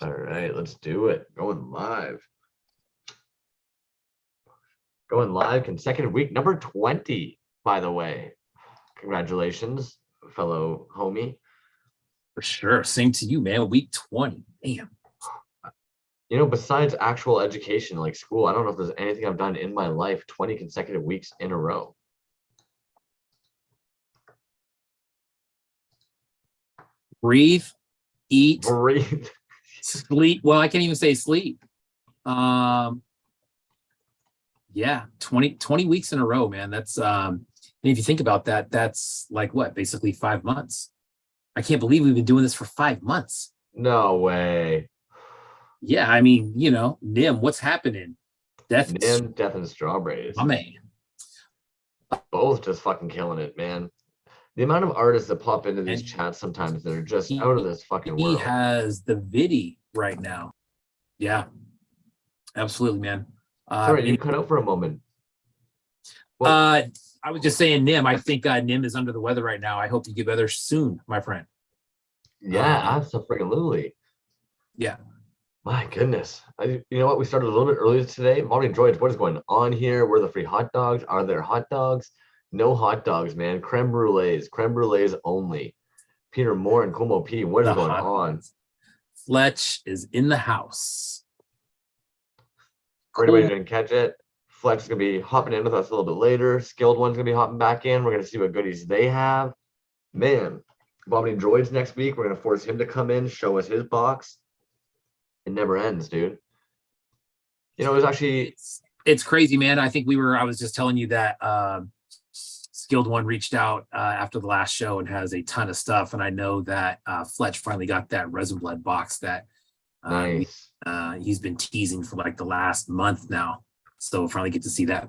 All right, let's do it. Going live. Going live, consecutive week number 20, by the way. Congratulations, fellow homie. For sure. Same to you, man. Week 20. Damn. You know, besides actual education like school, I don't know if there's anything I've done in my life 20 consecutive weeks in a row. Breathe, eat, Breathe. sleep. Well, I can't even say sleep. Yeah, 20 weeks in a row, man. That's and if you think about that, that's like what, basically 5 months. I can't believe we've been doing this for 5 months. No way. Yeah, I mean, you know, Nim, what's happening? Death and Strawberries. My man. Both just fucking killing it, man. The amount of artists that pop into these chats sometimes that are just out of this fucking world. He has the Vidi right now. Yeah, absolutely, man. Sorry, you cut out for a moment. I was just saying, Nim. I think Nim is under the weather right now. I hope you get better soon, my friend. Yeah, absolutely. Yeah. My goodness. You know what? We started a little bit earlier today. Molly Droids, what is going on here? Where are the free hot dogs? Are there hot dogs? No hot dogs, man. Creme brulees only. Peter Moore and Como P. What is going on? Fletch is in the house. For anybody who didn't catch it, Fletch is going to be hopping in with us a little bit later. Skilled One's going to be hopping back in. We're going to see what goodies they have. Man, Vomiting Droids next week. We're going to force him to come in, show us his box. It never ends, dude. You know, it was actually... It's crazy, man. I was just telling you that Skilled One reached out after the last show and has a ton of stuff. And I know that Fletch finally got that Resin Blood box that nice. He's been teasing for like the last month now. So we'll finally get to see that.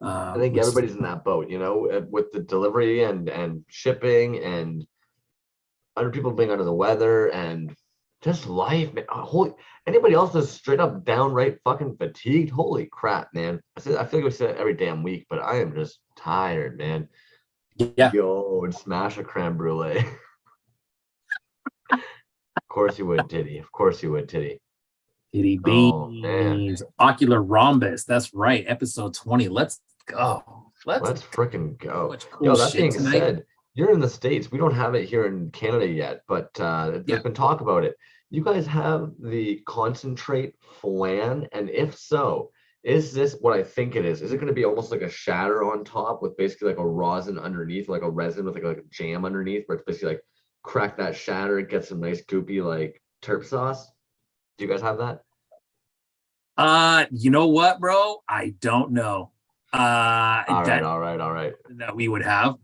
I think everybody's in that boat, you know, with the delivery and shipping and other people being under the weather and just life, man. Anybody else that's straight up downright fucking fatigued? Holy crap, man. I feel like we say it every damn week, but I am just tired, man. Yeah. Yo, smash a creme brulee. Of course you would, Titty. Of course you would, Titty. Titty beans. Ocular rhombus. That's right. Episode 20. Let's go. Let's freaking go. Cool. Yo, that being said, you're in the States. We don't have it here in Canada yet, but there's been talk about it. You guys have the concentrate flan, and if so, is this what I think it is? Is it going to be almost like a shatter on top with basically like a rosin underneath, like a resin with like a jam underneath, where it's basically like crack that shatter, get some nice goopy like terp sauce? Do you guys have that? You know what, bro? I don't know. All right. That we would have.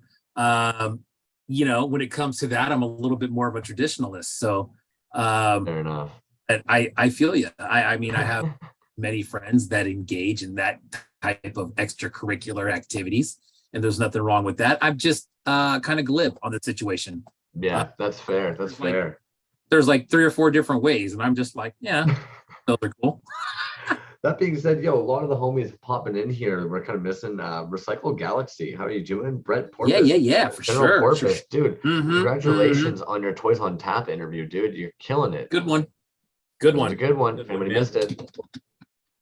You know, when it comes to that, I'm a little bit more of a traditionalist. So fair enough. I feel you. I mean, I have many friends that engage in that type of extracurricular activities, and there's nothing wrong with that. I'm just kind of glib on the situation. Yeah, that's fair. That's fair. There's like 3 or 4 different ways, and I'm just like, yeah, those are cool. That being said, yo, a lot of the homies popping in here, we're kind of missing Recycle Galaxy. How are you doing? Brett Porpoise. Yeah, for sure. Porpoise, dude. Congratulations on your Toys on Tap interview, dude. You're killing it. Good one. It was a good one. If anybody missed it.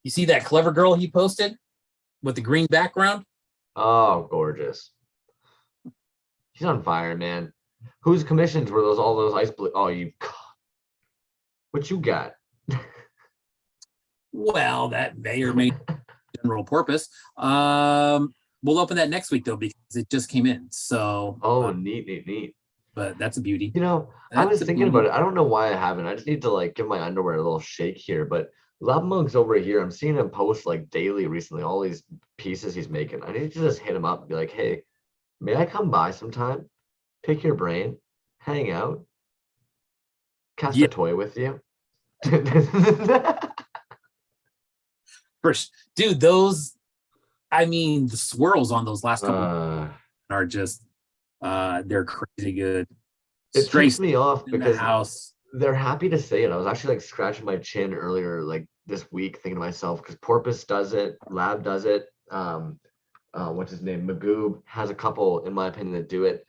You see that clever girl he posted with the green background? Oh, gorgeous. He's on fire, man. Whose commissions were those? All those ice blue? Oh, what you got? Well, that may or may general purpose. We'll open that next week though, because it just came in. So neat. But that's a beauty. You know, I was thinking about it. I don't know why I haven't. I just need to like give my underwear a little shake here. But Lab Mug's over here. I'm seeing him post like daily recently, all these pieces he's making. I need to just hit him up and be like, hey, may I come by sometime? Pick your brain, hang out, cast a toy with you. First, dude, those, I mean, the swirls on those last couple are just, they're crazy good. It trips me off because they're happy to say it. I was actually like scratching my chin earlier, like this week, thinking to myself, because Porpoise does it, Lab does it. What's his name? Magoob has a couple, in my opinion, that do it.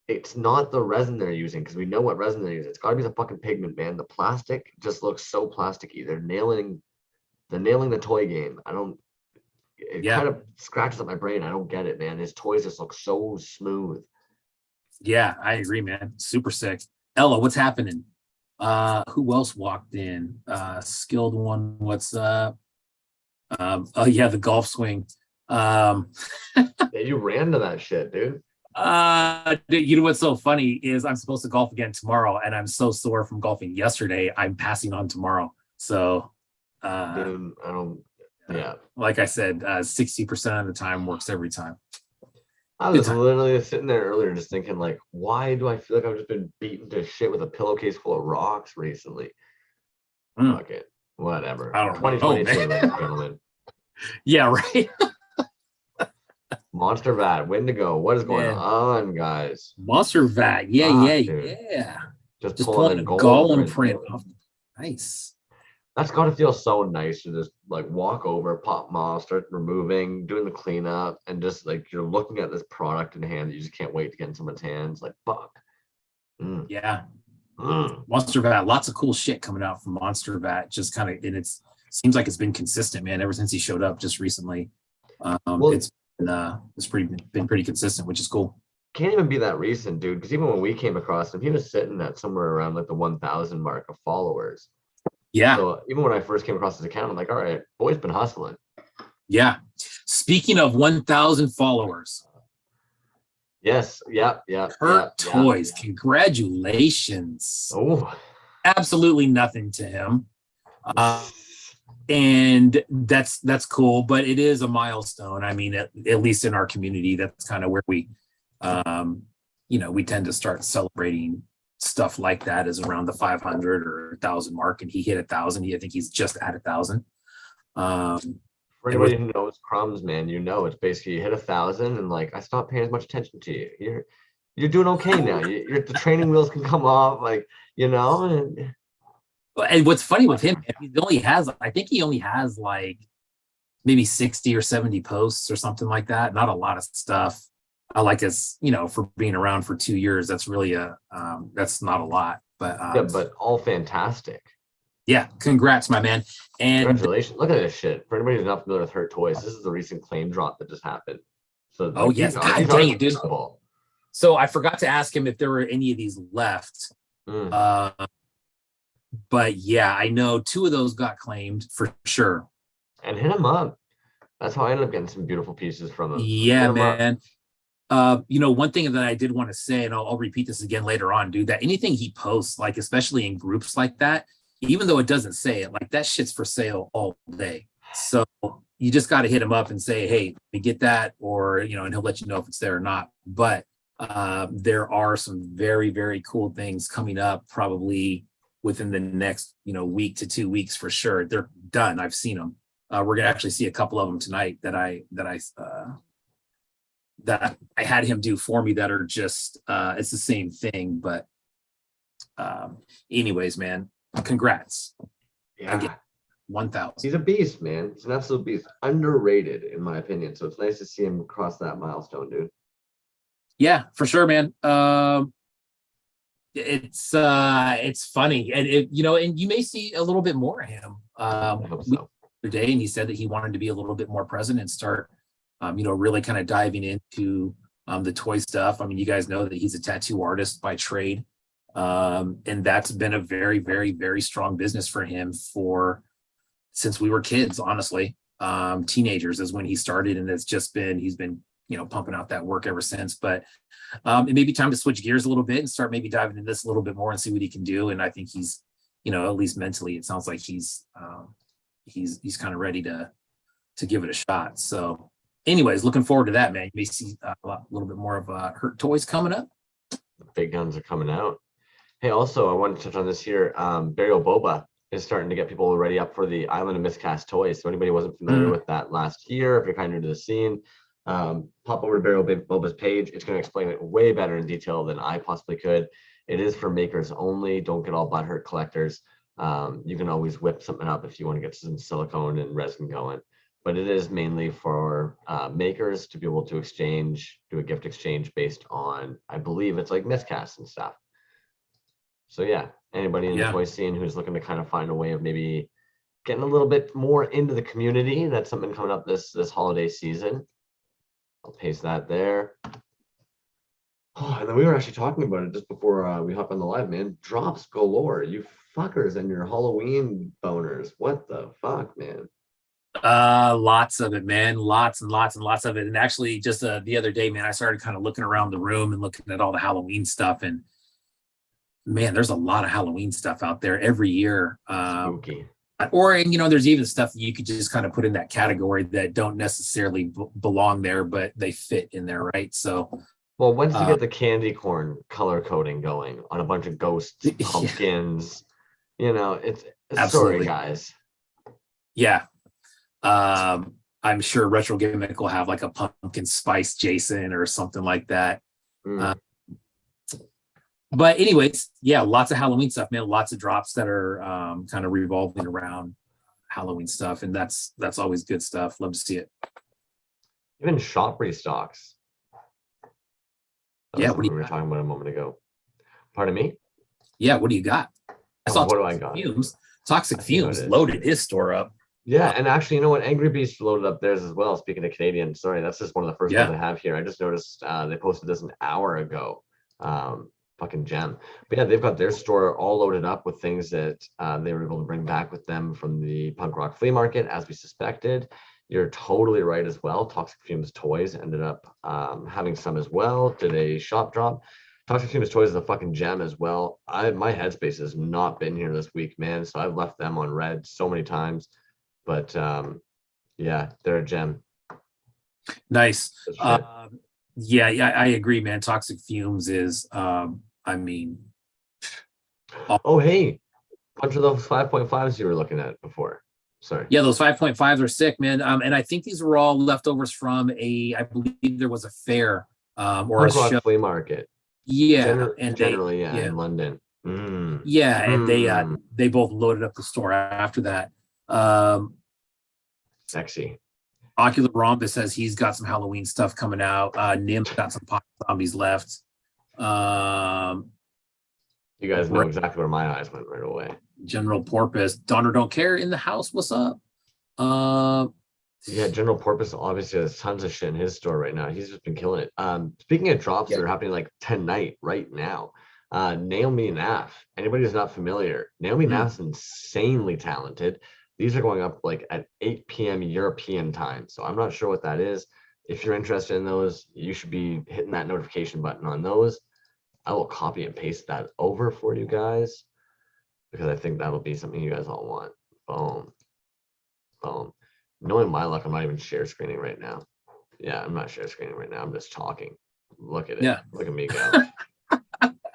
it's not the resin they're using, because we know what resin they're using. It's got to be the fucking pigment, man. The plastic just looks so plasticky. They're nailing the toy game. It Yeah. kind of scratches at my brain. I don't get it, man. His toys just look so smooth. Yeah, I agree, man. Super sick. Ella, what's happening? Who else walked in? Skilled one, what's up? Oh yeah, the golf swing. Yeah, you ran to that shit, dude. Dude, you know what's so funny is I'm supposed to golf again tomorrow, and I'm so sore from golfing yesterday. I'm passing on tomorrow. So, Dude, I don't. Yeah, like I said, 60% of the time works every time. I was literally sitting there earlier just thinking, like, why do I feel like I've just been beaten to shit with a pillowcase full of rocks recently? Fuck it, whatever. I don't know, 2022, man. ladies and gentlemen. Yeah, right. Monster Vat, Wendigo, what is going on, guys? Monster Vat, yeah. Just Just pulling pulling a a golem golem print. print off. Nice. That's got to feel so nice to just like walk over, pop them off, start removing, doing the cleanup, and just like you're looking at this product in hand that you just can't wait to get in someone's hands. Like, fuck. Yeah. Monster Vat, lots of cool shit coming out from Monster Vat. Just kind of, and seems like it's been consistent, man, ever since he showed up just recently. It's been pretty consistent, which is cool. Can't even be that recent, dude, because even when we came across him, he was sitting at somewhere around like the 1,000 mark of followers. Yeah. So even when I first came across his account, I'm like, all right, boy's been hustling. Yeah. Speaking of 1,000 followers. Yes. Yeah. Toyz. Congratulations. Oh. Absolutely nothing to him. And that's cool, but it is a milestone. I mean, at least in our community, that's kind of where we we tend to start celebrating stuff like that, is around the 500 or 1,000 mark, and he hit 1,000. I think he's just at 1,000. For anybody who knows crumbs, man, it's basically you hit 1,000 and like I stopped paying as much attention to you. You're doing okay now. The training wheels can come off, like and what's funny with him, I think he only has like maybe 60 or 70 posts or something like that. Not a lot of stuff. I like as for being around for 2 years, that's really that's not a lot, but but all fantastic. Yeah, congrats, my man. And congratulations. Look at this shit. For anybody who's not familiar with Hurt Toys, this is the recent claim drop that just happened. So yes, God dang it, dude. So I forgot to ask him if there were any of these left. But yeah, I know 2 of those got claimed for sure. And hit him up. That's how I ended up getting some beautiful pieces from him. Yeah, man. One thing that I did want to say, and I'll repeat this again later on, dude, that anything he posts, like especially in groups like that, even though it doesn't say it, like that shit's for sale all day. So you just got to hit him up and say, hey, let me get that, or and he'll let you know if it's there or not. But there are some very, very cool things coming up, probably within the next week to 2 weeks for sure. They're done. I've seen them. We're gonna actually see a couple of them tonight that I had him do for me that are just it's the same thing. But anyways, man, congrats. Yeah. Again, 1,000. He's a beast, man. He's an absolute beast. Underrated, in my opinion. So it's nice to see him cross that milestone, dude. Yeah, for sure, man. It's funny, and and you may see a little bit more of him. I hope so. Today, and he said that he wanted to be a little bit more present and start, really kind of diving into the toy stuff. I mean, you guys know that he's a tattoo artist by trade, and that's been a very, very, very strong business for him since we were kids. Honestly, teenagers is when he started, and he's been pumping out that work ever since. But it may be time to switch gears a little bit and start maybe diving into this a little bit more and see what he can do. And I think he's, at least mentally, it sounds like he's kind of ready to give it a shot. So anyways, looking forward to that, man. You may see a little bit more of Hurt Toys coming up. The big guns are coming out. Hey, also, I wanted to touch on this here. Burial Boba is starting to get people ready up for the Island of Miscast Toys. So anybody who wasn't familiar with that last year, if you're kind of new to the scene, pop over to Burial Boba's page. It's going to explain it way better in detail than I possibly could. It is for makers only. Don't get all butthurt collectors. You can always whip something up if you want to get some silicone and resin going. but it is mainly for makers to be able to do a gift exchange based on, I believe it's like miscasts and stuff. So yeah, anybody in the toy scene who's looking to kind of find a way of maybe getting a little bit more into the community, that's something coming up this holiday season. I'll paste that there. Oh, and then we were actually talking about it just before we hop on the live, man. Drops galore, you fuckers and your Halloween boners. What the fuck, man? Lots of it, man. Lots and lots and lots of it. And actually, just the other day, man, I started kind of looking around the room and looking at all the Halloween stuff. And man, there's a lot of Halloween stuff out there every year. Spooky. Or, you know, there's even stuff that you could just kind of put in that category that don't necessarily belong there, but they fit in there, right? So, well, once you get the candy corn color coding going on a bunch of ghosts, pumpkins, you know, it's absolutely, sorry, guys. Yeah. I'm sure Retro Gimmick will have like a pumpkin spice Jason or something like that. But anyways, yeah, lots of Halloween stuff, man. Lots of drops that are kind of revolving around Halloween stuff, and that's always good stuff. Love to see it. Even shop restocks. Yeah, what we were talking about a moment ago. Pardon me? Yeah, what do you got? I saw what do I got? Fumes. Toxic Fumes loaded his store up. Yeah, and actually, you know what? Angry Beast loaded up theirs as well. Speaking of Canadian, sorry, that's just one of the first ones I have here. I just noticed they posted this an hour ago. Fucking gem. But yeah, they've got their store all loaded up with things that they were able to bring back with them from the punk rock flea market, as we suspected. You're totally right as well. Toxic Fumes Toys ended up having some as well. Did a shop drop. Toxic Fumes Toys is a fucking gem as well. My headspace has not been here this week, man. So I've left them on red so many times. But yeah, they're a gem. Nice. Yeah, I agree, man. Toxic Fumes is, I mean. Oh, hey, bunch of those 5.5s you were looking at before. Sorry. Yeah, those 5.5s are sick, man. And I think these were all leftovers from I believe there was a fair or a show. Flea market. Yeah, generally, in London. Yeah, and they both loaded up the store after that. Sexy. Ocular Rhombus says he's got some Halloween stuff coming out. Nim's got some pop zombies left. You guys know exactly where my eyes went right away. General Porpoise, Donner Don't Care in the house. What's up? Yeah, General Porpoise obviously has tons of shit in his store right now. He's just been killing it. Speaking of drops that are happening like tonight, right now. Naomi Naff. Anybody who's not familiar, Naomi Naff's insanely talented. These are going up like at 8 p.m. European time. So I'm not sure what that is. If you're interested in those, you should be hitting that notification button on those. I will copy and paste that over for you guys because I think that'll be something you guys all want. Boom. Boom. Knowing my luck, I'm not even share screening right now. Yeah, I'm not share screening right now. I'm just talking. Look at it. Yeah. Look at me go.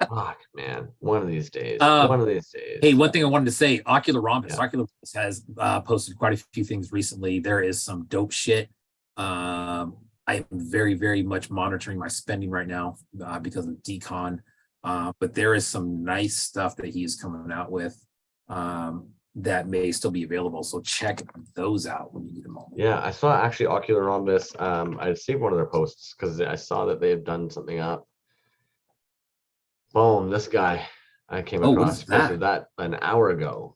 Fuck, man. One of these days. Hey, one thing I wanted to say, Ocular Rhombus. Yeah. Ocular Rhombus has posted quite a few things recently. There is some dope shit. I am very, very much monitoring my spending right now because of decon. But there is some nice stuff that he is coming out with that may still be available. So check those out when you get a moment. Yeah, I saw actually Ocular Rhombus. I saved one of their posts because I saw that they had done something up. Boom, this guy I came across that an hour ago.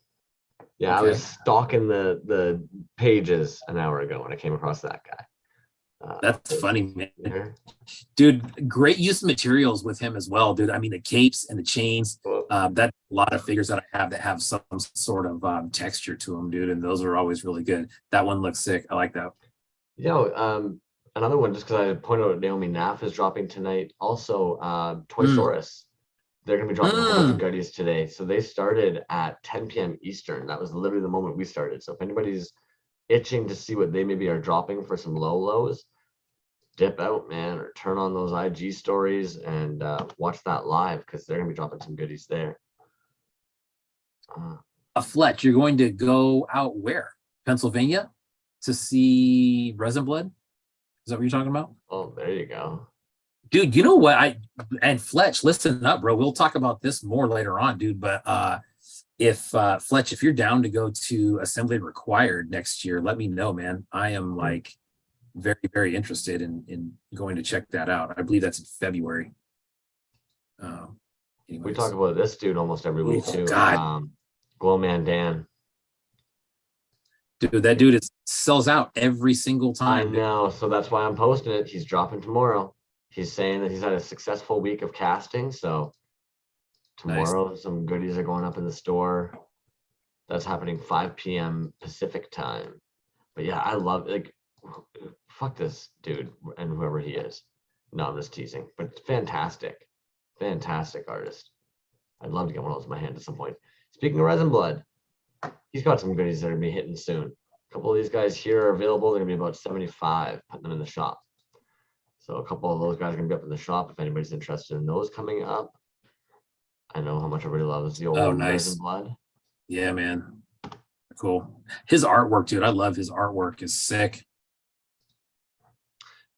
Yeah, okay. I was stalking the pages an hour ago when I came across that guy. That's funny, man. Dude, great use of materials with him as well, dude. I mean, the capes and the chains, that's a lot of figures that I have that have some sort of texture to them, dude, and those are always really good. That one looks sick. I like that. Another one, just because I pointed out Naomi Naff is dropping tonight. Also, Toysaurus. They're going to be dropping a whole bunch of goodies today. So they started at 10 p.m. Eastern. That was literally the moment we started. So if anybody's itching to see what they maybe are dropping for some lows, dip out, man, or turn on those IG stories and watch that live because they're going to be dropping some goodies there. Fletch, you're going to go out where? Pennsylvania to see Resin Blood? Is that what you're talking about? Oh, there you go. Dude, you know what? And Fletch, listen up, bro. We'll talk about this more later on, dude. But if Fletch, if you're down to go to Assembly Required next year, let me know, man. I am like very, very interested in going to check that out. I believe that's in February. We talk about this dude almost every week too. God. Glow Man Dan. Dude, that dude sells out every single time. I know, so that's why I'm posting it. He's dropping tomorrow. He's saying that he's had a successful week of casting, so tomorrow some goodies are going up in the store. That's happening 5 p.m. Pacific time. But yeah, I love, like, fuck this dude and whoever he is. No, I'm just teasing, but fantastic artist. I'd love to get one of those in my hand at some point. Speaking of Resin Blood, he's got some goodies that are gonna be hitting soon. A couple of these guys here are available. They're gonna be about 75, putting them in the shop. So a couple of those guys are gonna be up in the shop if anybody's interested in those coming up. I know how much everybody loves the old Resin Blood. Yeah, man. Cool. His artwork, dude. I love his artwork. Is sick.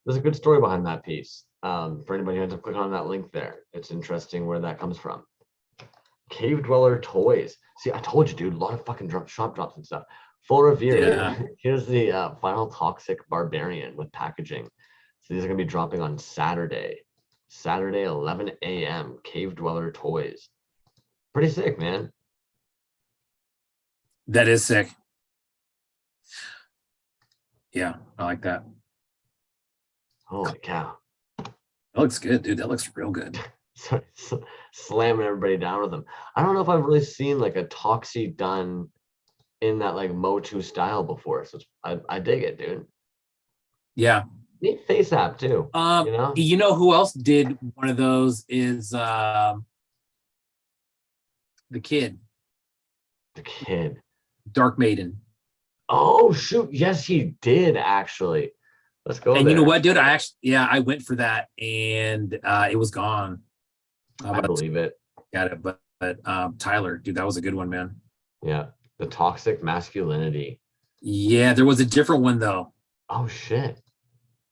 There's a good story behind that piece. For anybody who ends up clicking on that link there, it's interesting where that comes from. Cave Dweller Toys. See, I told you, dude, a lot of fucking shop drops and stuff. Full review. Yeah. Here's the Final Toxic Barbarian with packaging. So these are going to be dropping on Saturday, 11 a.m. Cave Dweller Toys. Pretty sick, man. That is sick. Yeah, I like that. Holy cow. That looks good, dude. That looks real good. Slamming everybody down with them. I don't know if I've really seen like a Toxie done in that like Motu style before. So I dig it, dude. Yeah. Neat face app too. You know who else did one of those is the kid. The kid. Dark Maiden. Oh shoot. Yes, he did actually. Let's go. And there. You know what, dude? I went for that and it was gone. I believe it. Got it. But Tyler, dude, that was a good one, man. Yeah. The Toxic Masculinity. Yeah, there was a different one though. Oh shit.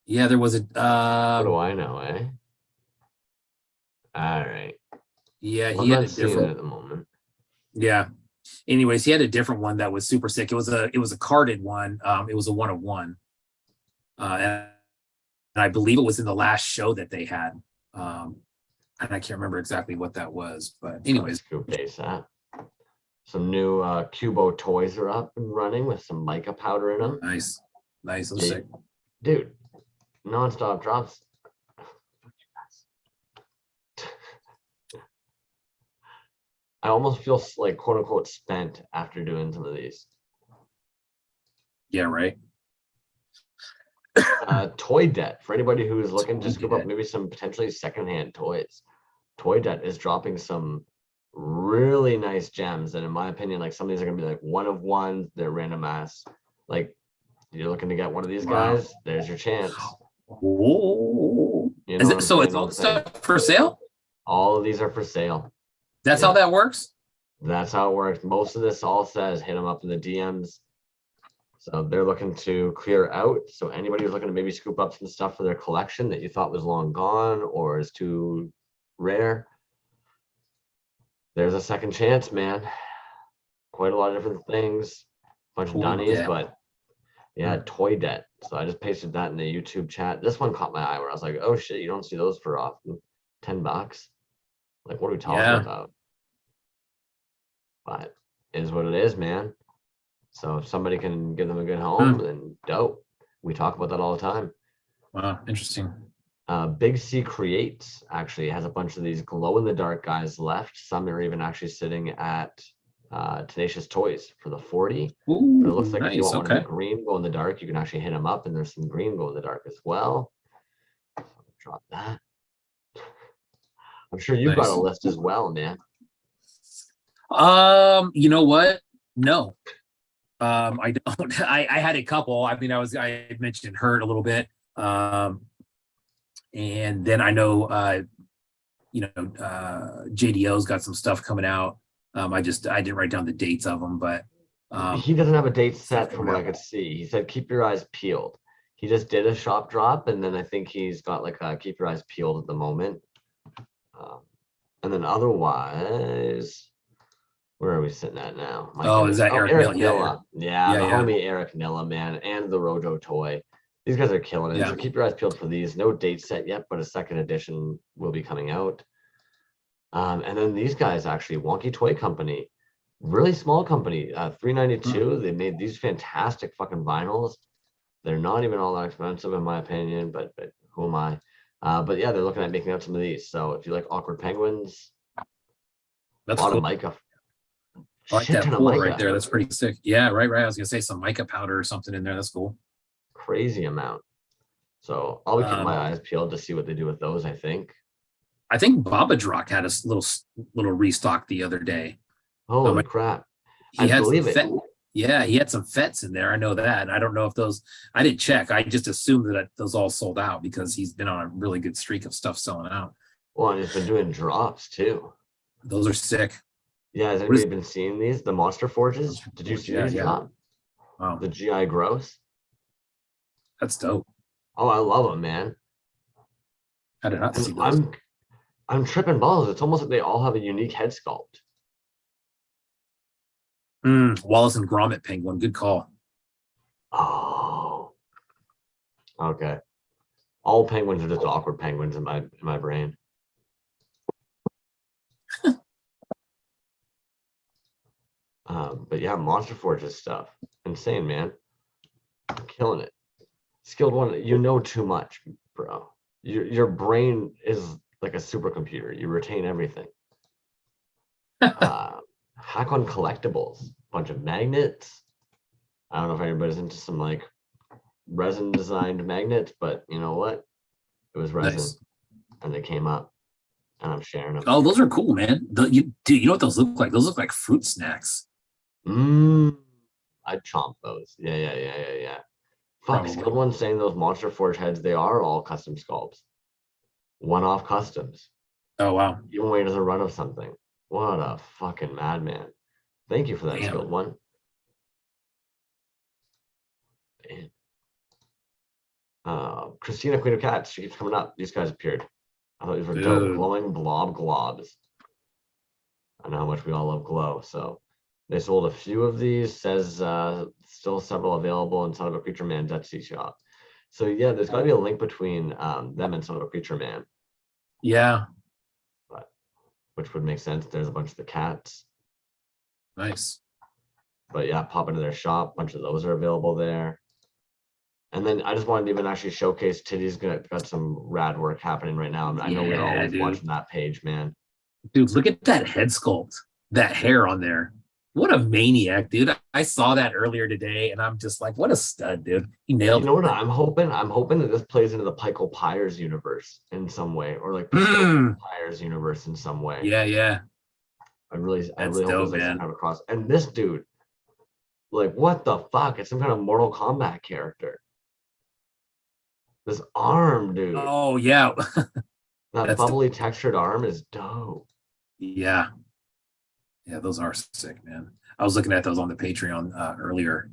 Yeah, there was a what do I know, eh? All right. Yeah, he had a different at the moment. Yeah. Anyways, he had a different one that was super sick. It was a carded one. It was a 1-of-1. And I believe it was in the last show that they had. And I can't remember exactly what that was, but anyways. Some new Cubo toys are up and running with some mica powder in them. Nice. Sick. Dude, non-stop drops. I almost feel like quote unquote spent after doing some of these. Yeah, right. Toy Debt, for anybody who is looking to scoop up maybe some potentially secondhand toys. Toy Debt is dropping some really nice gems, and in my opinion, like some of these are gonna be like 1-of-1. They're random ass. Like you're looking to get one of these guys, there's your chance. Whoa. So it's all stuff for sale? All of these are for sale. That's how that works? That's how it works. Most of this all says hit them up in the DMs. So they're looking to clear out. So anybody who's looking to maybe scoop up some stuff for their collection that you thought was long gone or is too rare, there's a second chance, man. Quite a lot of different things, bunch of dunnies, but yeah, Toy Debt. So I just pasted that in the YouTube chat. This one caught my eye where I was like, oh shit, you don't see those for often. $10. Like, what are we talking about? But it is what it is, man. So if somebody can give them a good home, then dope. We talk about that all the time. Wow, interesting. Big C Creates actually has a bunch of these glow-in-the-dark guys left. Some are even actually sitting at Tenacious Toys for the 40. Ooh, but it looks like if you want one of the green glow-in-the-dark, you can actually hit them up, and there's some green glow-in-the-dark as well. So drop that. I'm sure you've got a list as well, man. You know what? No. I don't. I had a couple. I mean, I mentioned Hurt a little bit. And then I know JDO's got some stuff coming out. I didn't write down the dates of them, but he doesn't have a date set from what I could see. He said keep your eyes peeled. He just did a shop drop, and then I think he's got like a keep your eyes peeled at the moment. And then otherwise, Where are we sitting at now? My Oh, is goodness. that Oh, Eric Eric Nilla? Yeah, Nilla. Yeah, yeah, the yeah, homie Eric Nilla, man, and the Rojo Toy. These guys are killing it. yeah. So keep your eyes peeled for these. No date set yet, but a second edition will be coming out. And then these guys actually, Wonky Toy Company, really small company, Hmm. 392. They made these fantastic fucking vinyls. They're not even all that expensive in my opinion, but who am I? But yeah, they're looking at making out some of these. So if you like awkward penguins, a That's lot of cool. mica, I like shit that ton of pool right mica, there. That's pretty sick. Yeah, right, right. I was gonna say some mica powder or something in there. That's cool. crazy amount. So I'll be keeping my Um, eyes peeled to see what they do with those. I think. I think Baba Drock had a little restock the other day. Holy crap! I He had some believe it. fet. Yeah, he had some fets in there. I know that. I don't know if those. I didn't check. I just assumed that those all sold out because he's been on a really good streak of stuff selling out. Well, and it's been doing drops too. Those are sick. Yeah, has What is anybody been seeing these? The Monster Forges? Did you Forge? see Yeah, these yeah. drop? Wow, The GI Gross? that's dope. Oh, I love them, man. I did not And see those. I'm tripping balls. It's almost like they all have a unique head sculpt. Wallace and Gromit penguin. Good call. Oh, okay. All penguins are just awkward penguins in my brain. But yeah, Monster Forges stuff. Insane, man. Killing it. Skilled one, you know too much, bro. Your brain is like a supercomputer. You retain everything. Hack on collectibles, bunch of magnets. I don't know if anybody's into some like resin designed magnets, but you know what? It was resin Nice. and they came up and I'm sharing them. Oh, those are cool, man. Dude, you know what those look like? Those look like fruit snacks. Mmm. I'd chomp those. Yeah. Fuck, Probably. Skilled One's saying those Monster Forge heads, they are all custom sculpts. One-off customs. Oh wow. Even when he does a run of something. What a fucking madman. Thank you for that, Damn. Skilled One. Man. Christina, Queen of Cats, she keeps coming up. These guys appeared. I thought these were dope. Dude. Glowing blob globs. I know how much we all love glow. So they sold a few of these. Says still several available in Son of a Creature Man's Etsy shop. So yeah, there's got to be a link between them and Son of a Creature Man, Yeah. but which would make sense. There's a bunch of the cats. Nice. But yeah, pop into their shop. A bunch of those are available there. And then I just wanted to even actually showcase Titty's got some rad work happening right now. I know we're Yeah, always dude. watching that page, man. Dude, look at that head sculpt. That hair on there. What a maniac, dude. I saw that earlier today and I'm just like, what a stud, dude. He You nailed know what it. I'm hoping? I'm hoping that this plays into the Pikel Pyres universe in some way, or like the Mm. Pyres universe in some way. Yeah, yeah. I That's really hope dope, there's like some man. kind of cross. And this dude, like, what the fuck? It's some kind of Mortal Kombat character. This arm, dude. Oh, yeah. That That's bubbly textured arm is dope. yeah. Yeah, those are sick, man. I was looking at those on the Patreon earlier.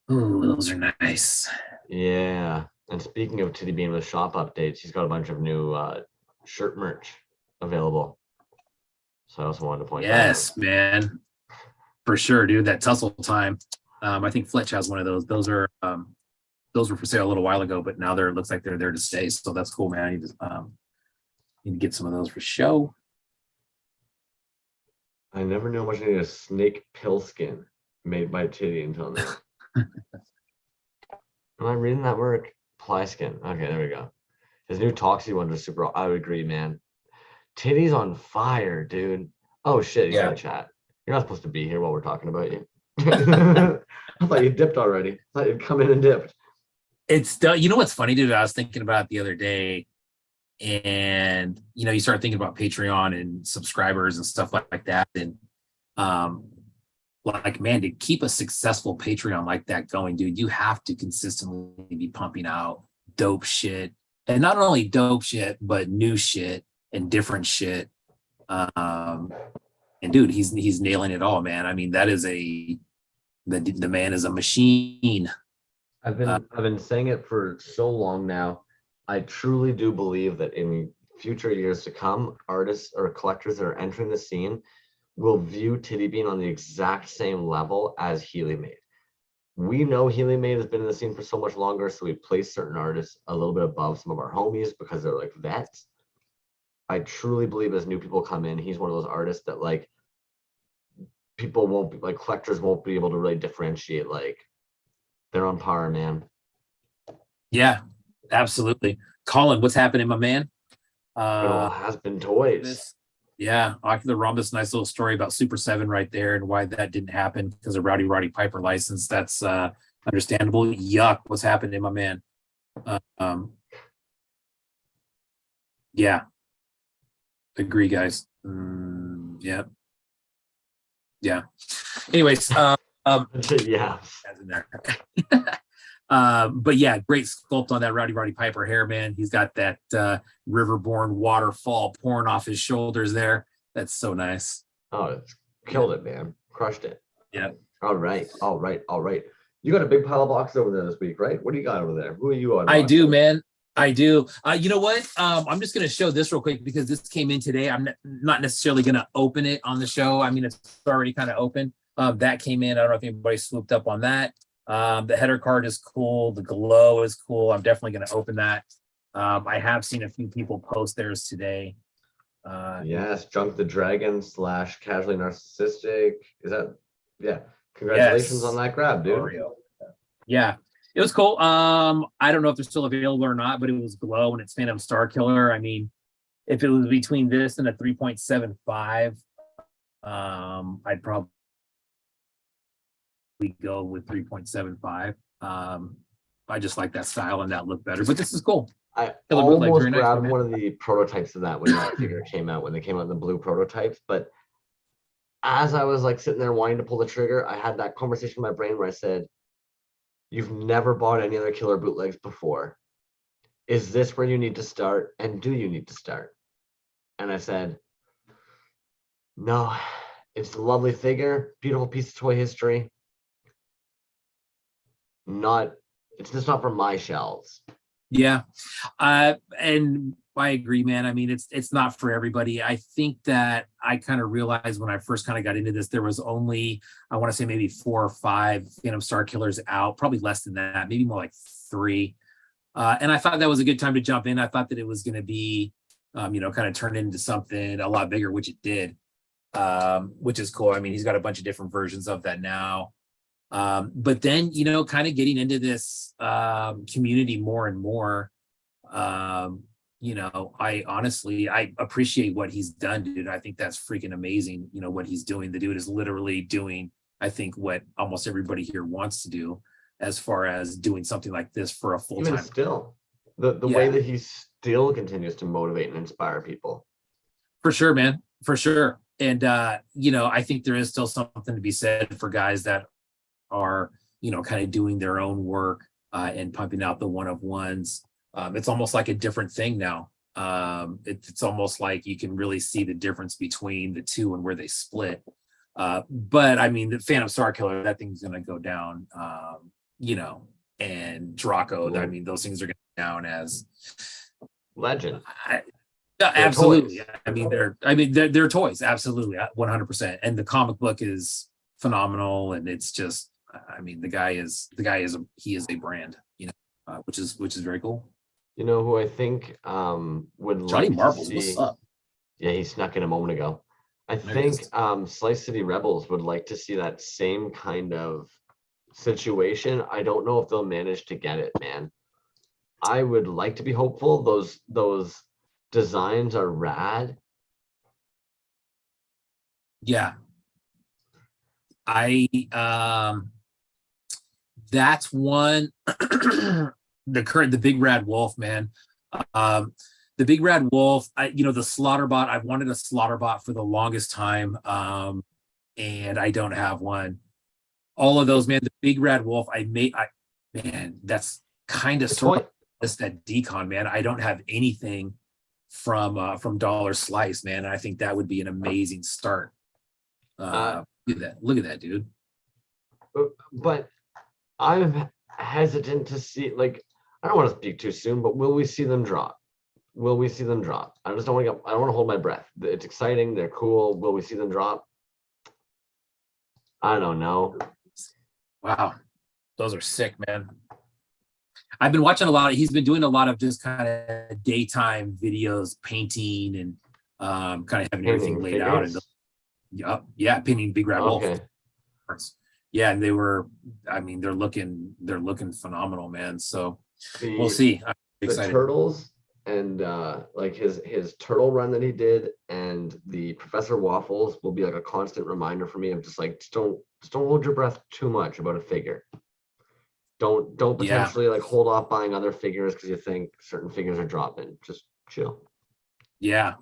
Oh, those are nice. Yeah. And speaking of Titty Bean with shop updates, he's got a bunch of new shirt merch available. So I also wanted to point that out. Yes, man. For sure, dude. That tussle time. I think Fletch has one of those. Those were for sale a little while ago, but now it looks like they're there to stay. So that's cool, man. You just need to get some of those for show. I never knew how much I needed a snake pill skin made by Titty until now. Am I reading that work? Ply skin. Okay, there we go. His new Toxie ones are super. I would agree, man. Titty's on fire, dude. Oh shit, he's in the chat. You're not supposed to be here while we're talking about you. I thought you dipped already. I thought you'd come in and dipped. It's you know what's funny, dude? I was thinking about it the other day, and you start thinking about Patreon and subscribers and stuff like that, and like, man, to keep a successful Patreon like that going, dude, you have to consistently be pumping out dope shit, and not only dope shit, but new shit and different shit. And dude, he's nailing it all, man. I mean, that is the man is a machine. I've been saying it for so long now. I truly do believe that in future years to come, artists or collectors that are entering the scene will view Titty Bean on the exact same level as Healy Made. We know Healy Made has been in the scene for so much longer, so we place certain artists a little bit above some of our homies because they're like vets. I truly believe as new people come in, he's one of those artists that like people won't be like, collectors won't be able to really differentiate. Like they're on par, man. Yeah, absolutely. Colin, what's happening, my man? It all has been Toyz. Yeah, Ocular Rhombus, nice little story about Super 7 right there and why that didn't happen because of Roddy Piper license. That's understandable. Yuck, what's happening, my man? Yeah, agree, guys. Yeah. Anyways, Yeah. in there. But yeah, great sculpt on that Roddy Piper hair, man. He's got that riverborne waterfall pouring off his shoulders there. That's so nice. Oh, it's killed it, man. Crushed it. Yeah. All right. You got a big pile of boxes over there this week, right? What do you got over there? Who are you on? I do, man. I do. You know what? I'm just going to show this real quick because this came in today. I'm not necessarily going to open it on the show. I mean, it's already kind of open. That came in. I don't know if anybody swooped up on that. The header card is cool. The glow is cool. I'm definitely going to open that. I have seen a few people post theirs today. Yes, Junk the Dragon / Casually Narcissistic. Is that? Yeah. Congratulations on that grab, dude. Oreo. Yeah, it was cool. I don't know if they're still available or not, but it was glow and it's Phantom Star Killer. I mean, if it was between this and a 3.75, I'd probably go with 3.75. I just like that style and that look better, but this is cool. I almost grabbed one of the prototypes of that when that figure came out, when they came out in the blue prototypes. But as I was like sitting there wanting to pull the trigger, I had that conversation in my brain where I said, you've never bought any other killer bootlegs before. Is this where you need to start? And do you need to start? And I said, no, it's a lovely figure, beautiful piece of toy history. It's just not for my shelves. Yeah. And I agree, man. I mean, it's not for everybody. I think that I kind of realized when I first kind of got into this, there was only, I want to say maybe 4 or 5 Phantom Star Killers out, probably less than that, maybe more like 3. And I thought that was a good time to jump in. I thought that it was going to be, kind of turn into something a lot bigger, which it did, which is cool. I mean, he's got a bunch of different versions of that now. But then, kind of getting into this community more and more, I appreciate what he's done, dude. I think that's freaking amazing. What he's doing. The dude is literally doing, I think, what almost everybody here wants to do as far as doing something like this for a full time. Even still, the way that he still continues to motivate and inspire people. For sure, man. For sure. And, I think there is still something to be said for guys that are, kind of doing their own work and pumping out the one-of-ones. It's almost like a different thing now. It's almost like you can really see the difference between the two and where they split. But I mean, the Phantom Star Killer, that thing's going to go down, and Draco, I mean, those things are going to go down as legend. Absolutely. Toys. They're toys. Absolutely. 100%. And the comic book is phenomenal. And it's just, the guy is a brand, which is very cool. You know who I think would Johnny like Marbles, to see, what's up? Yeah, he snuck in a moment ago. I think Slice City Rebels would like to see that same kind of situation. I don't know if they'll manage to get it, man. I would like to be hopeful. Those designs are rad. Yeah. That's one. The Big Rad Wolf, man. The Big Rad Wolf, the Slaughterbot, I've wanted a Slaughterbot for the longest time, and I don't have one. All of those, man. The Big Rad Wolf, man, that's kind of sort of that decon, man. I don't have anything from Dollar Slice, man. And I think that would be an amazing start. Look at that, dude. But I'm hesitant to see, like, I don't want to speak too soon, but will we see them drop? I just don't want to I don't want to hold my breath. It's exciting. They're cool. Will we see them drop? I don't know. Wow, those are sick, man. I've been watching a lot. He's been doing a lot of just kind of daytime videos, painting, and kind of having everything Painting laid out. And figures. yeah, painting big red wolf. Okay. Yeah, and they were. I mean, they're looking phenomenal, man. So we'll The see. I'm the excited. turtles and like his turtle run that he did and the Professor Waffles will be like a constant reminder for me of just like just don't hold your breath too much about a figure. Don't Yeah. potentially like hold off buying other figures because you think certain figures are dropping. Just chill. Yeah.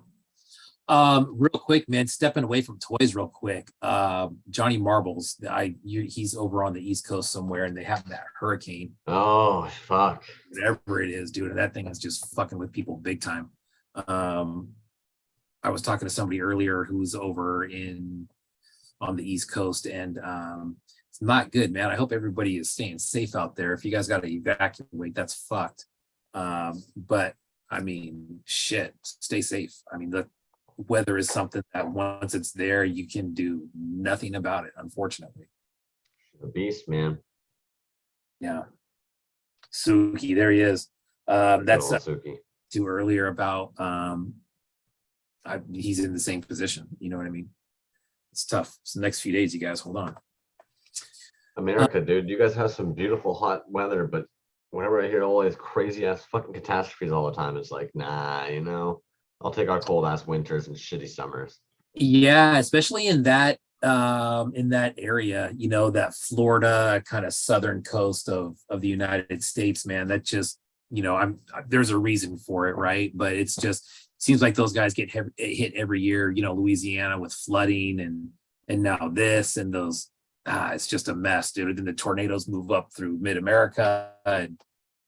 Real quick, man, stepping away from toys real quick. Johnny Marbles, he's over on the East Coast somewhere, and they have that hurricane, Oh fuck. whatever it is, dude. That thing is just fucking with people big time. I was talking to somebody earlier who's over on the East Coast, and it's not good, man. I hope everybody is staying safe out there. If you guys got to evacuate, that's fucked. But I mean, shit, stay safe. I mean, the weather is something that once it's there, you can do nothing about it, unfortunately. The beast, man. Yeah. Suki, there he is. Good That's old Suki. too earlier about he's in the same position. You know what I mean? It's tough. It's the next few days, you guys hold on. America, dude, you guys have some beautiful hot weather, but whenever I hear all these crazy ass fucking catastrophes all the time, it's like, nah, I'll take our cold ass winters and shitty summers. Yeah, especially in that area, that Florida kind of southern coast of the United States, man. That just, there's a reason for it, right? But it's just seems like those guys get hit every year, Louisiana with flooding and now this and those. It's just a mess, dude. And the tornadoes move up through mid-America, and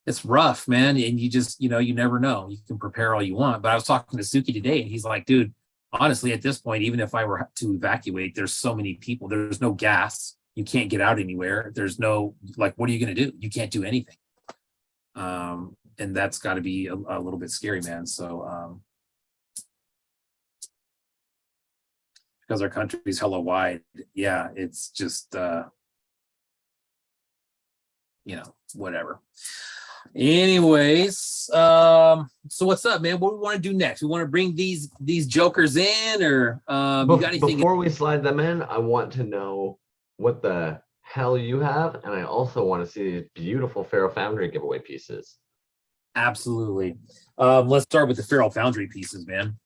it's rough, man. And you just, you never know. You can prepare all you want. But I was talking to Suki today, and he's like, dude, honestly, at this point, even if I were to evacuate, there's so many people. There's no gas. You can't get out anywhere. There's no, like, what are you going to do? You can't do anything. And that's got to be a little bit scary, man. So, because our country's hella wide, yeah, it's just, whatever. Anyways, so what's up, man? What do we want to do next? We want to bring these jokers in, or you got anything? Before we slide them in, I want to know what the hell you have, and I also want to see these beautiful Feral Foundry giveaway pieces. Absolutely. Let's start with the Feral Foundry pieces, man.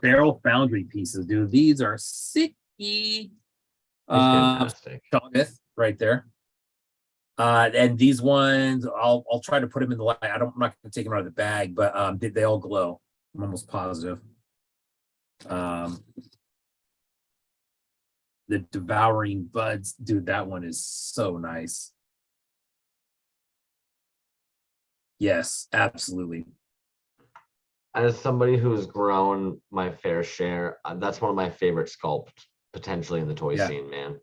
Feral Foundry pieces, dude. These are sicky. Fantastic. Right there. And these ones, I'll try to put them in the light. I'm not going to take them out of the bag, but they all glow. I'm almost positive. The Devouring Buds, dude, that one is so nice. Yes, absolutely. As somebody who's grown my fair share, that's one of my favorite sculpts potentially in the toy scene, man.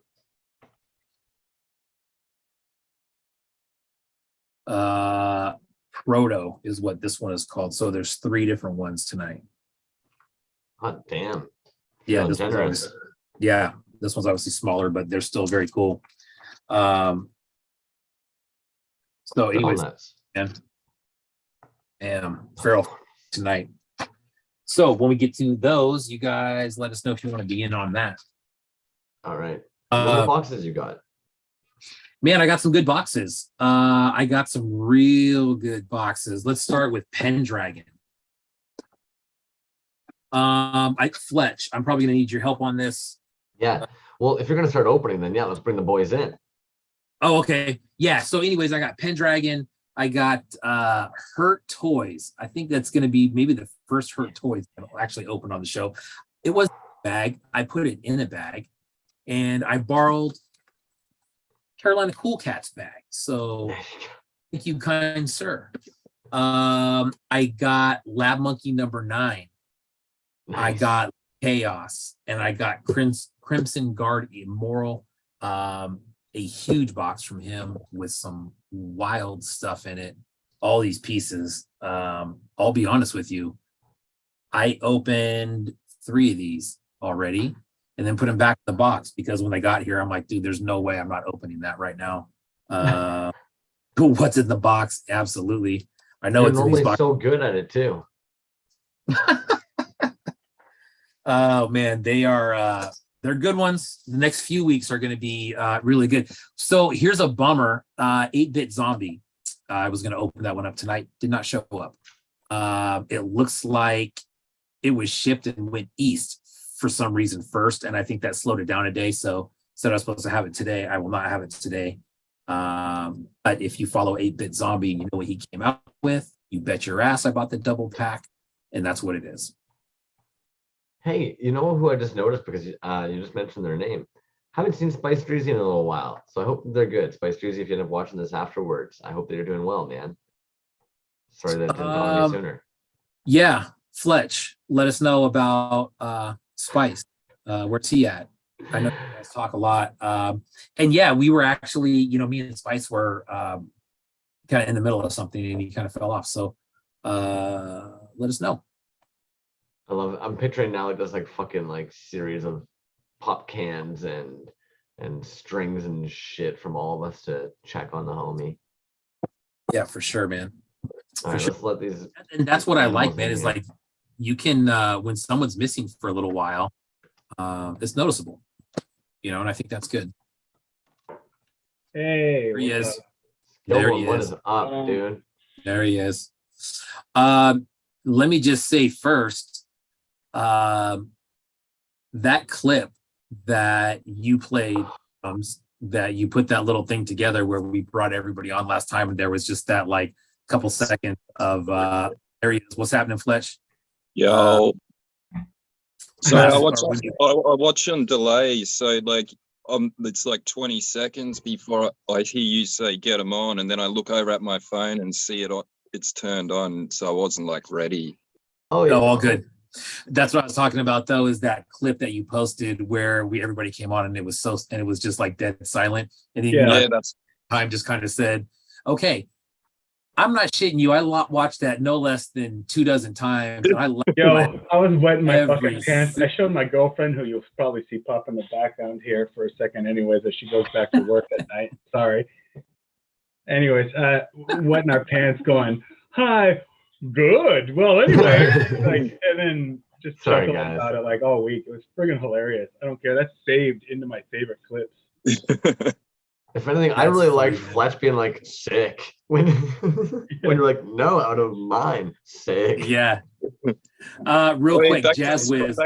Proto is what this one is called. So there's 3 different ones tonight. Hot damn. Yeah, this one's obviously smaller, but they're still very cool. So anyways, and Feral tonight. So when we get to those, you guys let us know if you want to be in on that. All right. What are the boxes you got? Man, I got some good boxes. I got some real good boxes. Let's start with Pendragon. Fletch, I'm probably gonna need your help on this. Yeah. Well, if you're gonna start opening, then yeah, let's bring the boys in. Oh, okay. Yeah. So, anyways, I got Pendragon. I got Hurt Toyz. I think that's gonna be maybe the first Hurt Toyz I'll actually open on the show. It was a bag. I put it in a bag, and I borrowed Carolina Cool Cats bag. So thank you, kind sir. I got Lab Monkey number 9. Nice. I got Chaos, and I got Crimson Guard Immoral. A huge box from him with some wild stuff in it. All these pieces. I'll be honest with you. I opened 3 of these already, and then put them back in the box, because when they got here, I'm like, dude, there's no way I'm not opening that right now. What's in the box? Absolutely. I know You're it's in these normally boxes. so good at it too. Oh man, they're good ones. The next few weeks are going to be really good. So here's a bummer. 8-Bit Zombie. I was going to open that one up tonight. Did not show up. It looks like it was shipped and went east for some reason first, and I think that slowed it down a day. So said I was supposed to have it today. I will not have it today. But if you follow 8-Bit Zombie, you know what he came out with. You bet your ass I bought the double pack, and that's what it is. Hey, you know who I just noticed, because you just mentioned their name? Haven't seen Spice Dreezy in a little while, so I hope they're good. Spice Dreezy, if you end up watching this afterwards, I hope that you're doing well, man. Sorry that it didn't dawn on me sooner. Yeah, Fletch, let us know about Spice. Where's he at? I know you guys talk a lot. And yeah, we were actually, me and Spice were kind of in the middle of something, and he kind of fell off. So let us know. I love it. I'm picturing now like this fucking series of pop cans and strings and shit from all of us to check on the homie. Yeah, for sure, man. All right, let's let these. And that's what I like, man, is like you can when someone's missing for a little while, it's noticeable, and I think that's good. Hey, there he is. There he is. What is up, dude? There he is. Let me just say first, that clip that you played, that you put that little thing together where we brought everybody on last time, and there was just that couple seconds of there he is. What's happening, Fletch? Yo. So I watch on delay, so it's 20 seconds before I hear you say get them on, and then I look over at my phone and see it's turned on, so I wasn't ready. Oh yeah, all good. That's what I was talking about, though, is that clip that you posted where everybody came on and it was just dead silent, and then that's time just kind of said, okay, I'm not shitting you. I watched that no less than 24 times. And I was wetting my fucking pants. I showed my girlfriend, who you'll probably see pop in the background here for a second anyways, as she goes back to work at night. Sorry. Anyways, wetting our pants going, hi, good. Well, anyway, and then just chuckling about it all week. It was friggin' hilarious. I don't care. That's saved into my favorite clips. If anything, I really liked Fletch being sick when you're no, out of mine, sick. Yeah. Real quick, Jazz Wiz.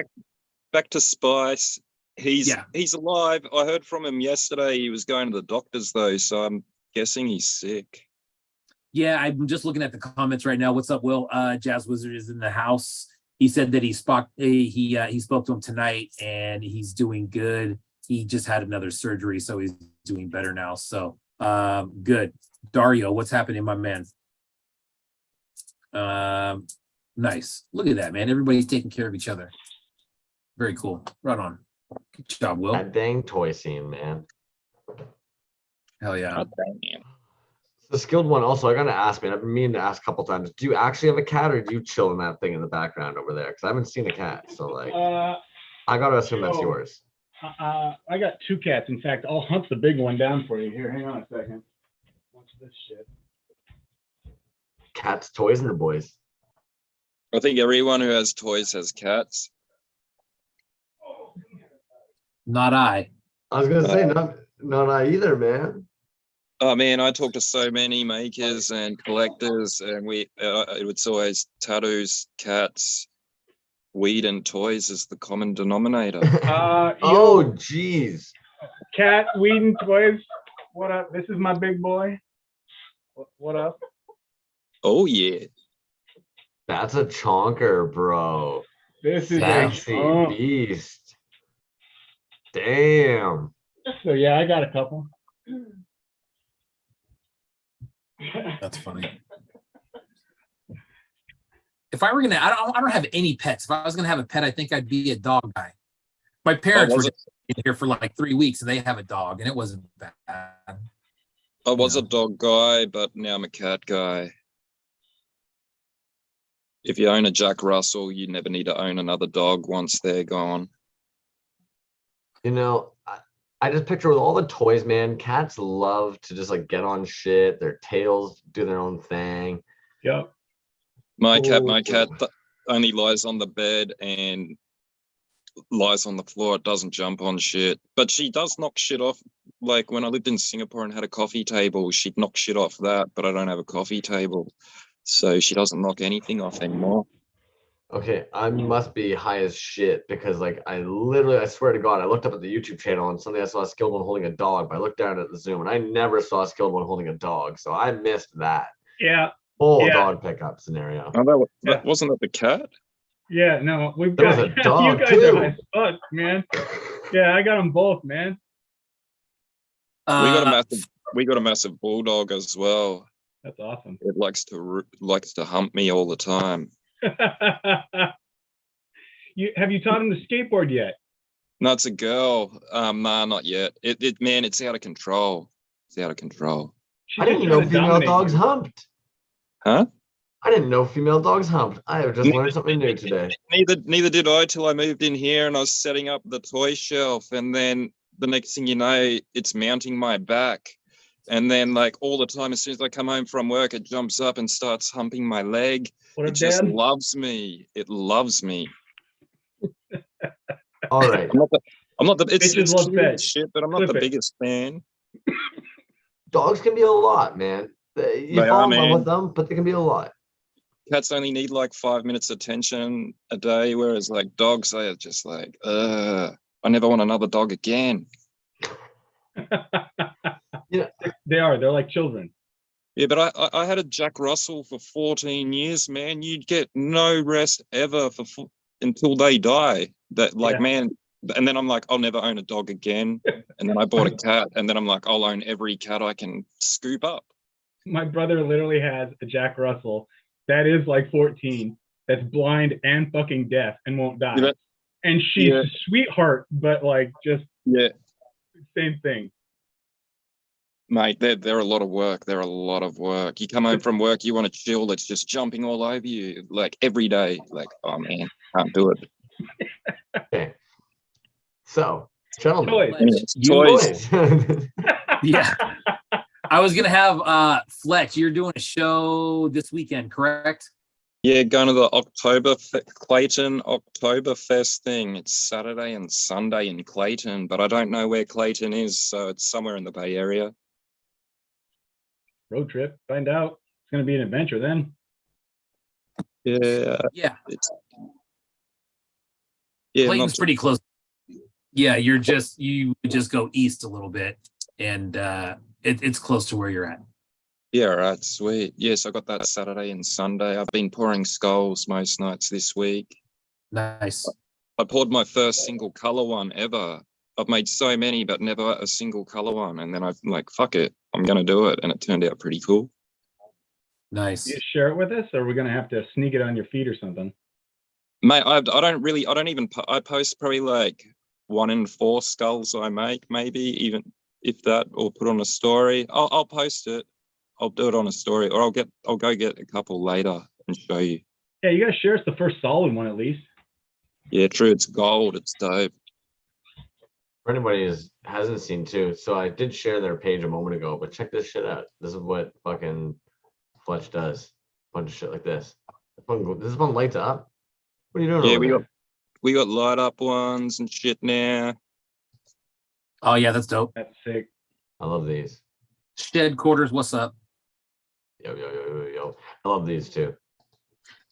Back to Spice. He's alive. I heard from him yesterday. He was going to the doctors though, so I'm guessing he's sick. Yeah, I'm just looking at the comments right now. What's up, Will? Jazz Wizard is in the house. He said that he spoke to him tonight, and he's doing good. He just had another surgery, so he's doing better now. So good. Dario, what's happening, my man? Nice. Look at that, man. Everybody's taking care of each other. Very cool. Right on. Good job, Will. That dang toy scene, man. Hell yeah. It's the skilled one. Also, I gotta ask, man. I've been meaning to ask a couple times. Do you actually have a cat, or do you chill in that thing in the background over there? Because I haven't seen a cat, so I gotta assume that's yours. I got 2 cats. In fact, I'll hunt the big one down for you. Here, hang on a second. What's this shit? Cats, toys, and their boys. I think everyone who has toys has cats. Not I. I was gonna say not I either, man. Oh man, I talk to so many makers and collectors, and it's always tattoos, cats, weed, and toys is the common denominator. Oh geez. Cat, weed, and toys. What up? This is my big boy. What up? Oh yeah. That's a chonker, bro. This is sexy beast. Damn. So yeah, I got a couple. That's funny. If I were gonna, I don't have any pets. If I was gonna have a pet, I think I'd be a dog guy. My parents were here for 3 weeks, and they have a dog, and it wasn't bad. I was a dog guy, but now I'm a cat guy. If you own a Jack Russell, you never need to own another dog once they're gone. You know, I just picture with all the toys, man, cats love to just like get on shit, their tails do their own thing. Yep. My cat Ooh. only lies on the bed and lies on the floor. It doesn't jump on shit, but she does knock shit off. Like when I lived in Singapore and had a coffee table, she'd knock shit off that, but I don't have a coffee table, so she doesn't knock anything off anymore. Okay, I must be high as shit because like I literally, I swear to God, I looked up at the YouTube channel and suddenly I saw Skillbone holding a dog, but I looked down at the Zoom and I never saw Skillbone holding a dog, so I missed that Yeah. full Yeah. dog pickup scenario. Oh, that wasn't that the cat? Yeah. No, we've There got was a you dog guys are high too. as fuck, man. Yeah, I got them both, man. We got a massive bulldog as well. That's awesome. It likes to hump me all the time. Have you taught him to skateboard yet? No, it's a girl. Nah, not yet. Man, it's out of control. It's out of control. I didn't know female dogs humped. Huh? I didn't know female dogs humped. I have just learned something new today. Neither did I till I moved in here and I was setting up the toy shelf, and then the next thing you know, it's mounting my back. And then like all the time, as soon as I come home from work, it jumps up and starts humping my leg. It just loves me. It loves me. All right. I'm not the it's love cute as shit, but I'm not the biggest fan. Dogs can be a lot, man. You fall in love with them, but they can be a lot. Cats only need like 5 minutes attention a day, whereas like dogs, they are just like, I never want another dog again. Yeah, they are. They're like children. Yeah, but I had a Jack Russell for 14 years, man. You'd get no rest ever until they die. Man, and then I'm like, I'll never own a dog again. And then I bought a cat, and then I'm like, I'll own every cat I can scoop up. My brother literally has a Jack Russell that is like 14, that's blind and fucking deaf and won't die. Yeah. And she's a sweetheart, but like just same thing. Mate, they're a lot of work. They're a lot of work. You come home from work, you want to chill. It's just jumping all over you like every day. Like, oh man, can't do it. Okay. So, gentlemen, Toys. Yeah. I was gonna have Fletch. You're doing a show this weekend, correct? Yeah, going to the Clayton Oktoberfest thing. It's Saturday and Sunday in Clayton, but I don't know where Clayton is, so it's somewhere in the Bay Area. Road trip, find out. It's gonna be an adventure then. Yeah. Yeah. Clayton's pretty close. Yeah, you just go east a little bit, and it's close to where you're at. Yeah, right, sweet. Yes, I got that Saturday and Sunday. I've been pouring skulls most nights this week. Nice. I poured my first single color one ever. I've made so many, but never a single color one. And then I'm like, fuck it, I'm going to do it. And it turned out pretty cool. Nice. Do you share it with us, or are we going to have to sneak it on your feed or something? Mate, I post probably like 1 in 4 skulls I make, maybe even if that, or put on a story. I'll post it. I'll do it on a story, or I'll go get a couple later and show you. Yeah, you guys share us the first solid one at least. Yeah, true. It's gold. It's dope. For anybody who hasn't seen too, so I did share their page a moment ago, but check this shit out. This is what fucking Fletch does. A bunch of shit like this. This one lights up. What are you doing? Yeah, we got light up ones and shit now. Oh yeah, that's dope. That's sick. I love these. Shed quarters, what's up? Yo. I love these too.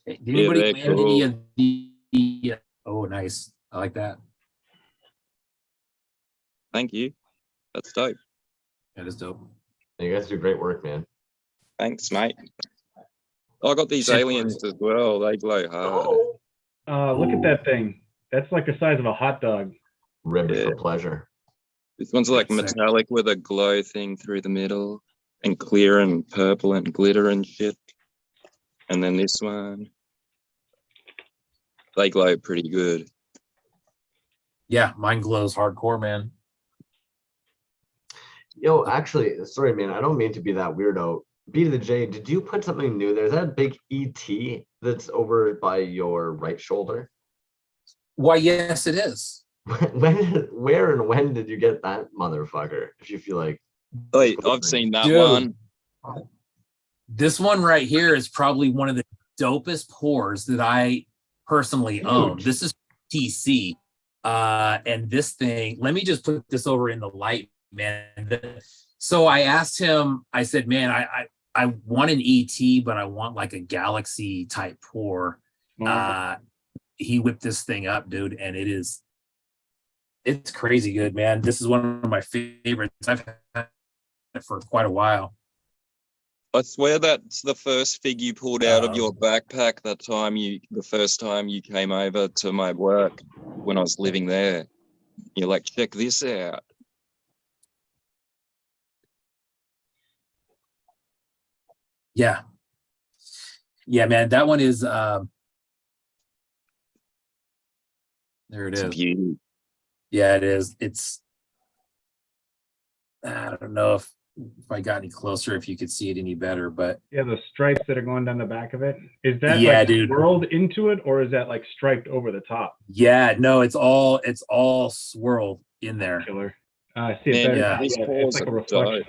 Hey, did anybody land any of the oh nice. I like that. Thank you. That's dope. That is dope. You guys do great work, man. Thanks, mate. I got these aliens as well. They glow hard. Look at that thing. That's like the size of a hot dog. Ribbed for pleasure. This one's like metallic with a glow thing through the middle, and clear and purple and glitter and shit. And then this one, they glow pretty good. Yeah, mine glows hardcore, man. Yo, actually, sorry, man. I don't mean to be that weirdo. B to the J, did you put something new there? Is that a big ET that's over by your right shoulder? Why, yes, it is. where and when did you get that motherfucker? If you feel like, Wait, I've seen that Dude. one. This one right here is probably one of the dopest pours that I personally own. This is TC. And this thing, let me just put this over in the light, man. So I asked him, I said, man, I want an ET, but I want like a Galaxy type pour. He whipped this thing up, dude, and it's crazy good, man. This is one of my favorites. I've had it for quite a while. I swear that's the first fig you pulled out of your backpack the first time you came over to my work when I was living there. You're like, check this out. Yeah. Yeah, man. That one is there it It's a is. beauty. Yeah, it is. I don't know if I got any closer, if you could see it any better, but Yeah, the stripes that are going down the back of it. Is that yeah, like dude, swirled into it, or is that like striped over the top? yeah, no, it's all swirled in there. Killer. I see it Man, better. yeah. Yeah, it's like a reflection.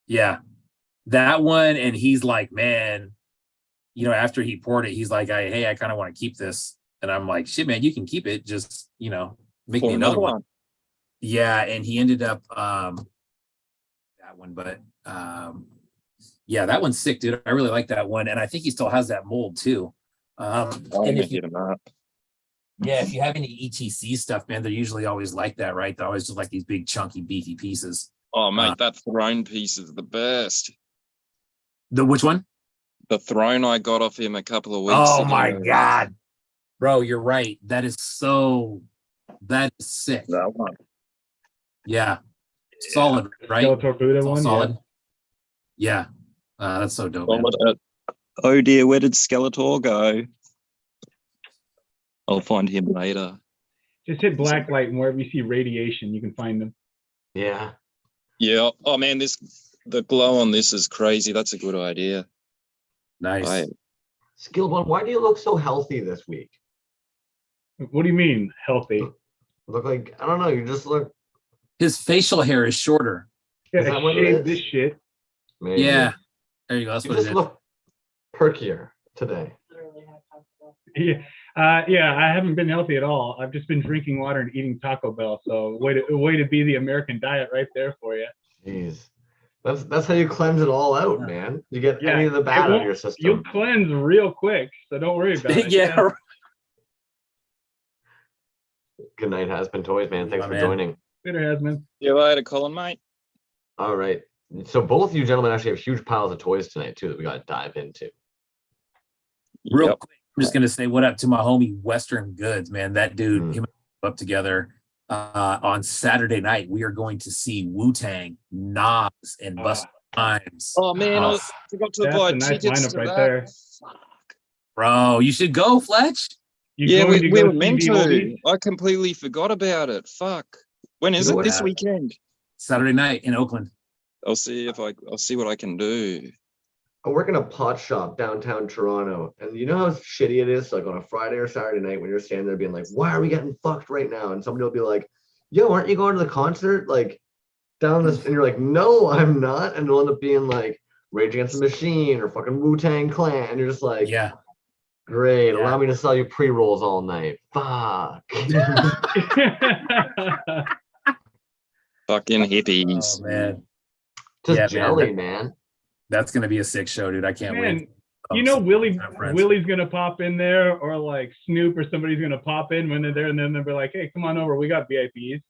Yeah, that one. And he's like, man, you know, after he poured it, he's like, hey, I kind of want to keep this. And I'm like, shit, man, you can keep it. Just, you know, make me another one. Yeah. And he ended up that one, but yeah, that one's sick, dude. I really like that one. And I think he still has that mold too. And if you, yeah, if you have any ETC stuff, man, they're usually always like that, right? They're always just like these big, chunky, beefy pieces. Oh, mate, that throne piece is the best. The which one? The throne I got off him a couple of weeks ago. Oh my God. Bro, you're right. That is sick. That one. Yeah. Solid, right? Skeletor Buddha one, solid. Yeah. That's so dope, man. Oh dear, where did Skeletor go? I'll find him later. Just hit black light, and wherever you see radiation, you can find them. yeah. Yeah. Oh man, the glow on this is crazy. That's a good idea. Nice. Skilled one, why do you look so healthy this week? What do you mean healthy? Look like, I don't know, you just look. His facial hair is shorter. Yeah, Is that what it shave is? this shit. Maybe. Yeah. There you go. That's You what it just is. look perkier today. Yeah, yeah. I haven't been healthy at all. I've just been drinking water and eating Taco Bell. So way to be the American diet right there for you. Jeez. That's how you cleanse it all out, man. You get any of the bad out of your system. You'll cleanse real quick, so don't worry about it. Yeah. Good night, has been Toyz, man. Thanks for joining. Later, Hasman. See you later, Colin, mate. All right. So both of you gentlemen actually have huge piles of toys tonight too that we got to dive into. Real quick, I'm just gonna say what up to my homie Western Goods, man. That dude, him and I up together on Saturday night. We are going to see Wu-Tang, Nas, and Busta Rhymes. Oh man, I forgot to buy a nice tickets lineup to right that. there. Bro, you should go, Fletch. Yeah, we go were meant see the to. oldies? I completely forgot about it. Fuck. When is You know it? This what? weekend. Saturday night in Oakland. I'll see what I can do. I work in a pot shop downtown Toronto, and you know how shitty it is, like on a Friday or Saturday night when you're standing there being like, why are we getting fucked right now? And somebody will be like, yo, aren't you going to the concert? Like down this, and you're like, no, I'm not. And it'll end up being like Rage Against the Machine or fucking Wu-Tang Clan. And you're just like, Yeah. great, allow me to sell you pre-rolls all night. Fuck. Fucking hippies. Oh man. Just Yeah, jelly, man. That's gonna be a sick show, dude. I can't wait. You know, Willie's friends. gonna pop in there, or like Snoop or somebody's gonna pop in when they're there, and then they'll be like, "Hey, come on over, we got VIPs."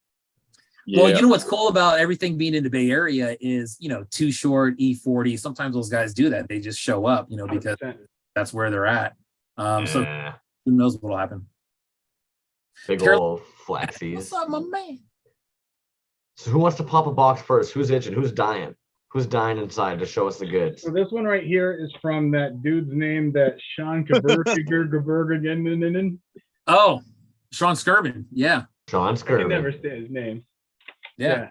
Well, Yeah. you know what's cool about everything being in the Bay Area is, you know, Too Short, E40. Sometimes those guys do that. They just show up, you know, because 100%. that's where they're at. So Yeah. who knows what'll happen? Big Carol- old flaxies. What's up, my man? So who wants to pop a box first? Who's itching? Who's dying? Who's dying inside to show us the goods? So this one right here is from that dude's name, that Sean Kaberger. Oh, Sean Skirvin. Yeah. Sean I can never Skirvin. say his name. Yeah.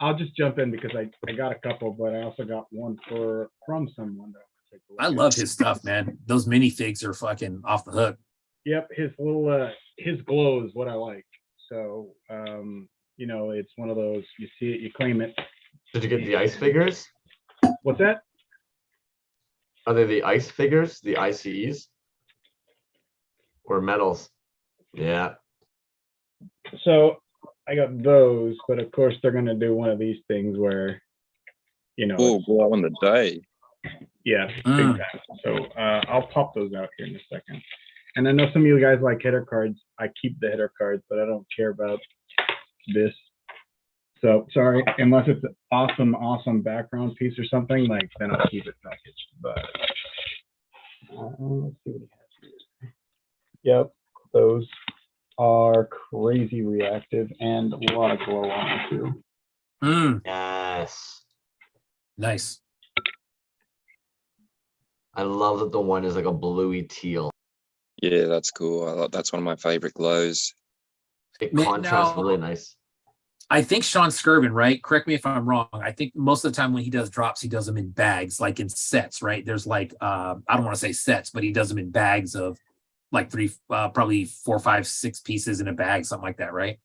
I'll just jump in because I got a couple, but I also got one from someone that I'll take a look I at. love his stuff, man. Those minifigs are fucking off the hook. Yep, his little his glow is what I like. So, you know, it's one of those, you see it, you claim it. Did you get the ice figures? What's that? Are they the ice figures, the ICEs? Or metals? Yeah. So I got those, but of course they're gonna do one of these things where, you know, Oh, glow in the day. yeah, big time. So I'll pop those out here in a second. And I know some of you guys like header cards. I keep the header cards, but I don't care about this. So sorry, unless it's an awesome background piece or something, like then I'll keep it packaged. But let's see what he has here. Yep, those are crazy reactive and a lot of glow on them too. Yes. Nice. I love that the one is like a bluey teal. Yeah, that's cool. That's one of my favorite glows. It contrasts really nice. I think Sean Skirvin, right? Correct me if I'm wrong. I think most of the time when he does drops, he does them in bags, like in sets, right? There's like, I don't want to say sets, but he does them in bags of like probably 4, 5, 6 pieces in a bag, something like that, right?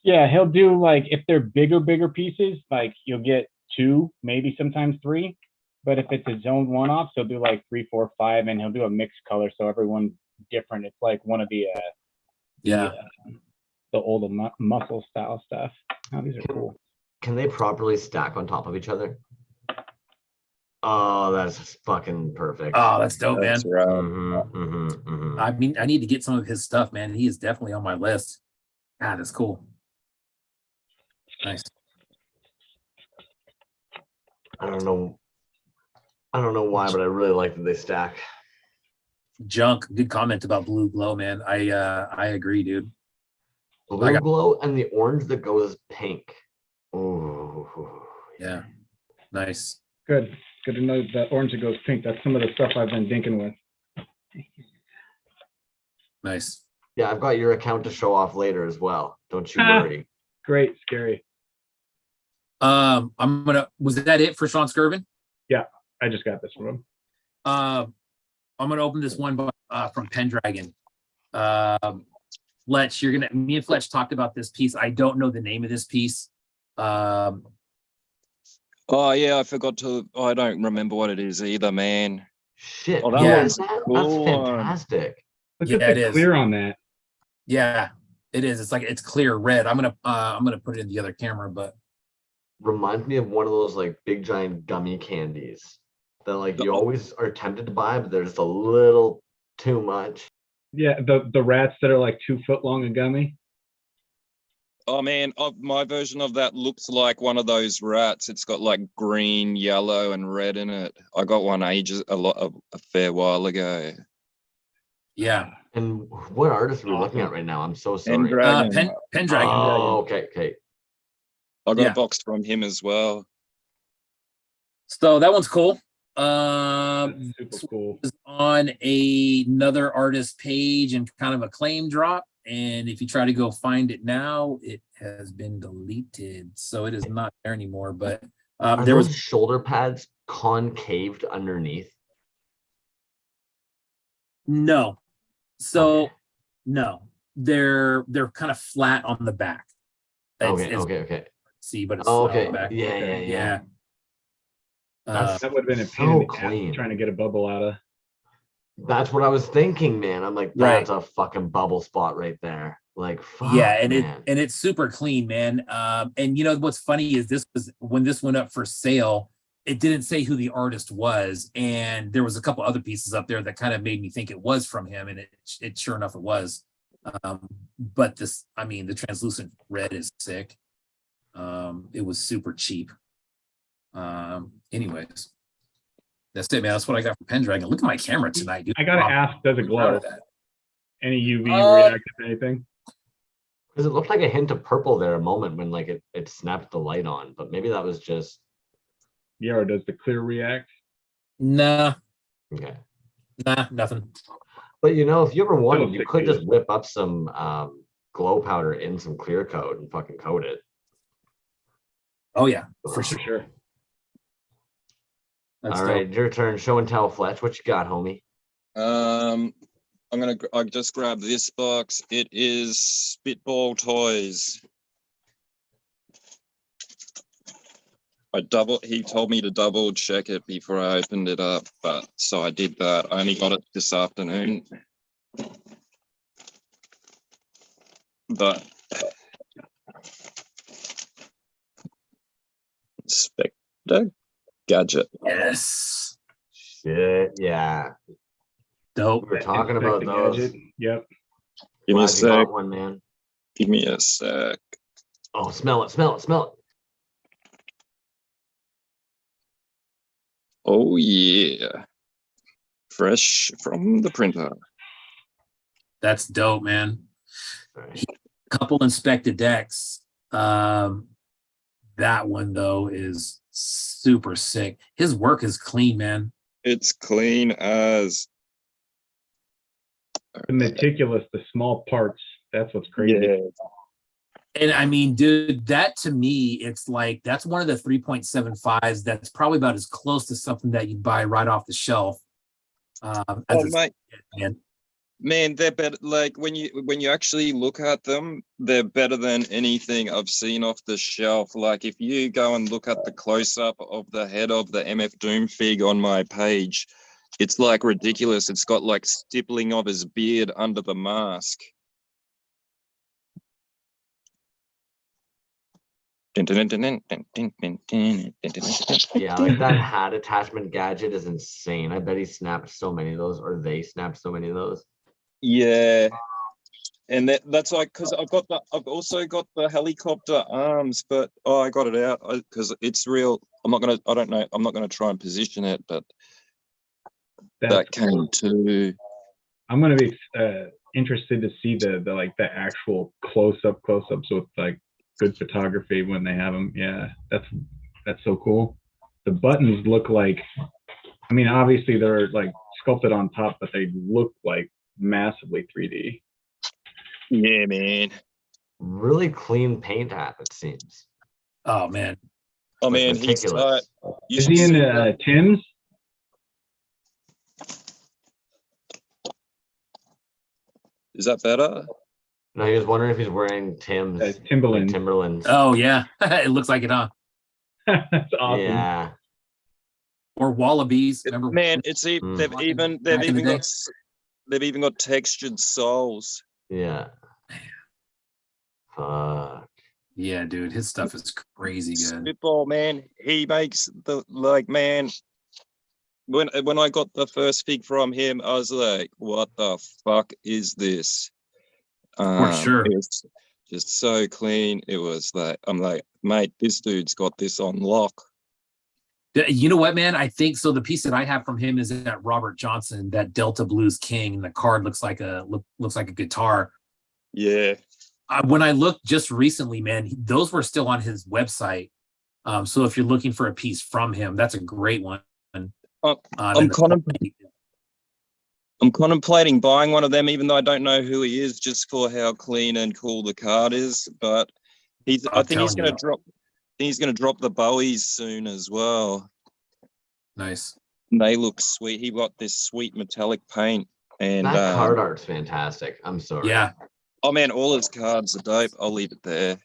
Yeah, he'll do like, if they're bigger pieces, like you'll get 2, maybe sometimes 3. But if it's a zone one-off, he'll do like 3, 4, 5, and he'll do a mixed color, so everyone's different. It's like one of the old muscle style stuff. Oh, these are cool. Can they properly stack on top of each other? Oh, that's fucking perfect. Oh, that's dope, man. Right. I mean, I need to get some of his stuff, man. He is definitely on my list. Ah, that's cool. Nice. I don't know why, but I really like that they stack. Junk, good comment about blue glow, man. I agree, dude. Blue glow and the orange that goes pink. Oh, yeah, nice. Good to know that orange that goes pink. That's some of the stuff I've been dinking with. Nice. Yeah, I've got your account to show off later as well. Don't you worry. Great, scary. Was that it for Sean Skirvin? Yeah, I just got this from him. I'm gonna open this one from Pendragon. Fletch, me and Fletch talked about this piece. I don't know the name of this piece. Oh yeah, I don't remember what it is either, man. Shit. Oh, That's cool. fantastic. Look at the clear on that. Yeah, it is. It's clear red. I'm gonna put it in the other camera, but reminds me of one of those like big giant gummy candies that like you always are tempted to buy, but there's a little too much. Yeah, the rats that are like 2 foot long and gummy. Oh man, my version of that looks like one of those rats. It's got like green, yellow, and red in it. I got one a fair while ago. Yeah. And what artist are we looking at right now? I'm so sorry. Pendragon. Pendragon. Oh, okay. I got a box from him as well. So that one's cool. Super cool. On another artist page and kind of a claim drop. And if you try to go find it now, it has been deleted. So it is not there anymore. But there was shoulder pads concaved underneath. No. So no, they're kind of flat on the back. Okay. See, but it's okay. Back. Yeah. That would have been a pain in the ass trying to get a bubble out of. That's what I was thinking, man. I'm like, that's a fucking bubble spot right there. Like, fuck, yeah, and man. it's super clean, man. And you know what's funny is when this went up for sale, it didn't say who the artist was, and there was a couple other pieces up there that kind of made me think it was from him, and it sure enough it was. But the translucent red is sick. It was super cheap. Anyways, that's it, man. That's what I got from Pendragon. Look at my camera tonight, dude. I gotta ask, does it glow? Any UV reactive to anything? Because it looked like a hint of purple there a moment when like it snapped the light on, but maybe that was just. Yeah, or does the clear react? Nah. Okay. Nah, nothing. But you know, if you ever wanted, you could just whip up some glow powder in some clear coat and fucking coat it. Oh yeah, for sure. All right, your turn. Show and tell, Fletch. What you got, homie? I just grabbed this box. It is Spitball Toys. He told me to double check it before I opened it up, but so I did that. I only got it this afternoon. But Spectre Gadget. Yes. Shit, yeah. Dope. We were talking about those. Gadget. Yep. Give me a Glad you got sec. one, man. Give me a sec. Oh, smell it, smell it, smell it. Oh yeah. Fresh from the printer. That's dope, man. Right. Couple inspected decks. That one though is super sick. His work is clean, man. It's clean as Meticulous, the small parts. That's what's crazy. yeah. And I mean, dude, that to me, it's like that's one of the 3.75s. That's probably about as close to something that you buy right off the shelf. Man, they're better. Like when you actually look at them, they're better than anything I've seen off the shelf. Like if you go and look at the close up of the head of the MF Doom fig on my page, it's like ridiculous. It's got like stippling of his beard under the mask. Yeah, like that hat attachment gadget is insane. I bet he snapped so many of those, or they snapped so many of those. Yeah, and that's like because I've also got the helicopter arms, but I got it out because it's real. I'm not gonna try and position it, but that came too. I'm gonna be interested to see the actual close-ups with like good photography when they have them. Yeah, that's so cool. The buttons look like, I mean, obviously they're like sculpted on top, but they look like massively 3D. Yeah, man. Really clean paint app, it seems. Oh man. Oh Like man, meticulous. Is he in Tim's? Is that better? No, he was wondering if he's wearing Tim's Timberland. like Timberlands. Oh yeah, it looks like it, huh? That's awesome. Yeah. Or Wallabies. Remember? Man, it's they've even got textured soles. Yeah. Fuck. Yeah, dude, his stuff is crazy good. Spitball, man. He makes man. When I got the first fig from him, I was like, "What the fuck is this?" For sure. It's just so clean. It was like, I'm like, mate, this dude's got this on lock. You know what, man? I think so. The piece that I have from him is that Robert Johnson, that Delta Blues King, and the card looks like a guitar. Yeah. When I looked just recently, man, those were still on his website. So if you're looking for a piece from him, that's a great one. I'm contemplating buying one of them, even though I don't know who he is, just for how clean and cool the card is. But I think he's going to drop the Bowies soon as well. Nice. They look sweet. He got this sweet metallic paint, and that card art's fantastic. I'm sorry. Yeah. Oh man, all his cards are dope. I'll leave it there.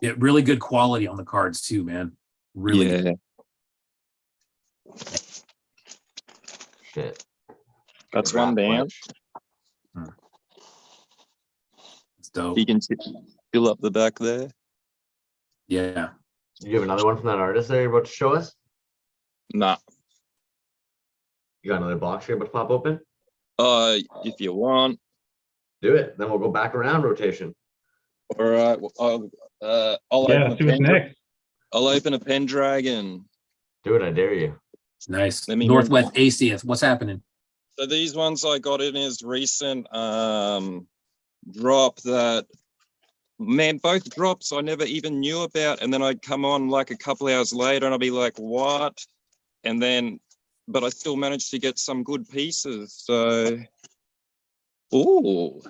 Yeah, really good quality on the cards too, man. Really good. Shit. That's one down. It's dope. You can fill up the back there. Yeah. You have another one from that artist there you're about to show us? Nah. You got another box you're about to pop open? If you want. Do it. Then we'll go back around rotation. All right. Well, I'll open a Pendragon. Do it. I dare you. Nice. Northwest ACS. What's happening? So these ones I got in his recent drop that, man, both drops I never even knew about. And then I'd come on like a couple hours later and I'd be like, what? And then, but I still managed to get some good pieces. So, ooh.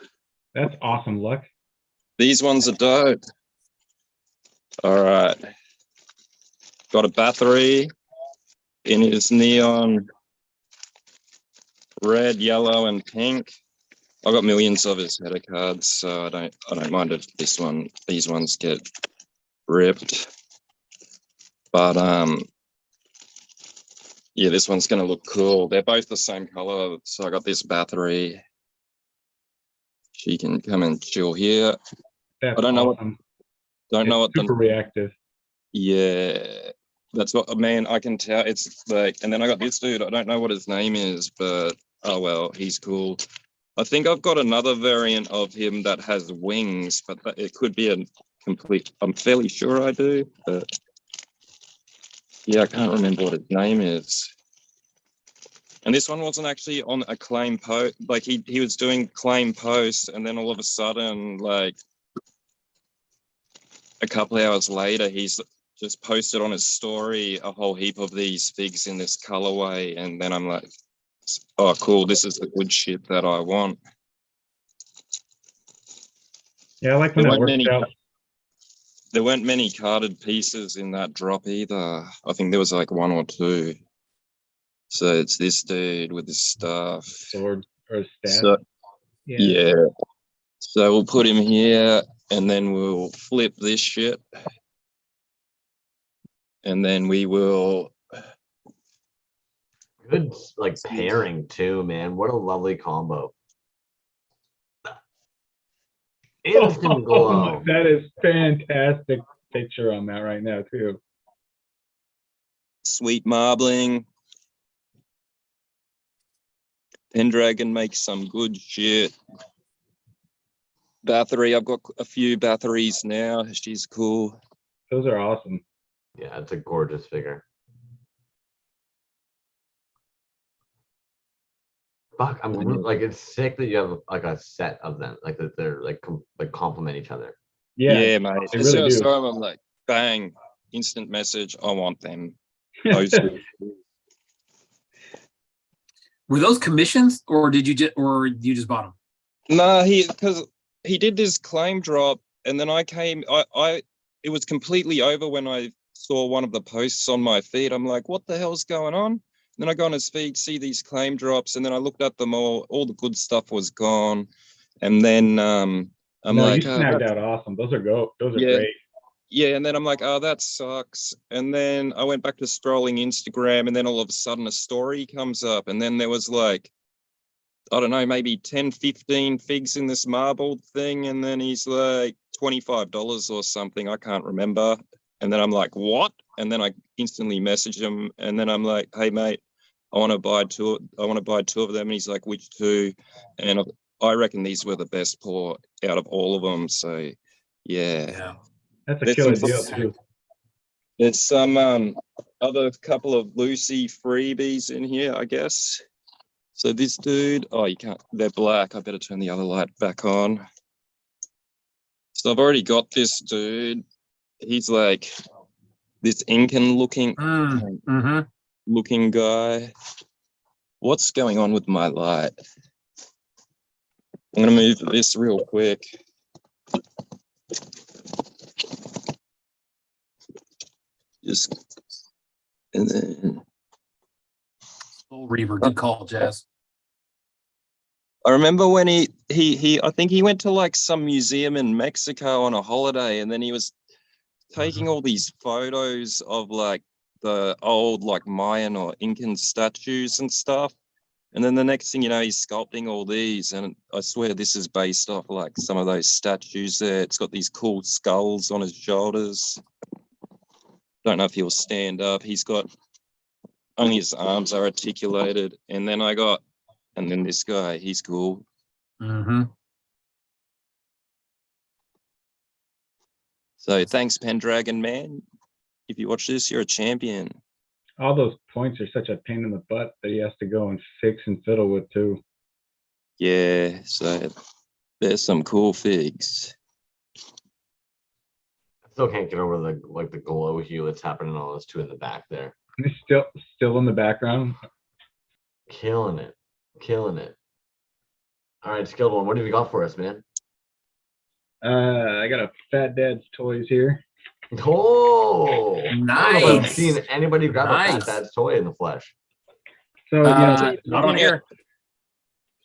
That's awesome, Luck. These ones are dope. All right. Got a battery in his neon red, yellow, and pink. I got millions of his header cards, so I don't mind if these ones get ripped. But yeah, this one's gonna look cool. They're both the same color, so I got this battery. She can come and chill here. That's I don't know awesome. Don't know what super reactive. Yeah, that's what, man, I can tell. It's like, and then I got this dude. I don't know what his name is, but oh well, he's cool. I think I've got another variant of him that has wings, but it could be a complete. I'm fairly sure I do, but yeah, I can't remember what his name is. And this one wasn't actually on a claim post. Like he was doing claim posts, and then all of a sudden, like a couple of hours later, he's just posted on his story a whole heap of these figs in this colorway, and then I'm like, oh cool, this is the good shit that I want. Yeah, I like when it works out. There weren't many carded pieces in that drop either. I think there was like one or two. So it's this dude with his staff. Sword or staff. So, yeah. So we'll put him here, and then we'll flip this shit. And then we will. Good, like, pairing too, man. What a lovely combo. Instant glow. That is fantastic picture on that right now too. Sweet marbling. Pendragon makes some good shit. Battery, I've got a few batteries now. She's cool. Those are awesome. Yeah, it's a gorgeous figure. Fuck, I'm like, it's sick that you have like a set of them, like that they're like complement each other. Yeah, mate. They As soon really as I do. saw them, I'm like, bang, instant message. I want them. Were those commissions, or did you just bought them? Nah, because he did this claim drop, and then I came. It was completely over when I saw one of the posts on my feed. I'm like, what the hell's going on? Then I go on his feed, see these claim drops, and then I looked at them all. All the good stuff was gone, and then I'm like, you snagged out awesome. Those are great. Yeah, and then I'm like, oh, that sucks. And then I went back to scrolling Instagram, and then all of a sudden a story comes up, and then there was like, I don't know, maybe 10, 15 figs in this marble thing, and then he's like $25 or something. I can't remember. And then I'm like, what? And then I instantly message him, and then I'm like, hey mate, I want to buy two of them. And he's like, which two? And I reckon these were the best pour out of all of them. So yeah. That's a killer deal too. There's some other couple of Lucy freebies in here, I guess. So this dude, oh, you can't, they're black. I better turn the other light back on. So I've already got this dude. He's like this Incan looking guy. What's going on with my light? I'm gonna move this real quick. And then Reaver, good call, Jazz. I remember when he I think he went to like some museum in Mexico on a holiday, and then he was taking all these photos of like the old like Mayan or Incan statues and stuff. And then the next thing you know, he's sculpting all these, and I swear this is based off like some of those statues there. It's got these cool skulls on his shoulders. Don't know if he'll stand up. He's got only his arms are articulated. And then this guy, he's cool. So thanks, Pendragon man. If you watch this, you're a champion. All those points are such a pain in the butt that he has to go and fix and fiddle with too. Yeah, so there's some cool figs. I still can't get over the glow hue that's happening on those two in the back there. He's still in the background. Killing it. All right, Skilled One, what have you got for us, man? I got a Fat Dad's Toys here. Oh, nice. I don't know if I've seen anybody grab a Fat Dad's toy in the flesh. So not on here.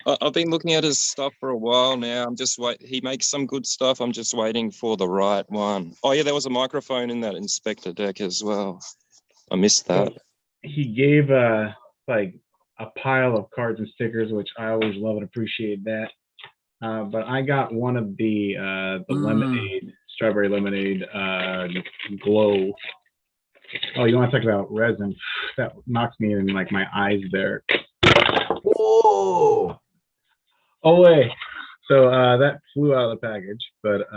I've been looking at his stuff for a while now. I'm just he makes some good stuff. I'm just waiting for the right one. Oh yeah, there was a microphone in that Inspector deck as well. I missed that. He gave like a pile of cards and stickers, which I always love and appreciate that. But I got one of the lemonade, strawberry lemonade glow. Oh, you want to talk about resin? That knocks me in like my eyes there. Whoa! Oh wait. So that flew out of the package, but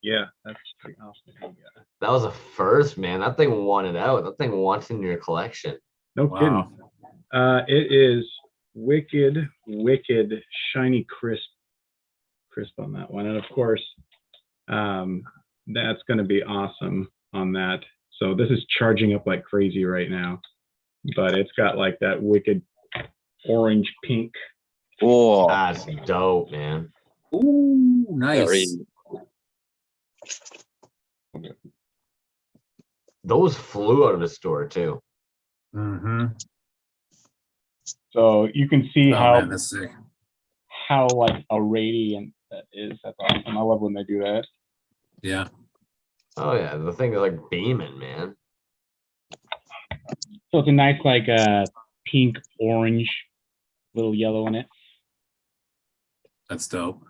yeah, that's pretty awesome. That was a first, man. That thing won it out. That thing wants in your collection. No kidding. It is wicked, shiny crisp on that one, and of course, that's going to be awesome on that. So this is charging up like crazy right now, but it's got like that wicked orange pink. Oh, That's dope, man. Ooh, nice. Those flew out of the store too. Mm-hmm. So you can see Man, that's sick. how like a radiant that is. That's awesome. I love when they do that. Yeah. Oh yeah, the thing is like beaming, man. So it's a nice like pink, orange, little yellow in it. That's dope.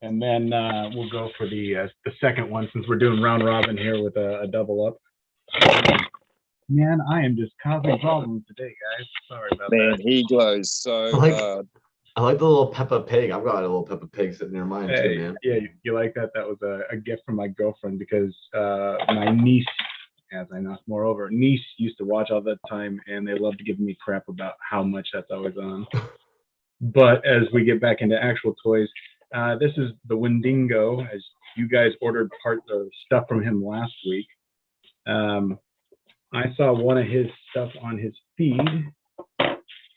And then we'll go for the second one since we're doing round robin here with a double up. Man, I am just causing problems today, guys. Sorry about that. Man, he glows so hard. I like the little Peppa Pig. I've got a little Peppa Pig sitting near mine too, man. Yeah, you like that? That was a gift from my girlfriend because my niece, as I know, moreover, niece used to watch all the time, and they loved giving me crap about how much that's always on. But as we get back into actual toys, this is the Wendigo, as you guys ordered part of stuff from him last week. I saw one of his stuff on his feed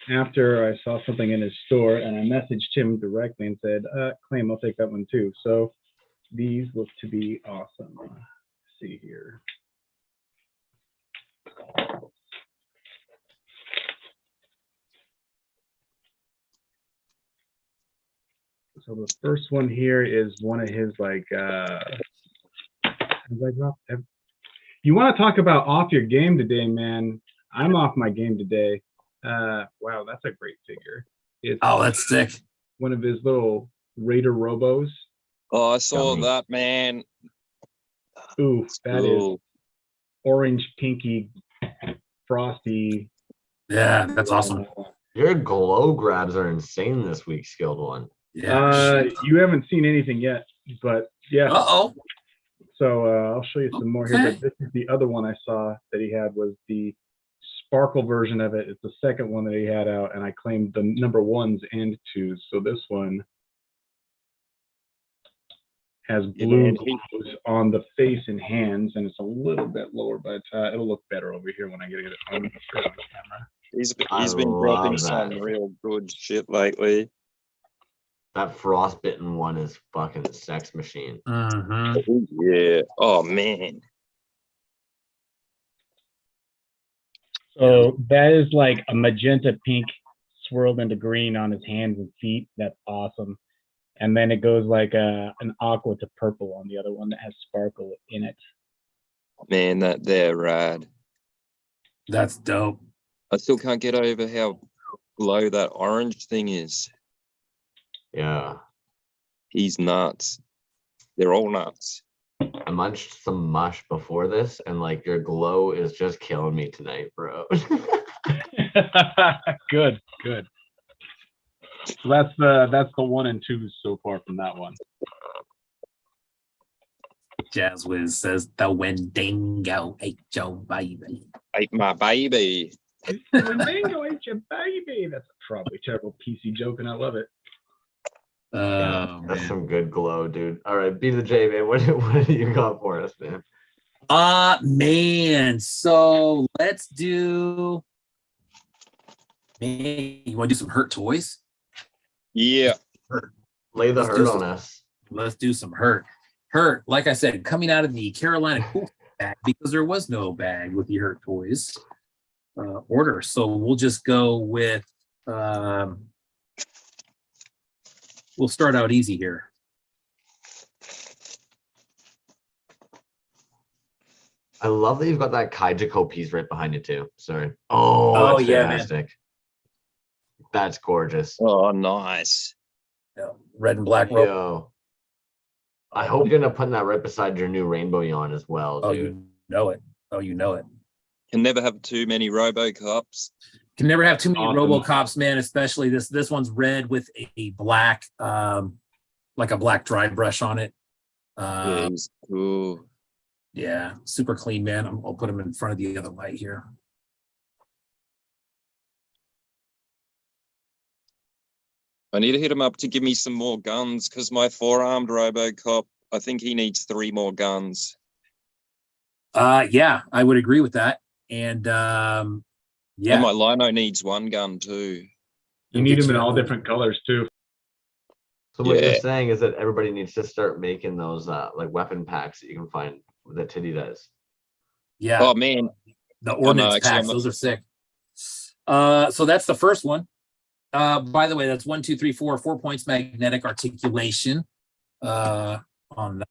after I saw something in his store, and I messaged him directly and said, claim, I'll take that one too. So these look to be awesome. Let's see here. So the first one here is one of his like, you want to talk about off your game today, man? I'm off my game today. Wow, that's a great figure. It's that's sick. One of his little Raider Robos. Oh, I saw that, man. Ooh, that is orange, pinky, frosty. Yeah, that's awesome. Your glow grabs are insane this week, Skilled One. Yeah. You haven't seen anything yet, but yeah. Uh-oh. So I'll show you some more here. But this is the other one I saw that he had was the sparkle version of it. It's the second one that he had out, and I claimed the number 1s and 2s. So this one has blue glows on the face and hands, and it's a little bit lower, but it'll look better over here when I get it on camera. He's been dropping some real good shit lately. That frostbitten one is fucking sex machine. Mm-hmm. Yeah. Oh man. So that is like a magenta pink swirled into green on his hands and feet. That's awesome. And then it goes like an aqua to purple on the other one that has sparkle in it. Man, they're rad. That's dope. I still can't get over how low that orange thing is. Yeah. He's nuts. They're all nuts. I munched some mush before this, and like your glow is just killing me tonight, bro. Good. So that's the 1 and 2s so far from that one. Jazz Wiz says the Wendigo ate your baby. Ate my baby. Wendigo ate your baby. That's a probably terrible PC joke, and I love it. That's some good glow, dude. All right, be the J, man. What do you got for us, man? Man. So let's do. Man, you want to do some Hurt toys? Yeah. Hurt. Lay the hurt on us. Let's do some Hurt. Hurt, like I said, coming out of the Carolina Cool bag because there was no bag with the Hurt toys order. So we'll just go with we'll start out easy here. I love that you've got that Kaijiko piece right behind you too. Sorry. Oh, Oh, that's yeah, fantastic. That's gorgeous. Oh, nice. Yeah, red and black rope. Yo. I hope you're gonna put that right beside your new rainbow yawn as well, Oh, dude. you know it. Oh, you know it. Can never have too many RoboCops. Can never have too many Awesome. RoboCops, man. Especially this one's red with a black, like a black dry brush on it. Yeah, he's cool. Yeah, super clean, man. I'll put him in front of the other light here. I need to hit him up to give me some more guns because my 4-armed RoboCop, I think he needs 3 more guns. Yeah, I would agree with that. And yeah, And my Lino needs 1 gun too. You need them in all different colors too. So what Yeah. you're saying is that everybody needs to start making those like weapon packs that you can find that Titty does. yeah. Oh man, The ordnance actually, packs, those are sick. So that's the first one. By the way, that's 1, 2, 3, 4 points magnetic articulation on that.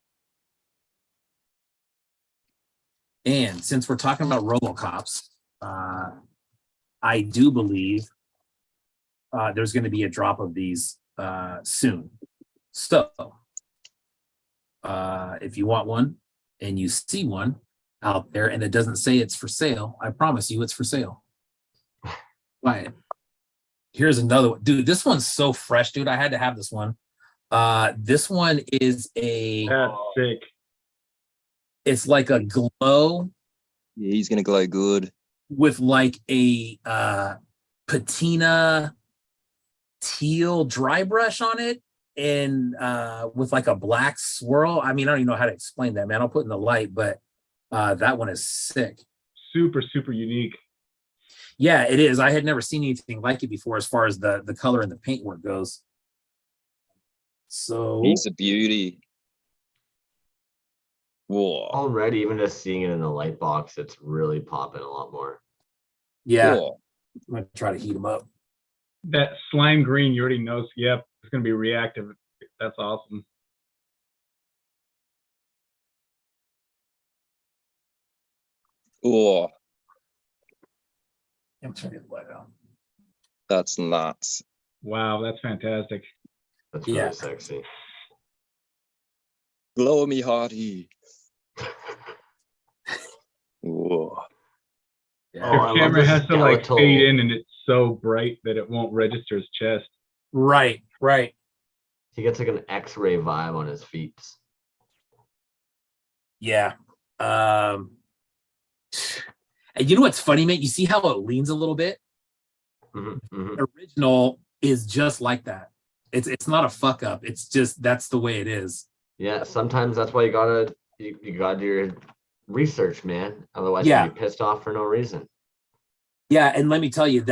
And since we're talking about RoboCops, I do believe there's going to be a drop of these soon. So if you want one and you see one out there and it doesn't say it's for sale, I promise you it's for sale. Buy it. Here's another one. Dude, this one's so fresh, dude. I had to have this one. This one is That's sick. it's like a glow yeah, he's gonna glow good. with like a patina teal dry brush on it and with like a black swirl. I mean, I don't even know how to explain that, man. I'll put it in the light, but that one is sick. Super, super unique. Yeah, it is. I had never seen anything like it before as far as the color and the paintwork goes. So He's a beauty. Whoa. Already, even just seeing it in the light box, it's really popping a lot more. yeah, Whoa. I'm gonna try to heat them up. That slime green, you already know. Yep, it's gonna be reactive. That's awesome. Whoa. I'm trying to get the light out. That's nuts. Wow, that's fantastic. That's Yeah. really sexy. Glow me hearty. Whoa. Yeah. Oh, I love Camera the has to like skeletal- fade in, and it's so bright that it won't register his chest. Right. He gets like an X-ray vibe on his feet. Yeah. And you know what's funny, mate? You see how it leans a little bit? Mhm, mhm. The original is just like that. It's not a fuck up. It's just that's the way it is. Yeah, sometimes that's why you gotta do your research, man. Otherwise, Yeah. you'll be pissed off for no reason. Yeah, and let me tell you,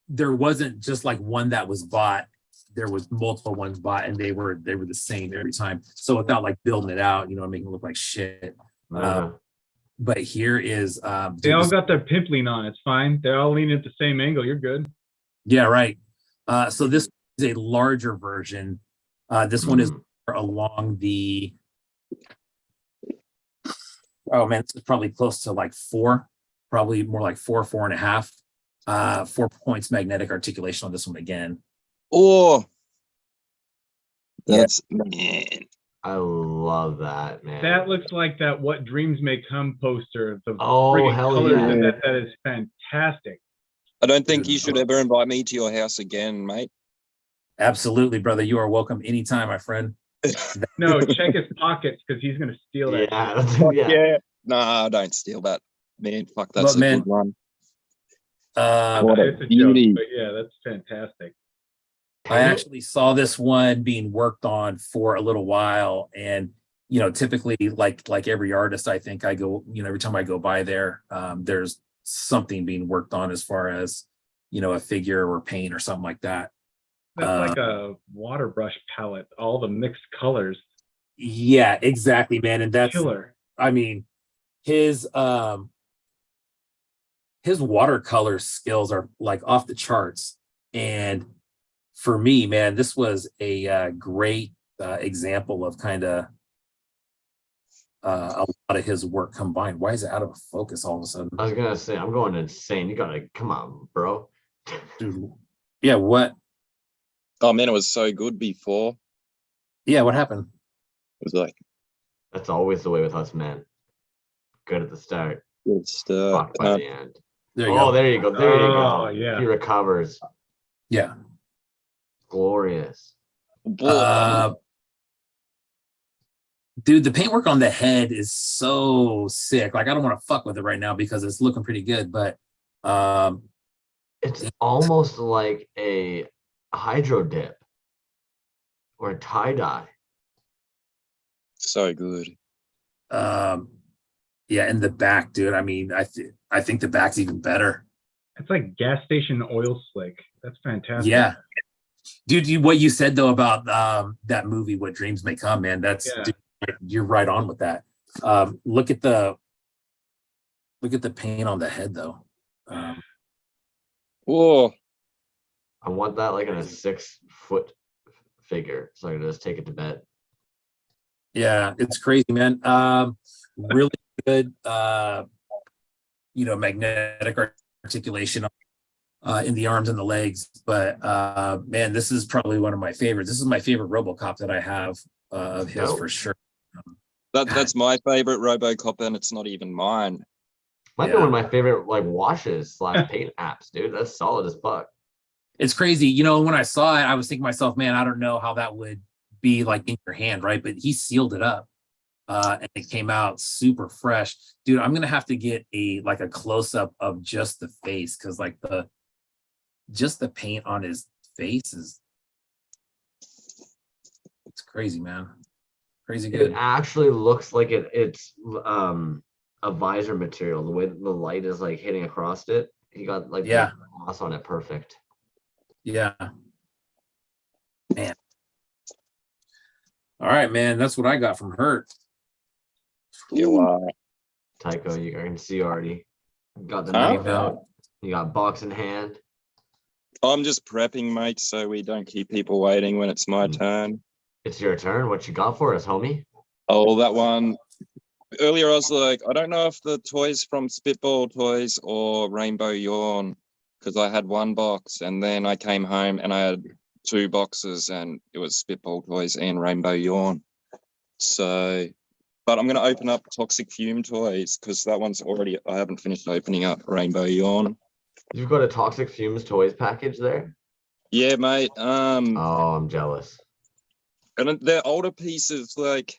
there wasn't just like one that was bought. There was multiple ones bought, and they were the same every time. So without like building it out, making it look like shit. Uh, But here is They all got their pimpling on. It's fine. They're all leaning at the same angle. You're good. yeah, right. So this is a larger version. This one is along the it's probably close to like 4, probably more like 4.5. 4 points magnetic articulation on this one again. Oh. Yeah. That's man. I love that, man. That looks like that "What Dreams May Come" poster. The Oh, friggin' hell colors yeah. in that is fantastic. I don't think you should ever invite me to your house again, mate. Absolutely, brother. You are welcome anytime, my friend. No, check his pockets because he's gonna steal that. Yeah, yeah. Nah, don't steal that, man. Fuck, Look, that's a man. good one. What It's a beauty. joke, but yeah, that's fantastic. I actually saw this one being worked on for a little while, and typically, like every artist, I think I go, every time I go by there, there's something being worked on as far as a figure or paint or something like that. That's like a water brush palette, all the mixed colors. Yeah, exactly, man, and that's Killer. I mean, his watercolor skills are like off the charts, and for me, man, this was a great example of kind of a lot of his work combined. Why is it out of focus all of a sudden? I was gonna say, I'm going insane. You gotta come on, bro. Dude, yeah, what? Oh man, it was so good before. Yeah, what happened? It was like That's always the way with us, man. Good at the start, good stuff. fucked by the end. There you go. There you go. There you go. Yeah. He recovers. Yeah. Glorious. Dude, the paintwork on the head is so sick. Like, I don't want to fuck with it right now because it's looking pretty good, but it's almost like a hydro dip or a tie-dye. So good. Yeah, in the back, dude. I mean, I think the back's even better. It's like gas station oil slick. That's fantastic. Yeah. Dude, what you said though about that movie, What Dreams May Come, man, dude, you're right on with that. Look at the paint on the head though. Whoa. I want that like in a 6-foot figure, so I can just take it to bed. Yeah, it's crazy, man. Really good magnetic articulation in the arms and the legs. But man, this is probably one of my favorites. This is my favorite RoboCop that I have of his for sure. That's my favorite RoboCop, and it's not even mine. Might be one of my favorite like washes / paint apps, dude. That's solid as fuck. It's crazy. When I saw it, I was thinking to myself, man, I don't know how that would be like in your hand, right? But he sealed it up. And it came out super fresh. Dude, I'm gonna have to get a close-up of just the face, because like just the paint on his face it's crazy, man. Crazy good. It actually looks like it's a visor material. The way that the light is like hitting across it, he got like the gloss on it perfect. Yeah. Man. All right, man. That's what I got from Hurt. Tycho, I can see already. Got the knife out. You got box in hand. I'm just prepping, mate, so we don't keep people waiting when it's my turn. It's your turn. What you got for us, homie? Oh, that one. Earlier, I was like, I don't know if the toys from Spitball Toys or Rainbow Yawn, because I had one box, and then I came home and I had 2 boxes, and it was Spitball Toys and Rainbow Yawn. So, but I'm going to open up Toxic Fume Toys, because that one's I haven't finished opening up Rainbow Yawn. You've got a Toxic Fumes Toys package there? Yeah, mate. Oh, I'm jealous. And they're older pieces, like,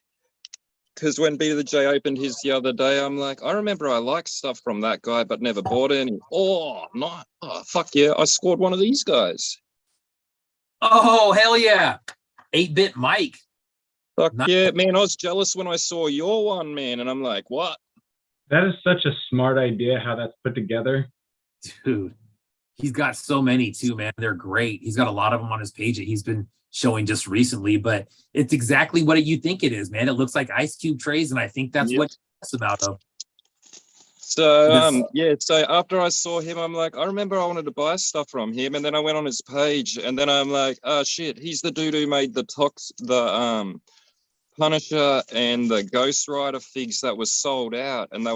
because when Beat of the J opened his the other day, I'm like, I remember I liked stuff from that guy, but never bought any. Oh, no. Oh, fuck yeah. I scored one of these guys. Oh, hell yeah. 8-Bit Mike. Fuck yeah, man. I was jealous when I saw your one, man. And I'm like, what? That is such a smart idea how that's put together. Dude, he's got so many too, man. They're great. He's got a lot of them on his page that he's been showing just recently, but it's exactly what you think it is, man. It looks like ice cube trays, and I think that's what it's about. So so after I saw him, I'm like, I remember I wanted to buy stuff from him, and then I went on his page, and then I'm like, oh shit, he's the dude who made the Punisher and the Ghost Rider figs that was sold out, and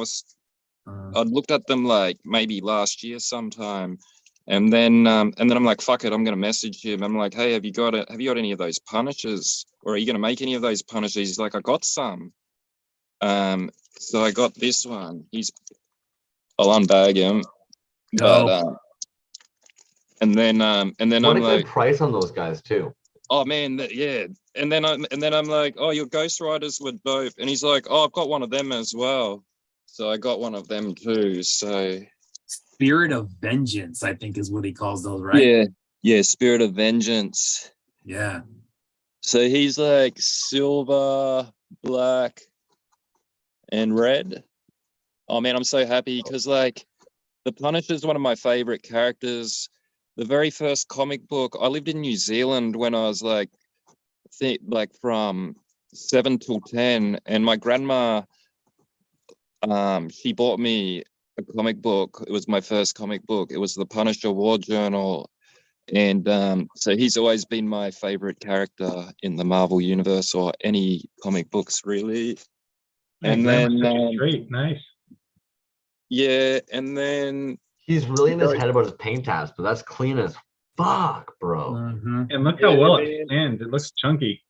I'd looked at them like maybe last year sometime. And then I'm like, fuck it, I'm gonna message him. I'm like, hey, have you got any of those Punishers, or are you gonna make any of those Punishers? He's like, I got some. So I got this one. I'll unbag him. But and then what I'm like, good price on those guys too. Oh man, yeah. And then I'm like, oh, your Ghost Riders were dope. And he's like, oh, I've got one of them as well. So I got one of them too. So Spirit of Vengeance, I think is what he calls those, right? Yeah, Spirit of Vengeance. Yeah. So he's like silver, black, and red. Oh man, I'm so happy because like the Punisher is one of my favorite characters. The very first comic book, I lived in New Zealand when I was like from 7 till 10, and my grandma, she bought me a comic book. It was my first comic book. It was the Punisher War Journal, And so he's always been my favorite character in the Marvel universe or any comic books, really. And then, great, nice. Yeah, and then he's really in his head about his paint tabs, but that's clean as fuck, bro. Mm-hmm. And look how well it stands. It looks chunky.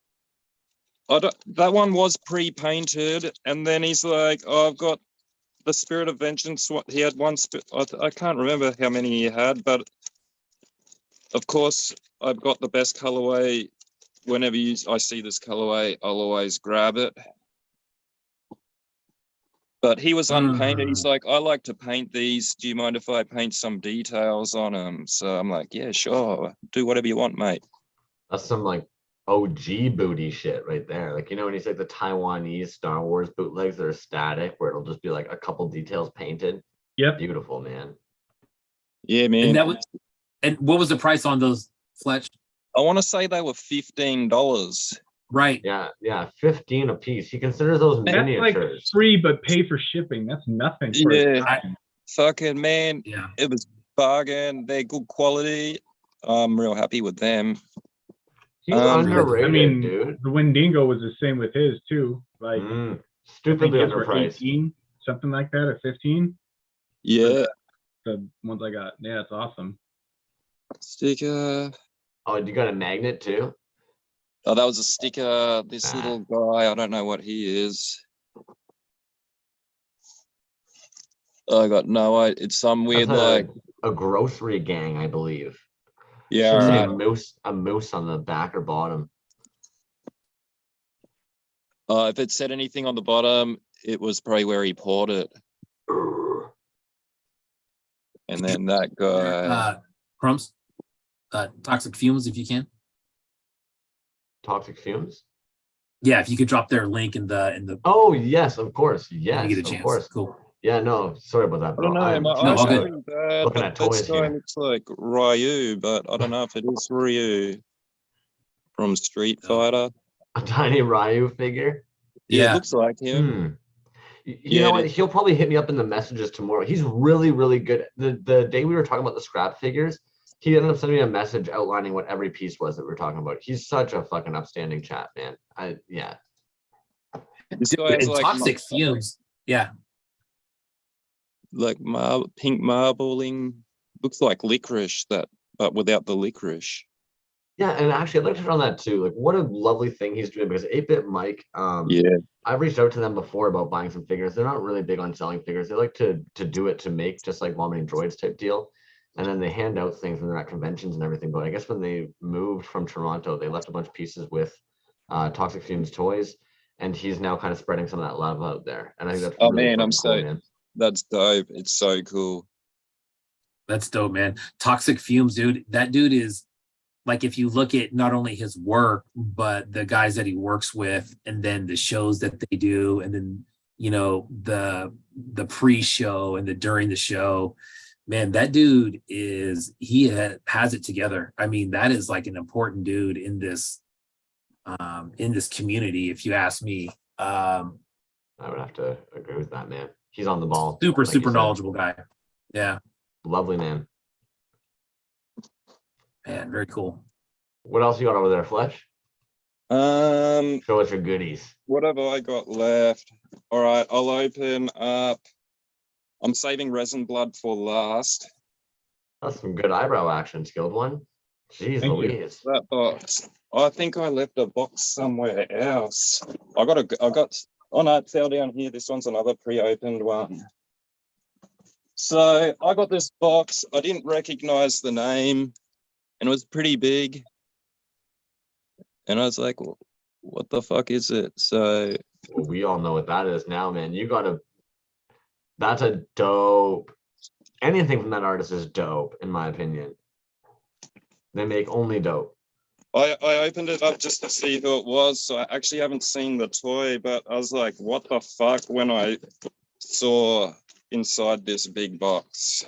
That one was pre-painted, and then he's like, "Oh, I've got the Spirit of Vengeance." What he had one, I can't remember how many he had, but of course, I've got the best colorway. Whenever I see this colorway, I'll always grab it. But he was unpainted. He's like, "I like to paint these. Do you mind if I paint some details on them?" So I'm like, "Yeah, sure. Do whatever you want, mate." That's some like OG booty shit right there. Like, you know, when you say the Taiwanese Star Wars bootlegs that are static, where it'll just be like a couple details painted. Yep. Beautiful, man. Yeah, man. And what was the price on those, Fletch? I want to say they were $15. Right. Yeah, 15 a piece. He considers those miniatures. That's like free, but pay for shipping. That's nothing. Fucking man. Yeah. It was bargain. They're good quality. I'm real happy with them. He's underrated, I mean, dude. The Wendigo was the same with his too. Like stupidly underpriced. 18, something like that, or 15. Yeah. The ones I got. Yeah, it's awesome. Sticker. Oh, you got a magnet too? Oh, that was a sticker. This little guy, I don't know what he is. I got no idea. It's some weird like a grocery gang, I believe. Yeah, right. A moose on the back or bottom. If it said anything on the bottom, it was probably where he poured it. And then that guy, Crumbs, Toxic Fumes, if you can. Toxic Fumes. Yeah, if you could drop their link in the. Oh yes, of course. Yes, you get a chance. Of course. Cool. Yeah, no, sorry about that, bro. I don't know. My eyes are pretty bad, looking at Toyz this guy here. looks like Ryu, but I don't know if it is Ryu from Street Fighter. A tiny Ryu figure. Yeah, it looks like him. You know what? He'll probably hit me up in the messages tomorrow. He's really, really good. The day we were talking about the scrap figures, he ended up sending me a message outlining what every piece was that we were talking about. He's such a fucking upstanding chap, man. This guy has like Toxic Fumes. Yeah. Like pink marbling, looks like licorice, but without the licorice. Yeah, and actually, I'd like to touch on that too. Like, what a lovely thing he's doing, because 8-Bit Mike, I've reached out to them before about buying some figures. They're not really big on selling figures. They like to do it to make, just like vomiting droids type deal. And then they hand out things when they're at conventions and everything. But I guess when they moved from Toronto, they left a bunch of pieces with Toxic Fumes Toys, and he's now kind of spreading some of that love out there. And I think that's really cool, man. That's dope. It's so cool. That's dope, man. Toxic Fumes, dude. That dude is, like, if you look at not only his work, but the guys that he works with, and then the shows that they do, and then, you know, the pre-show and the during the show, man, that dude has it together. I mean, that is like an important dude in this community, if you ask me. I would have to agree with that, man. He's on the ball. Super knowledgeable guy. Yeah. Lovely man. Man, very cool. What else you got over there, Fletch? Show us your goodies. What have I got left? All right, I'll open up. I'm saving Resin Blood for last. That's some good eyebrow action, skilled one. Jeez Louise. That box. I think I left a box somewhere else. Oh no, it fell down here. This one's another pre-opened one. So I got this box. I didn't recognize the name, and it was pretty big. And I was like, well, what the fuck is it? So we all know what that is now, man. That's a dope. Anything from that artist is dope, in my opinion. They make only dope. I opened it up just to see who it was. So I actually haven't seen the toy, but I was like, what the fuck, when I saw inside this big box.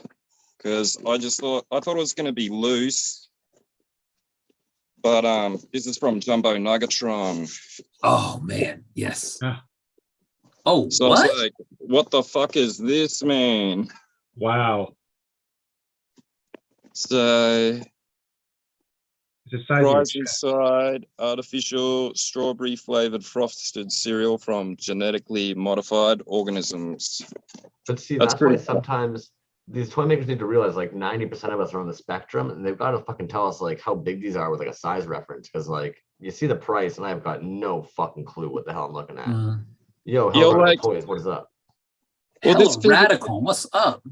Because I thought it was going to be loose. But this is from Jumbo Nuggetron. Oh, man. Yes. Oh, so what? I was like, what the fuck is this, man? Wow. So It's the size of your Fries chest. inside, artificial strawberry flavored frosted cereal from genetically modified organisms. But see, That's that's why pretty. sometimes these toy makers need to realize like 90% of us are on the spectrum, and they've got to fucking tell us like how big these are with like a size reference. Because like you see the price, and I've got no fucking clue what the hell I'm looking at. Yo, Yo, Hellradical like, Toys, what is up? well, Hella this fig, radical. What's up?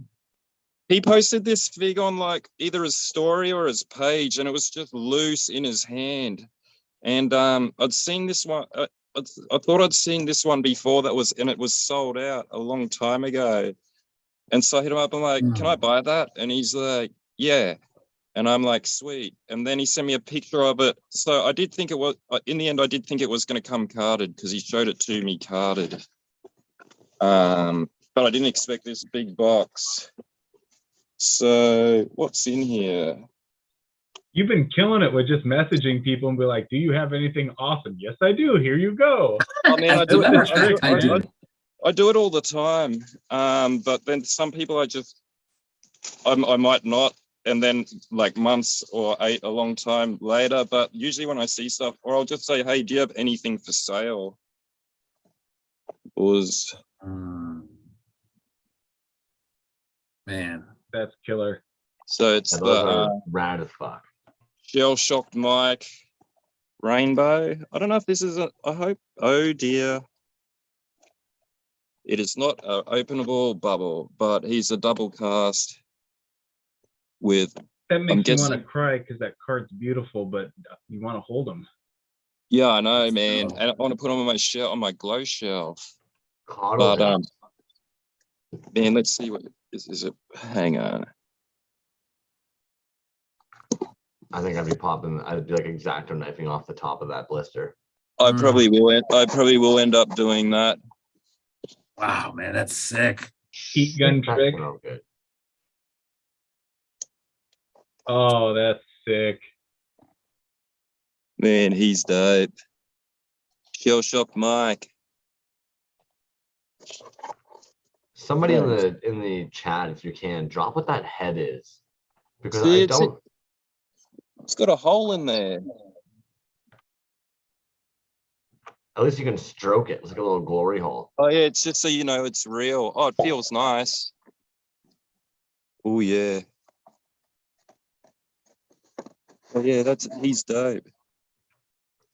he posted this fig on like either his story or his page, and it was just loose in his hand. And I'd seen this one. I thought I'd seen this one before that was, and it was sold out a long time ago. And so I hit him up. I'm like, "Can I buy that?" And he's like, "Yeah." And I'm like, "Sweet." And then he sent me a picture of it. So I did think it was. In the end, I did think it was going to come carded because he showed it to me carded. But I didn't expect this big box. So what's in here? You've been killing it with just messaging people and be like, "Do you have anything awesome?" Yes, I do. Here you go. I mean, I do it. I do it all the time. But then some people I might not. And then like months or a long time later. But usually when I see stuff, or I'll just say, "Hey, do you have anything for sale?" Man, that's killer. So it's the rad as fuck. Shell Shocked Mike Rainbow. I don't know if this is I hope. Oh dear. It is not an openable bubble, but he's a double cast with. That makes you want to cry because that card's beautiful, but you want to hold them. Yeah, I know, man. And I want to put them on my glow shelf. But man, let's see what is it. Hang on. I think I'd be like X-Acto knifing off the top of that blister. I probably will end up doing that. Wow, man, that's sick. Heat gun trick. Good. Oh, that's sick. Man, he's dope. Shell Shocked Mike. Somebody in the chat, if you can, drop what that head is. Because it's got a hole in there. At least you can stroke it. It's like a little glory hole. Oh yeah, it's just so you know it's real. Oh, it feels nice. Oh yeah. Oh yeah, he's dope.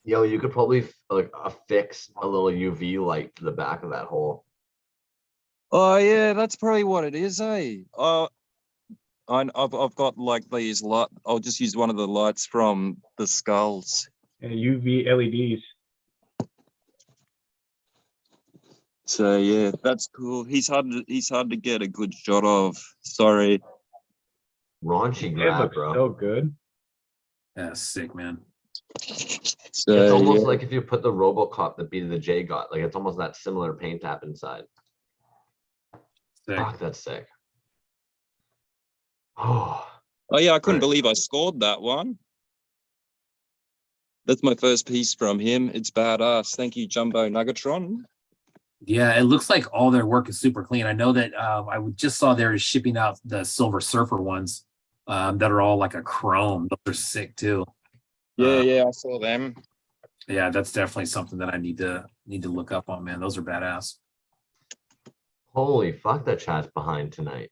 Yo, you could probably like affix a little UV light to the back of that hole. Oh yeah, that's probably what it is, eh? I've got like these light. I'll just use one of the lights from the skulls. And UV LEDs. So yeah, that's cool. He's hard to get a good shot of. Sorry. Raunchy grab, bro. So good. Yeah, sick, man. So it's almost like if you put the RoboCop that B to the J got, like it's almost that similar paint tap inside. Sick. Fuck, that's sick. Oh yeah, I couldn't believe I scored that one. That's my first piece from him. It's badass. Thank you, Jumbo Nuggetron. Yeah, it looks like all their work is super clean. I know that I just saw they're shipping out the Silver Surfer ones that are all like a chrome. Those are sick too. Yeah, I saw them. Yeah, that's definitely something that I need to look up on, man. Those are badass. Holy fuck, that chat's behind tonight.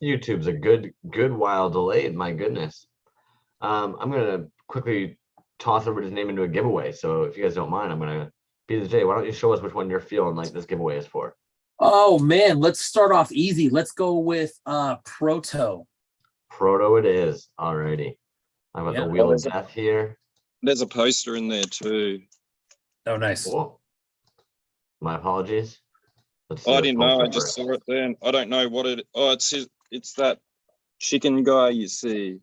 YouTube's a good while delayed, my goodness. I'm gonna quickly toss everybody's name into a giveaway. So if you guys don't mind, I'm gonna be the J. Why don't you show us which one you're feeling like this giveaway is for? Oh man, let's start off easy. Let's go with Proto. Proto it is. Alrighty. I've got the Wheel of Death here. There's a poster in there too. Oh, nice. Cool. My apologies. I didn't know. I just saw it then. I don't know what it. Oh, it's that chicken guy you see.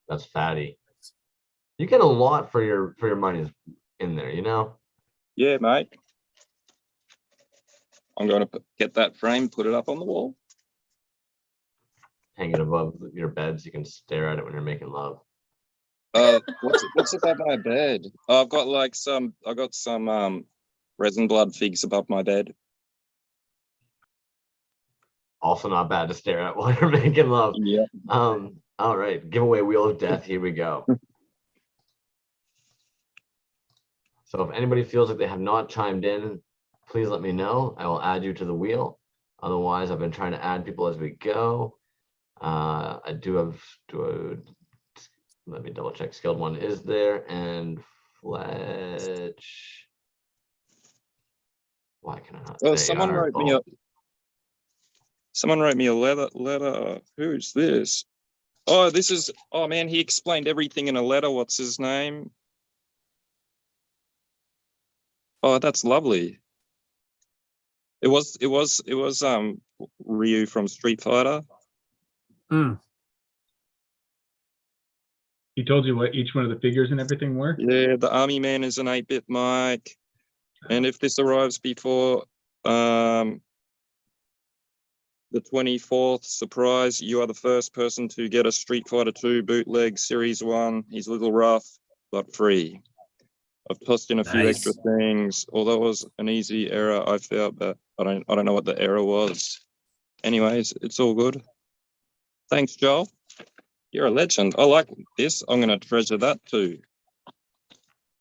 That's fatty. You get a lot for your money in there, you know? Yeah, mate. I'm going to get that frame, put it up on the wall. Hang it above your bed so you can stare at it when you're making love. What's above my bed? I've got some resin blood figs above my bed. Also not bad to stare at while you're making love. Yeah. All right, giveaway Wheel of Death. Here we go. So if anybody feels like they have not chimed in, please let me know. I will add you to the wheel. Otherwise, I've been trying to add people as we go. I do have let me double check. Skilled one is there, and Fletch. Why can I not? Well, There you are. someone wrote me a letter. Who's this? Oh, this is, oh man, he explained everything in a letter. What's his name? Oh, that's lovely. It was Ryu from Street Fighter. He told you what each one of the figures and everything were? Yeah, the Army Man is an 8-bit mic. And if this arrives before the 24th, surprise, you are the first person to get a Street Fighter 2 bootleg Series 1. He's a little rough, but free. I've tossed in a few extra things. Although it was an easy error, I felt that I don't know what the error was. Anyways, it's all good. Thanks, Joel. You're a legend. I like this. I'm going to treasure that too.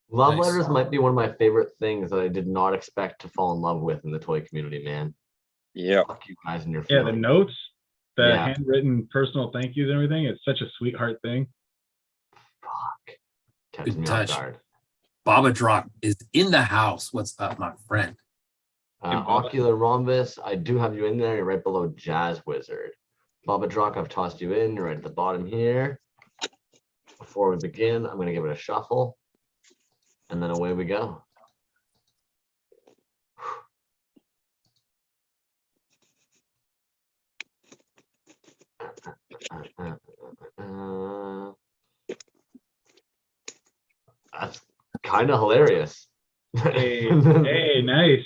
Love letters might be one of my favorite things that I did not expect to fall in love with in the toy community, man. Yeah. Fuck you guys and your Yeah, feelings. the notes, the handwritten personal thank yous and everything. It's such a sweetheart thing. Fuck. Catch Good me touch. off guard. Baba Drop is in the house. What's up, my friend? Ocular Rhombus, I do have you in there. You're right below Jazz Wizard. Baba Drock, I've tossed you in. You're right at the bottom here. Before we begin, I'm going to give it a shuffle. And then away we go. That's kind of hilarious. Hey, hey, nice.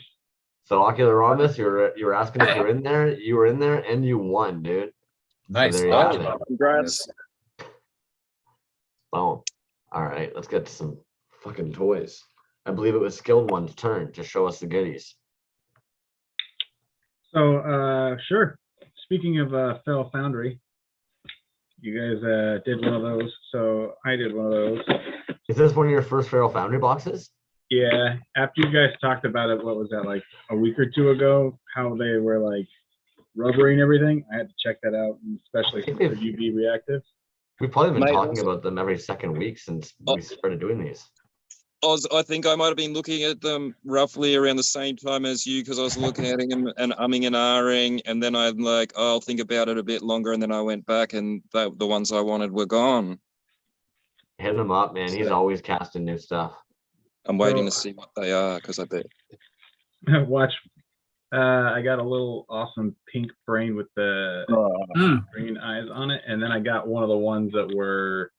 So Ocular Rhombus, you were asking if you were in there. You were in there, and you won, dude. Nice. So there you have it. Congrats. Boom. All right, let's get to some fucking toys. I believe it was Skilled One's turn to show us the goodies. So, sure. Speaking of Fell Foundry, you guys did one of those. So I did one of those. Is this one of your first Feral Foundry boxes? Yeah. After you guys talked about it, what was that, like a week or two ago? How they were like rubbery and everything. I had to check that out, and especially since they're UV reactive. We've probably been talking about them every second week since we started doing these. I think I might have been looking at them roughly around the same time as you, because I was looking at them and umming and ahhing, and then I'm like, oh, I'll think about it a bit longer, and then I went back, and the ones I wanted were gone. Hit him up, man. He's always casting new stuff. I'm waiting to see what they are, because I bet. Watch. I got a little awesome pink brain with the green eyes on it, and then I got one of the ones that were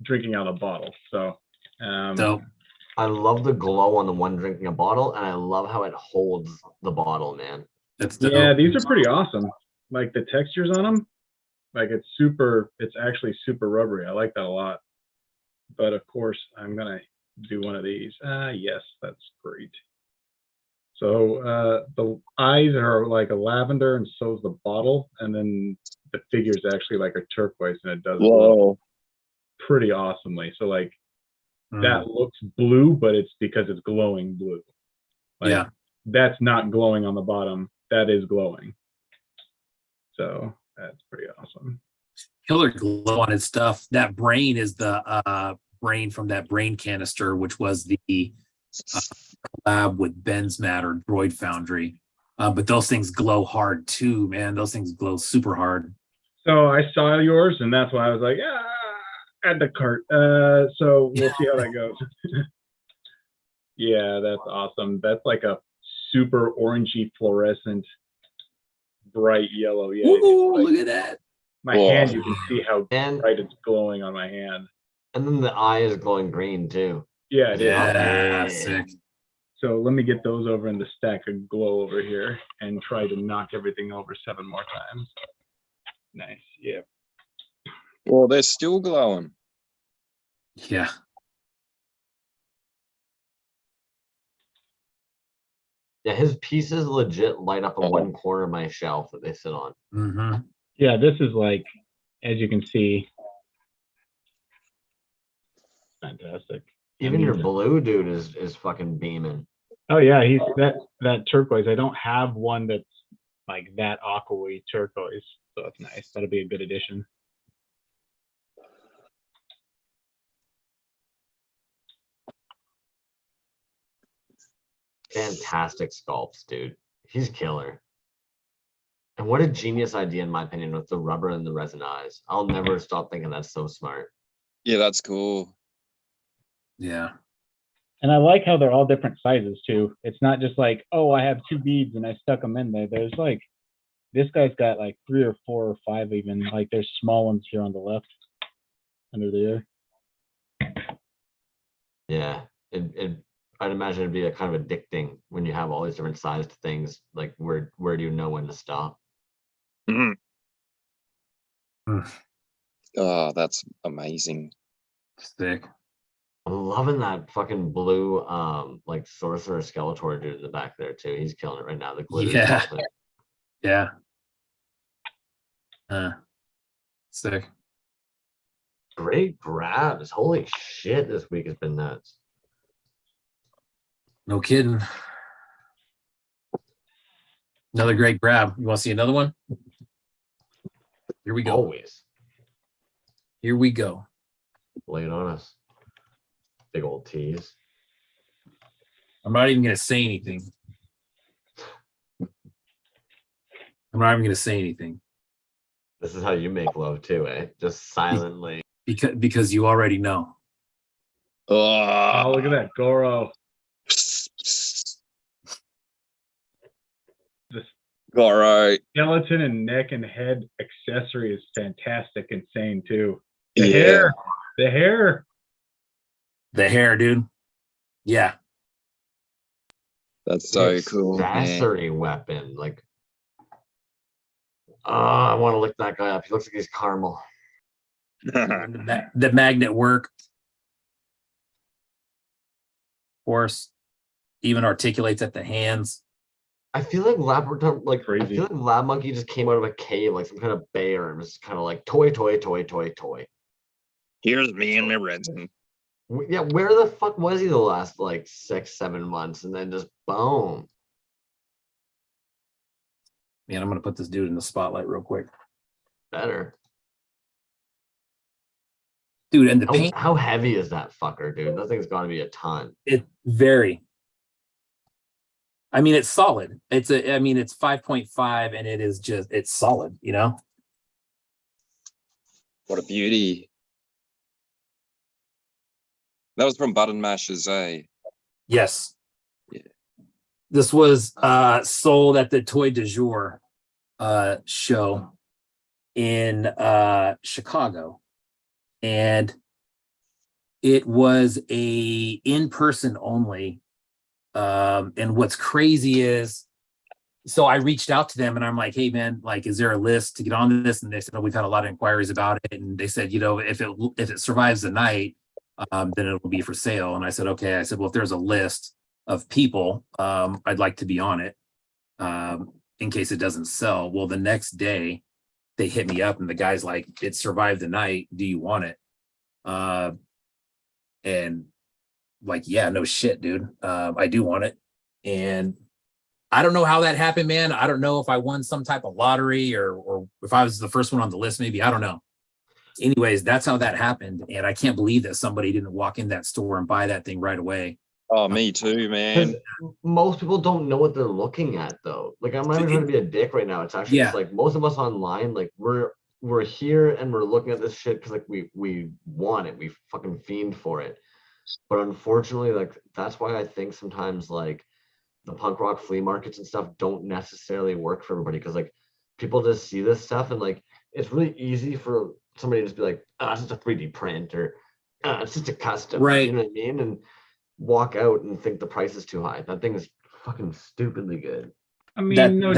drinking out of a bottle. So I love the glow on the one drinking a bottle, and I love how it holds the bottle, man. Yeah, these are pretty awesome. Like the textures on them, like it's actually super rubbery. I like that a lot. But of course, I'm gonna do one of these. Yes, that's great. So the eyes are like a lavender, and so is the bottle, and then the figure's actually like a turquoise, and it does pretty awesomely. So like that looks blue, but it's because it's glowing blue. Like, that's not glowing on the bottom. That is glowing. So that's pretty awesome. Killer glow on his stuff. That brain is the brain from that brain canister, which was the collab with Ben's Matter Droid Foundry. But those things glow hard too, man. Those things glow super hard. So I saw yours, and that's why I was like, add the cart. So we'll see how that goes. Yeah, that's awesome. That's like a super orangey fluorescent bright yellow. Yeah. Ooh, look at that. My hand, you can see how bright it's glowing on my hand. And then the eye is glowing green too. Yeah, it is. Yeah, sick. So let me get those over in the stack of glow over here and try to knock everything over 7 more times. Nice. Yeah. Well, they're still glowing. Yeah. Yeah, his pieces legit light up in one corner of my shelf that they sit on. Mm-hmm. Yeah, this is like, as you can see, fantastic. Even your blue dude is fucking beaming. Oh yeah, he's that turquoise. I don't have one that's like that aqua turquoise, so it's nice. That'll be a good addition. Fantastic sculpts, dude. He's killer. And what a genius idea, in my opinion, with the rubber and the resin eyes. I'll never stop thinking that's so smart. Yeah, that's cool. Yeah. And I like how they're all different sizes too. It's not just like, oh, I have 2 beads and I stuck them in there. There's like, this guy's got like 3 or 4 or 5 even. Like there's small ones here on the left under there. Yeah, I'd imagine it'd be a kind of addicting when you have all these different sized things. Like where do you know when to stop? Mhm. Mm. Oh, that's amazing. Sick. I'm loving that fucking blue like sorcerer Skeletor dude in the back there too. He's killing it right now. The glitter. Yeah. Yeah. Sick. Great grabs. Holy shit, this week has been nuts. No kidding. Another great grab. You want to see another one? Here we go. Always. Here we go. Lay it on us. Big old tease. I'm not even going to say anything. I'm not even going to say anything. This is how you make love too, eh? Just silently. Because you already know. Oh, look at that Goro. All right. Skeleton and neck and head accessory is fantastic, insane too. Yeah. The hair, dude. Yeah. That's so cool. Accessory weapon. Like, I want to lick that guy up. He looks like he's caramel. The magnet work. Of course, even articulates at the hands. I feel like Crazy. I feel like Lab Monkey just came out of a cave like some kind of bear and was kind of like toy. Here's me and my resin. Yeah, where the fuck was he the last like 6-7 months, and then just boom. Man, I'm gonna put this dude in the spotlight real quick. Better. Dude, and the paint. How heavy is that fucker, dude? That thing's gotta be a ton. It very. I mean, it's solid. It's 5.5 and it's solid, you know? What a beauty. That was from Button Mashers, eh? Yes. Yeah. This was sold at the Toy du Jour show in Chicago. And it was a in-person only. And what's crazy is, so I reached out to them and I'm like, hey man, like, is there a list to get on this? And they said, oh, we've had a lot of inquiries about it. And they said, you know, if it survives the night, then it'll be for sale. And I said, okay. I said, well, if there's a list of people, I'd like to be on it in case it doesn't sell. Well, the next day they hit me up and the guy's like, it survived the night. Do you want it? And like, yeah, no shit, dude. I do want it. And I don't know how that happened, man. I don't know if I won some type of lottery or if I was the first one on the list, maybe. I don't know. Anyways, that's how that happened. And I can't believe that somebody didn't walk in that store and buy that thing right away. Oh, me too, man. Most people don't know what they're looking at, though. Like, I'm not even trying to be a dick right now. It's actually just like most of us online, like we're here and we're looking at this shit because like we want it. We fucking fiend for it. But unfortunately, like that's why I think sometimes like the punk rock flea markets and stuff don't necessarily work for everybody, because like people just see this stuff and like it's really easy for somebody to just be like, oh, it's just a 3D print, or it's just a custom, right? You know what I mean? And walk out and think the price is too high. That thing is fucking stupidly good. I mean,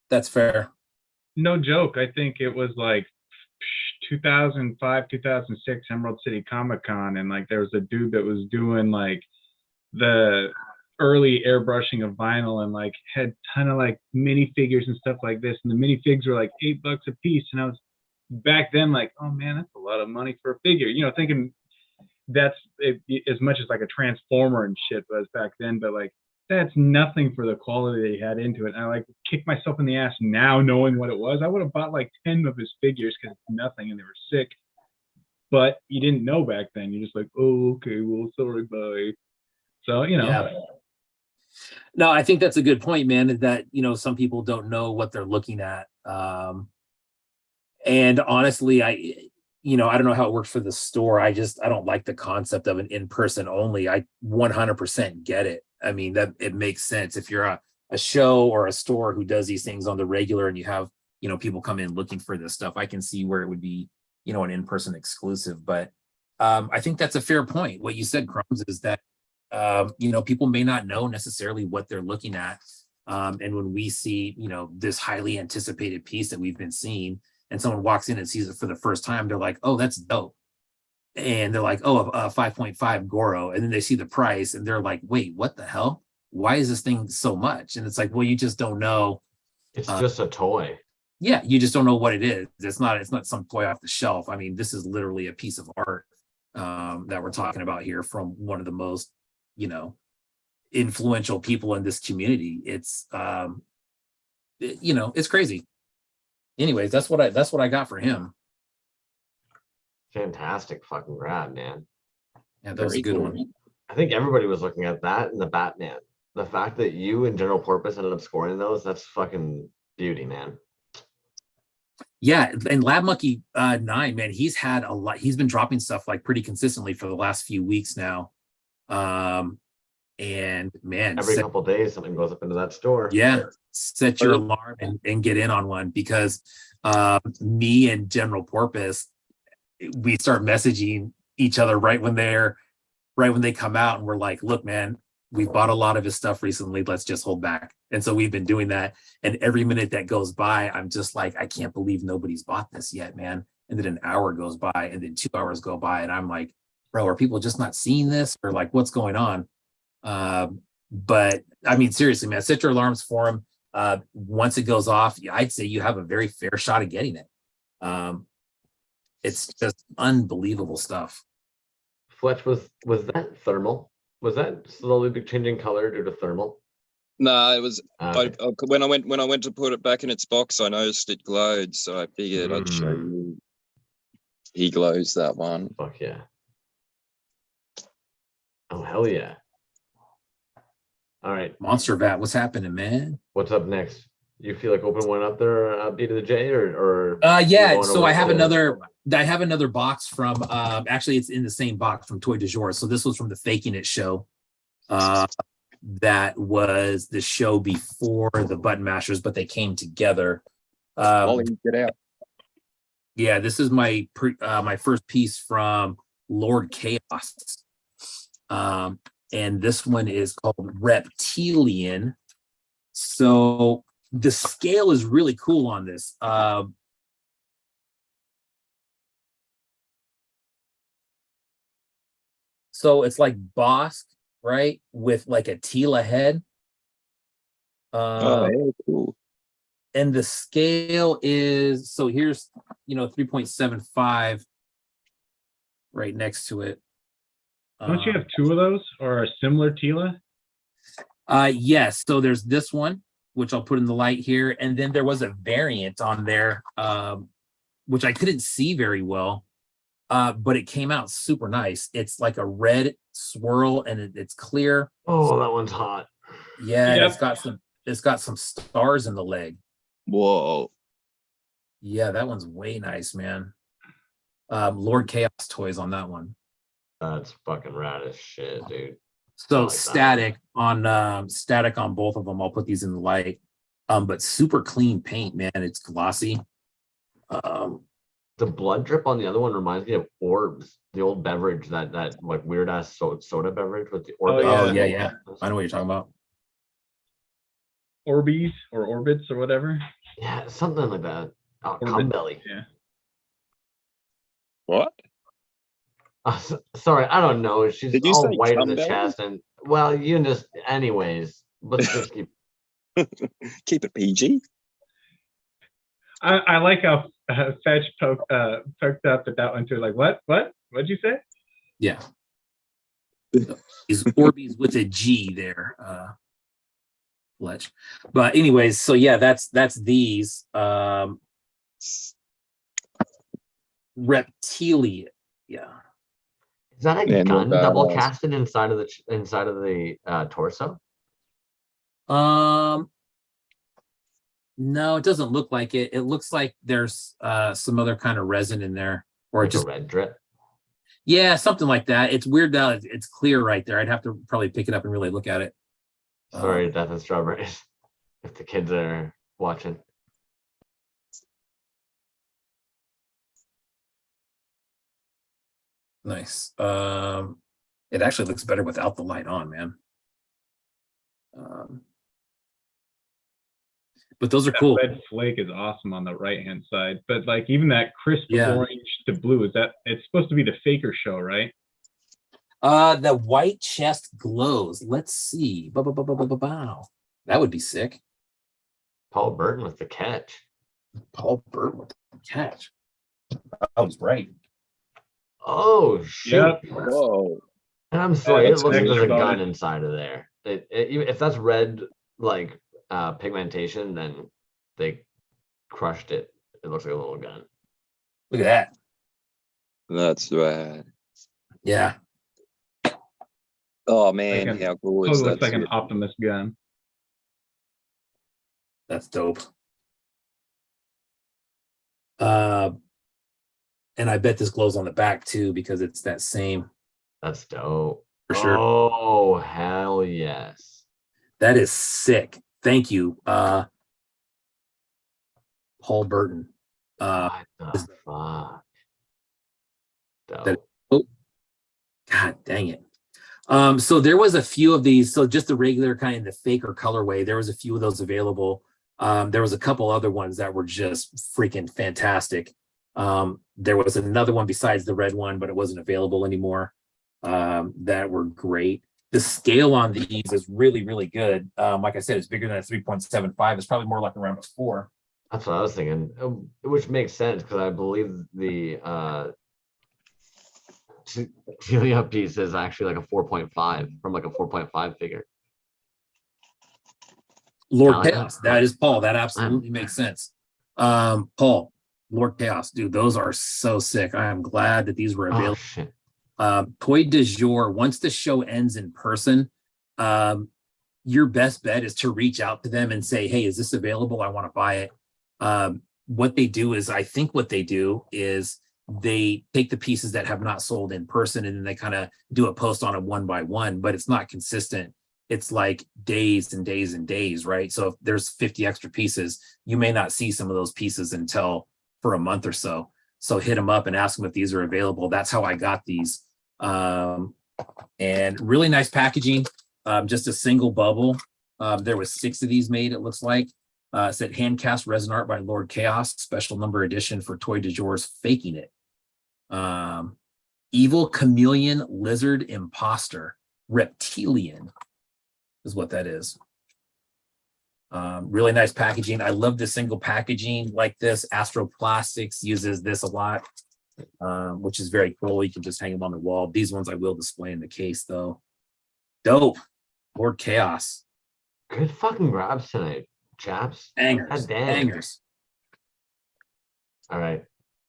that's fair. No joke. I think it was like 2005, 2006 Emerald City Comic Con, and like there was a dude that was doing like the early airbrushing of vinyl and like had a ton of like minifigures and stuff like this. And the minifigs were like $8 a piece. And I was back then like, oh man, that's a lot of money for a figure, you know, thinking that's as much as like a transformer and shit was back then, but like that's nothing for the quality they had into it. And I like kicked myself in the ass now knowing what it was. I would have bought like 10 of his figures because it's nothing and they were sick, but you didn't know back then. You're just like, oh, okay, well, sorry, bye. So, you know. Yeah. No, I think that's a good point, man, that, you know, some people don't know what they're looking at. And honestly, you know, I don't know how it works for the store. I don't like the concept of an in-person only. I 100% get it. I mean, that it makes sense if you're a show or a store who does these things on the regular and you have, you know, people come in looking for this stuff. I can see where it would be, you know, an in-person exclusive. But I think that's a fair point. What you said, Crumbs, is that, you know, people may not know necessarily what they're looking at. And when we see, you know, this highly anticipated piece that we've been seeing, and someone walks in and sees it for the first time, they're like, oh, that's dope. And they're like, oh, 5.5 Goro. And then they see the price and they're like, wait, what the hell? Why is this thing so much? And it's like, well, you just don't know. It's just a toy. Yeah, you just don't know what it is. It's not some toy off the shelf. I mean, this is literally a piece of art that we're talking about here from one of the most, you know, influential people in this community. It's you know, it's crazy. Anyways, that's what I got for him. Fantastic fucking grab, man. Yeah, that was a good one. I think everybody was looking at that and the Batman. The fact that you and General Purpose ended up scoring those, that's fucking beauty, man. Yeah, and Lab Monkey 9, man, he's had a lot. He's been dropping stuff like pretty consistently for the last few weeks now. And man, every couple of days something goes up into that store. Yeah, set your alarm and get in on one, because me and General Porpoise, we start messaging each other right when they come out, and we're like, look, man, we've bought a lot of his stuff recently, let's just hold back. And so we've been doing that, and every minute that goes by, I'm just like, I can't believe nobody's bought this yet, man. And then an hour goes by, and then 2 hours go by, and I'm like, bro, are people just not seeing this, or like, what's going on? But I mean, seriously, man, set your alarms for him. Once it goes off, I'd say you have a very fair shot of getting it. It's just unbelievable stuff. Fletch, was that thermal? Was that slowly changing color due to thermal? No, it was when I went to put it back in its box, I noticed it glowed, so I figured I'd show you. He glows, that one. Fuck yeah. Oh, hell yeah. All right. Monster Vat, what's happening, man? What's up next? You feel like open one up there, B to the J, or yeah, so I have another box from actually it's in the same box from Toy du Jour. So this was from the Faking It show. That was the show before the Button Mashers, but they came together. Get out. Yeah, this is my my first piece from Lord Chaos. And this one is called Reptilian. So the scale is really cool on this. So it's like Bosk, right? With like a Tila head. Yeah, cool. And the scale is, so here's, 3.75 right next to it. Don't you have two of those or a similar Tila? Yes. So there's this one, which I'll put in the light here. And then there was a variant on there, which I couldn't see very well, but it came out super nice. It's like a red swirl and it's clear. Oh, that one's hot. Yeah, yep. It's got some stars in the leg. Whoa. Yeah, that one's way nice, man. Lord Chaos toys on that one. That's fucking rad as shit, dude. So like static on both of them. I'll put these in the light. But super clean paint, man. It's glossy. The blood drip on the other one reminds me of Orbs, the old beverage, that like weird ass soda beverage with the Orbs. Oh yeah. I know what you're talking about. Orbeez or Orbits or whatever. Yeah, something like that. Oh, cum belly. Yeah. What? Sorry, I don't know. She's Did you all say white in the Cumbelly? chest, and well, you just, anyways. Let's just keep. Keep it PG. I like how Fetch poked up at that one too. Like, what'd you say? Yeah. Is Orbeez with a G there, Fletch. But anyways, so yeah, that's these. Reptilia. Yeah. Is that a Yeah, no gun double badass. casted inside of the torso? No, it doesn't look like it. It looks like there's some other kind of resin in there, or Like just a red drip? yeah, something like that. It's weird that it's clear right there. I'd have to probably pick it up and really look at it. Sorry, Death and Strawberries. If the kids are watching. Nice. It actually looks better without the light on, man. But those are That cool. red flake is awesome on the right hand side, but like even that crisp Yeah. orange to blue, is that it's supposed to be the faker show, right? The white chest glows. Let's see. Bow. That would be sick. Paul Burton with the catch. Paul Burt with the catch. I was right. Oh shoot! Yep. Whoa. And I'm sorry, it that's looks like there's a extra gun bonus. inside of there. If that's red, like pigmentation, then they crushed it. It looks like a little gun. Look at that. That's rad. Yeah. Oh man, Like how cool It is looks that? like an shit? Optimus gun. That's dope. And I bet this glows on the back too, because it's that same. That's dope. For sure. Oh hell yes. That is sick. Thank you, Paul Burton. What the fuck? Dope. That- oh, God dang it. So there was a few of these. So just the regular kind of the faker colorway. There was a few of those available. There was a couple other ones that were just freaking fantastic. There was another one besides the red one, but it wasn't available anymore. That were great. The scale on these is really, really good. Like I said, it's bigger than a 3.75. It's probably more like around a 4. That's what I was thinking, which makes sense because I believe the Celia piece is actually like a 4.5 from like a 4.5 figure. Lord Chaos. That is Paul. That absolutely makes sense. Paul, Lord Chaos, dude, those are so sick. I am glad that these were available. Oh, shit. Toy du jour, once the show ends in person, your best bet is to reach out to them and say, hey, is this available? I want to buy it. What they do is, I think what they do is they take the pieces that have not sold in person and then they kind of do a post on a 1-by-1, but it's not consistent. It's like days and days and days, right? So if there's 50 extra pieces, you may not see some of those pieces until for a month or so. So hit them up and ask them if these are available. That's how I got these. And really nice packaging. Just a single bubble. There was 6 of these made, it looks like. It said hand cast resin art by Lord Chaos, special number edition for Toy du jour's Faking It. Evil Chameleon Lizard Imposter Reptilian is what that is. Really nice packaging. I love the single packaging like this. Astro Plastics uses this a lot, which is very cool. You can just hang them on the wall. These ones I will display in the case though. Dope. Lord Chaos. Good fucking grabs tonight, chaps. Bangers. Bangers. All right.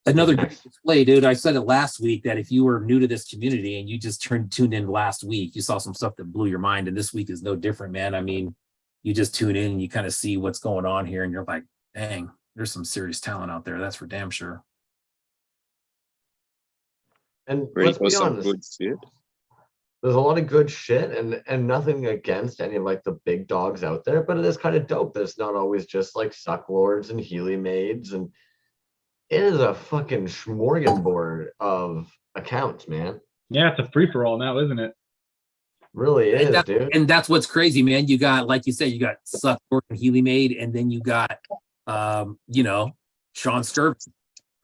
Another great display, dude. I said it last week that if you were new to this community and you just tuned in last week, you saw some stuff that blew your mind. And this week is no different, man. I mean, you just tune in and you kind of see what's going on here and you're like, dang, there's some serious talent out there. That's for damn sure. And Ready let's for be some honest, good shit? there's a lot of good shit and nothing against any of like the big dogs out there, but it is kind of dope that it's not always just like Suck Lords and Healy Maids, and it is a fucking smorgasbord of accounts, man. Yeah, it's a free for all now, isn't it? Really is, dude. And that's what's crazy, man. You got, like you said, you got Suck Lord and Healy Maid, and then you got Sean Sturb.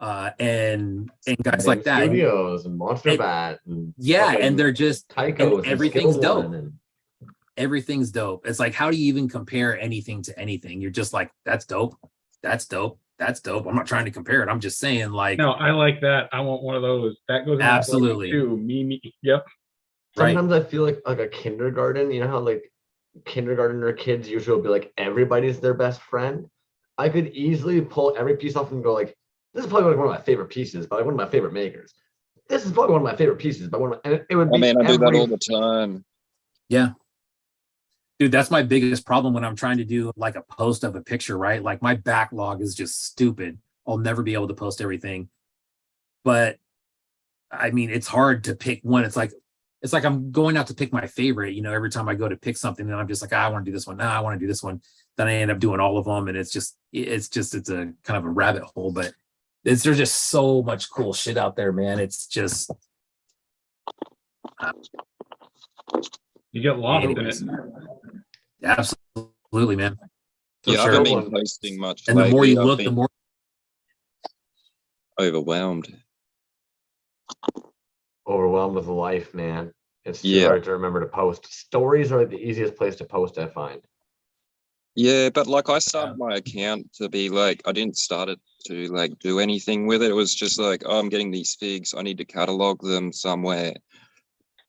and guys like that. Studios and Monster Bat. And and they're just Tychos and everything's dope. And everything's dope. It's like, how do you even compare anything to anything? You're just like, that's dope. That's dope. That's dope. I'm not trying to compare it. I'm just saying, like, no, I like that. I want one of those. That goes in absolutely too. Me. Yep. Sometimes I feel like a kindergarten. You know how like kindergartner kids usually will be like everybody's their best friend. I could easily pull every piece off and go like, this is probably like one of my favorite pieces, but like one of my favorite makers. This is probably one of my favorite pieces, but and it would be. I do that all the time. Yeah. Dude, that's my biggest problem when I'm trying to do like a post of a picture, right? Like my backlog is just stupid. I'll never be able to post everything. But I mean, it's hard to pick one. It's like I'm going out to pick my favorite, you know, every time I go to pick something, then I'm just like, I want to do this one. I want to do this one. Then I end up doing all of them. And it's a kind of a rabbit hole, but there's just so much cool shit out there, man. It's just, you get lost in it. Absolutely, man. Yeah, I haven't been posting much. And the more you look, the more overwhelmed with life, man. It's too hard to remember to post. Stories are the easiest place to post, I find. Yeah, but like I started my account to be like, I didn't start it to like do anything with it. It was just like, oh, I'm getting these figs. I need to catalog them somewhere.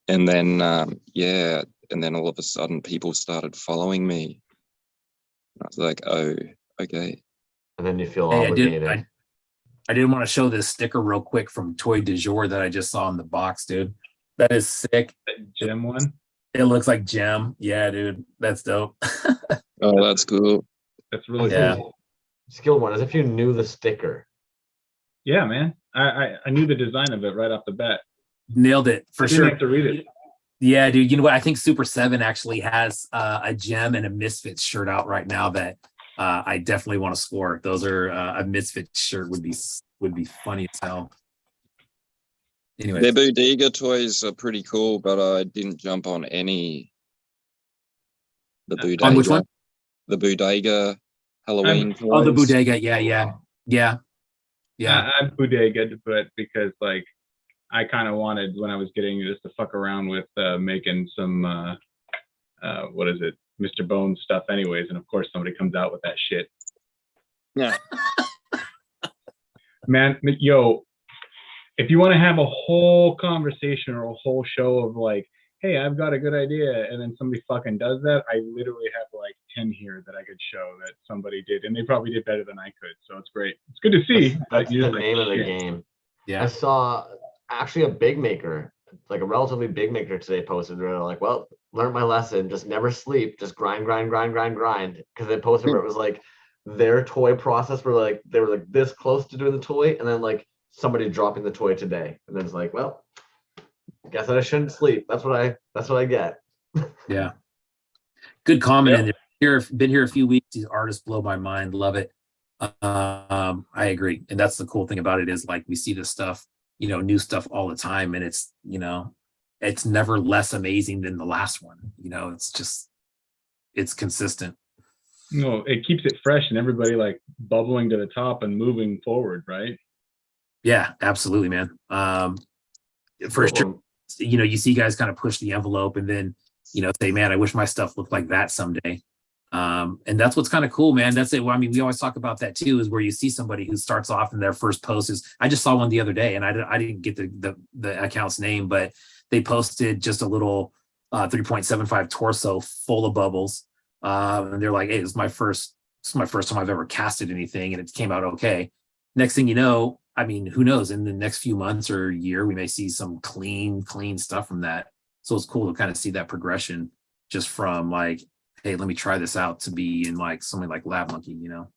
And then, and then all of a sudden people started following me. I was like, oh, okay. And then you feel obligated. I didn't want to show this sticker real quick from Toy du Jour that I just saw in the box, dude. That is sick. That gem one? It looks like gem. Yeah, dude. That's dope. Oh, that's cool. That's really cool. Skilled one, as if you knew the sticker. Yeah, man. I knew the design of it right off the bat. Nailed it for sure. I have to read it. Yeah, dude. You know what? I think Super 7 actually has a gem and a Misfits shirt out right now that I definitely want to score. Those are a Misfits shirt would be funny as hell. Anyway, their bodega toys are pretty cool, but I didn't jump on any. The bodega. On which one? The bodega Halloween toys. Oh, the bodega. Yeah. I'm bodega, but because like I kind of wanted when I was getting just to fuck around with making some what is it, Mr. Bones stuff anyways, and of course somebody comes out with that shit. Yeah. Man, yo, if you want to have a whole conversation or a whole show of like, hey, I've got a good idea, and then somebody fucking does that, I literally have like 10 here that I could show that somebody did, and they probably did better than I could. So it's great. It's good to see. That's the name of the game. Yeah. I saw actually a big maker, like a relatively big maker today posted. They're like, well, learned my lesson. Just never sleep. Just grind. Because they posted where it was like their toy process where they were like this close to doing the toy, and then like somebody dropping the toy today, and then it's like, well, guess I shouldn't sleep. That's what I get. Yeah. Good comment. Yep. Been here a few weeks. These artists blow my mind. Love it. I agree. And that's the cool thing about it is like we see this stuff, you know, new stuff all the time. And it's, you know, it's never less amazing than the last one. You know, it's consistent. No, it keeps it fresh and everybody like bubbling to the top and moving forward, right? Yeah, absolutely, man. For sure. You know, you see guys kind of push the envelope and then, you know, say, man, I wish my stuff looked like that someday. And that's what's kind of cool, man. That's it. Well, I mean, we always talk about that too, is where you see somebody who starts off and their first post is, I just saw one the other day and I didn't get the account's name, but they posted just a little 3.75 torso full of bubbles. And they're like, hey, this is my first time I've ever casted anything. And it came out okay. Next thing you know, I mean, who knows? In the next few months or year, we may see some clean stuff from that. So it's cool to kind of see that progression just from like, hey, let me try this out to be in like something like Lab Monkey, you know?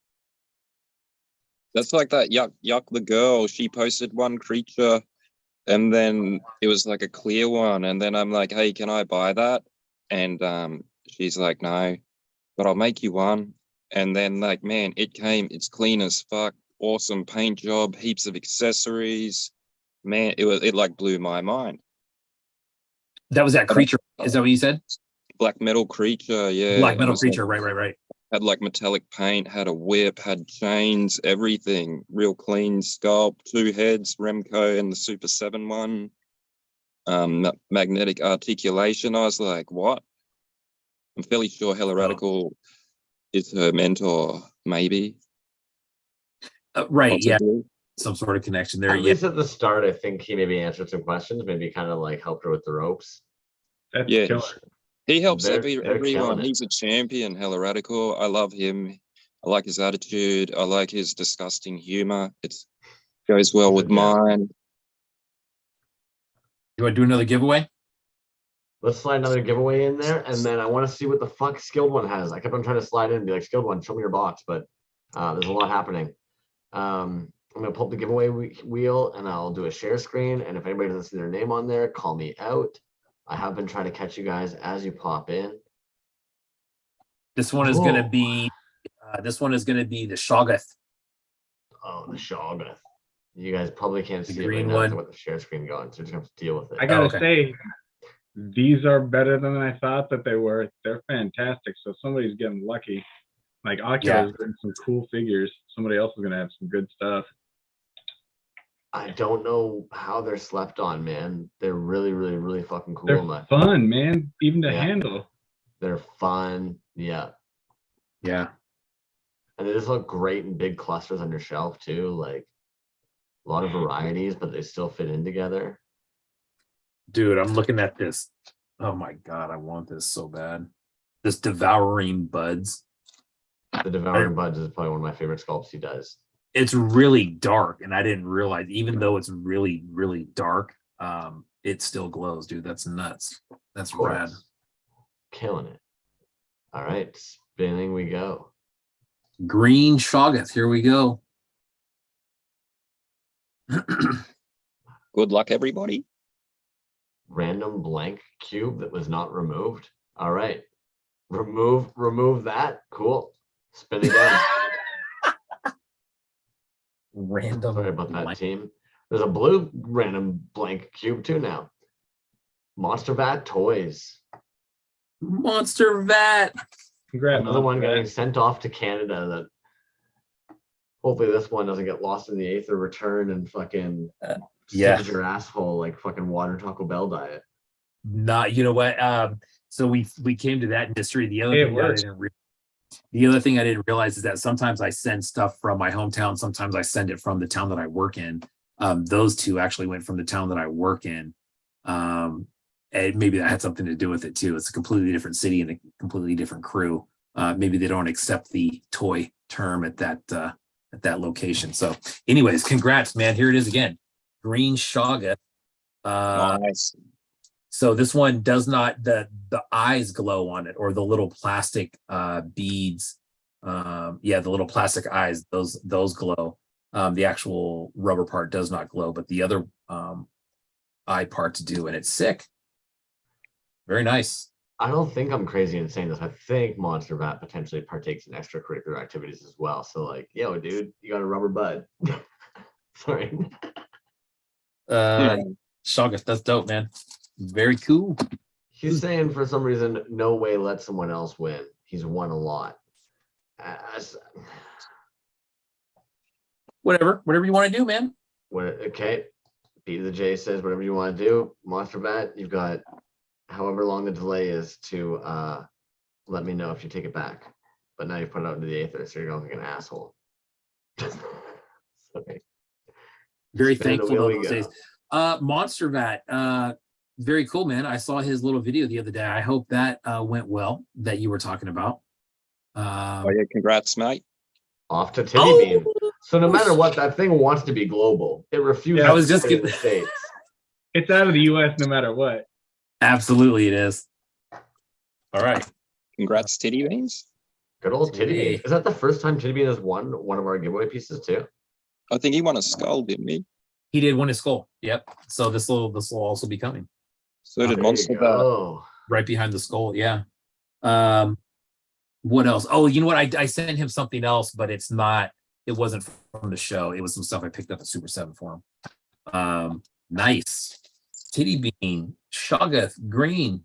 That's like that Yuck the girl. She posted one creature and then it was like a clear one. And then I'm like, hey, can I buy that? And she's like, no, but I'll make you one. And then like, man, it's clean as fuck. Awesome paint job, heaps of accessories. Man, it like blew my mind. That was that creature. Is that what you said? Black metal creature, yeah. Black metal creature, right. Had like metallic paint, had a whip, had chains, everything. Real clean sculpt, 2 heads, Remco and the Super 7 one. Magnetic articulation. I was like, what? I'm fairly sure Hella Radical is her mentor, maybe. Right, yeah. Possibly. Some sort of connection there. At least at the start, I think he maybe answered some questions, maybe kind of like helped her with the ropes. That's Yeah. killer. He helps They're everyone. killing it. He's a champion, Hella Radical. I love him. I like his attitude. I like his disgusting humor. It goes well with mine. You want to do another giveaway? Let's slide another giveaway in there, and then I want to see what the fuck Skilled One has. I kept on trying to slide in and be like, Skilled One, show me your box, but there's a lot happening. I'm gonna pull up the giveaway wheel, and I'll do a share screen. And if anybody doesn't see their name on there, call me out. I have been trying to catch you guys as you pop in. This one is gonna be. This one is gonna be the Shoggoth. Oh, the Shoggoth. You guys probably can't see it right green now one. with the share screen going, so you're just gonna have to deal with it. I gotta okay. say, these are better than I thought that they were. They're fantastic. So somebody's getting lucky. Like Oculus getting some cool figures. Somebody else is gonna have some good stuff. I don't know how they're slept on, man. They're really, really, really fucking cool. They're fun, man. Even to Yeah. handle. They're fun. Yeah. Yeah. And they just look great in big clusters on your shelf too. Like a lot of varieties, but they still fit in together. Dude, I'm looking at this. Oh my God, I want this so bad. This Devouring Buds. The Devouring Buds is probably one of my favorite sculpts he does. It's really dark, and I didn't realize, even though it's really, really dark, it still glows, dude. That's nuts. That's rad. Killing it. All right, spinning we go. Green Shoggoth, here we go. Good luck, everybody. Random blank cube that was not removed. All right. Remove that. Cool. Spin again. Random. Sorry about that, blank. team. There's a blue random blank cube too now. Monster Vat Toyz. Monster Vat. Congrats. Another one getting sent off to Canada. That hopefully this one doesn't get lost in the Aether return and fucking stick your asshole like fucking water Taco Bell diet. Not, you know what? So we came to that industry. The other thing I didn't realize is that sometimes I send stuff from my hometown. Sometimes I send it from the town that I work in. Those two actually went from the town that I work in. And maybe that had something to do with it too. It's a completely different city and a completely different crew. Maybe they don't accept the toy term at that location. So anyways, congrats, man. Here it is again. Green Shoggoth. Nice. So this one does not, the eyes glow on it, or the little plastic beads. The little plastic eyes, those glow. The actual rubber part does not glow, but the other eye parts do, and it's sick. Very nice. I don't think I'm crazy in saying this. I think Monster Vat potentially partakes in extracurricular activities as well. So like, yo, dude, you got a rubber bud. Sorry. Shoggoth, that's dope, man. Very cool. He's saying for some reason, no way let someone else win. He's won a lot. Whatever you want to do, man. Okay. B to the J says whatever you want to do. Monster Vat, you've got however long the delay is to let me know if you take it back. But now you put it out into the Aether, so you're going like an asshole. Sorry. Very thankful those days. Monster Vat, very cool, man. I saw his little video the other day. I hope that went well, that you were talking about. Congrats, mate. Off to Titty Bean. So no matter what, that thing wants to be global. It refuses I was just to stay in the States. It's out of the US no matter what. Absolutely it is. All right. Congrats, Titty Beans. Good old Titty Bean. Is that the first time Titty Bean has won one of our giveaway pieces too? I think he won a skull, didn't he? He did win a skull. Yep. So this will also be coming. So did Monster Vat. Right behind the skull. Yeah. What else? Oh, you know what? I sent him something else, but it wasn't from the show. It was some stuff I picked up at Super 7 for him. Nice. Titty Bean, Shoggoth, green.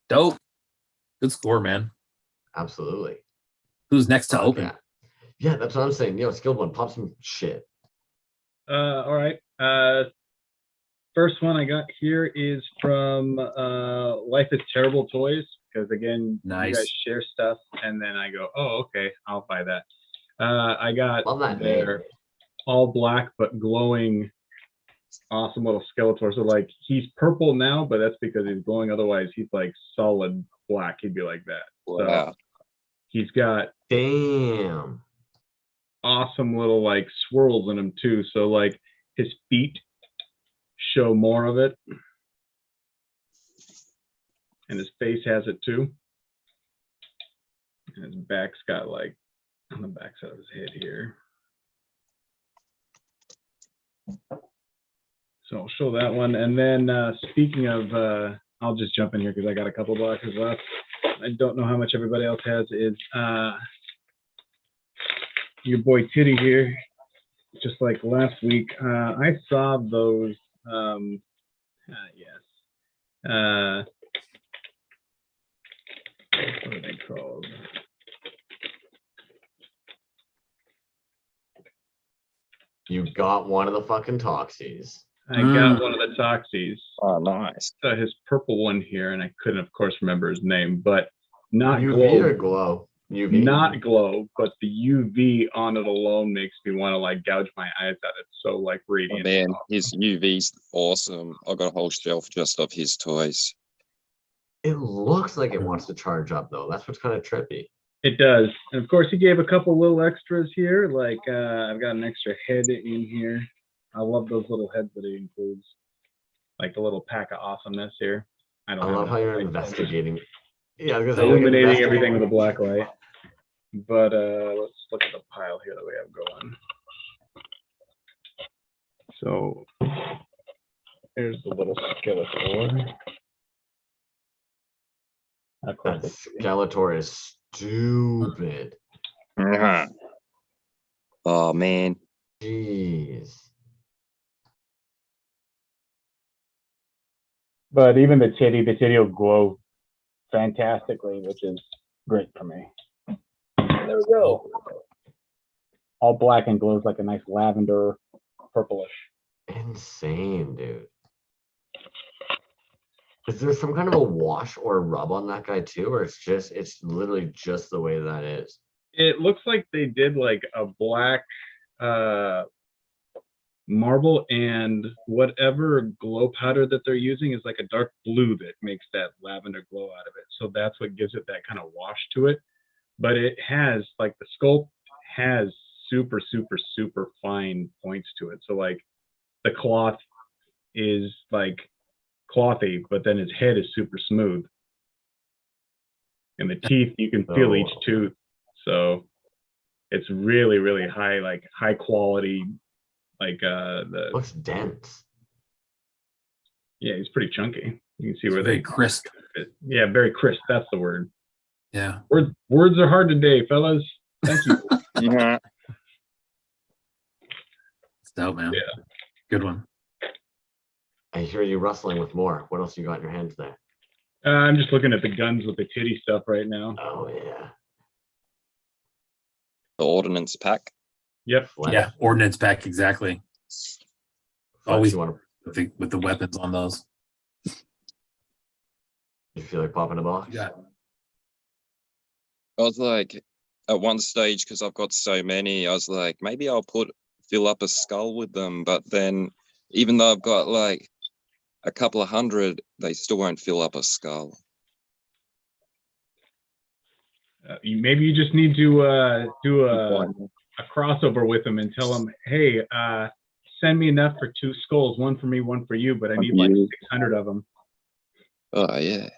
Dope. Good score, man. Absolutely. Who's next to open? Yeah, that's what I'm saying. Skilled one, pop some shit. All right. First one I got here is from Life is Terrible Toys, because again, nice. You guys share stuff, and then I go, oh, okay, I'll buy that. I got their all black but glowing, awesome little Skeletor. So like he's purple now, but that's because he's glowing. Otherwise, he's like solid black. He'd be like that. Wow. So he's got awesome little like swirls in him too. So like his feet show more of it, and his face has it too. And his back's got like on the back side of his head here. So I'll show that one. And then speaking of, I'll just jump in here because I got a couple boxes left. I don't know how much everybody else has. Is your boy Titty here, just like last week. I saw those, what are they called? You got one of the fucking Toxies. I got one of the Toxies. Oh, nice. His purple one here, and I couldn't, of course, remember his name, but not UV glow. or glow? UV. Not glow, but the UV on it alone makes me want to like gouge my eyes out. It's so like radiant. Oh, man, his UV's awesome. I got a whole shelf just of his toys. It looks like it wants to charge up though. That's what's kind of trippy. It does. And of course, he gave a couple little extras here. Like I've got an extra head in here. I love those little heads that he includes. Like a little pack of awesomeness here. I love how you're investigating. Yeah, I was gonna say, illuminating everything with a black light. But let's look at the pile here that we have going. So here's the little Skeletor. That Skeletor is stupid. Oh man. Jeez. But even the titty will glow fantastically, which is great for me. There we go. All black and glows like a nice lavender, purplish. Insane, dude. Is there some kind of a wash or a rub on that guy too, or it's literally just the way that is? It looks like they did like a black marble, and whatever glow powder that they're using is like a dark blue that makes that lavender glow out of it. So that's what gives it that kind of wash to it. But it has like the sculpt has super, super, super fine points to it. So like the cloth is like clothy, but then his head is super smooth. And the teeth, you can feel each tooth. So it's really, really high, like high quality. Like the looks dense. Yeah, he's pretty chunky. You can see where very crisp. Yeah, very crisp. That's the word. Yeah. Words are hard today, fellas. Thank you. Yeah. It's dope, man. Yeah. Good one. I hear you rustling with more. What else you got in your hands there? I'm just looking at the guns with the titty stuff right now. Oh yeah. The ordnance pack. Yep. Yeah, ordnance pack, exactly. Always you want to... with the weapons on those. You feel like popping a box? Yeah. I was like, at one stage, because I've got so many, I was like, maybe I'll fill up a skull with them. But then, even though I've got like a couple of hundred, they still won't fill up a skull. Maybe you just need to do a crossover with them and tell them, hey, send me enough for 2 skulls, one for me, one for you, but I need like 600 of them. Oh yeah.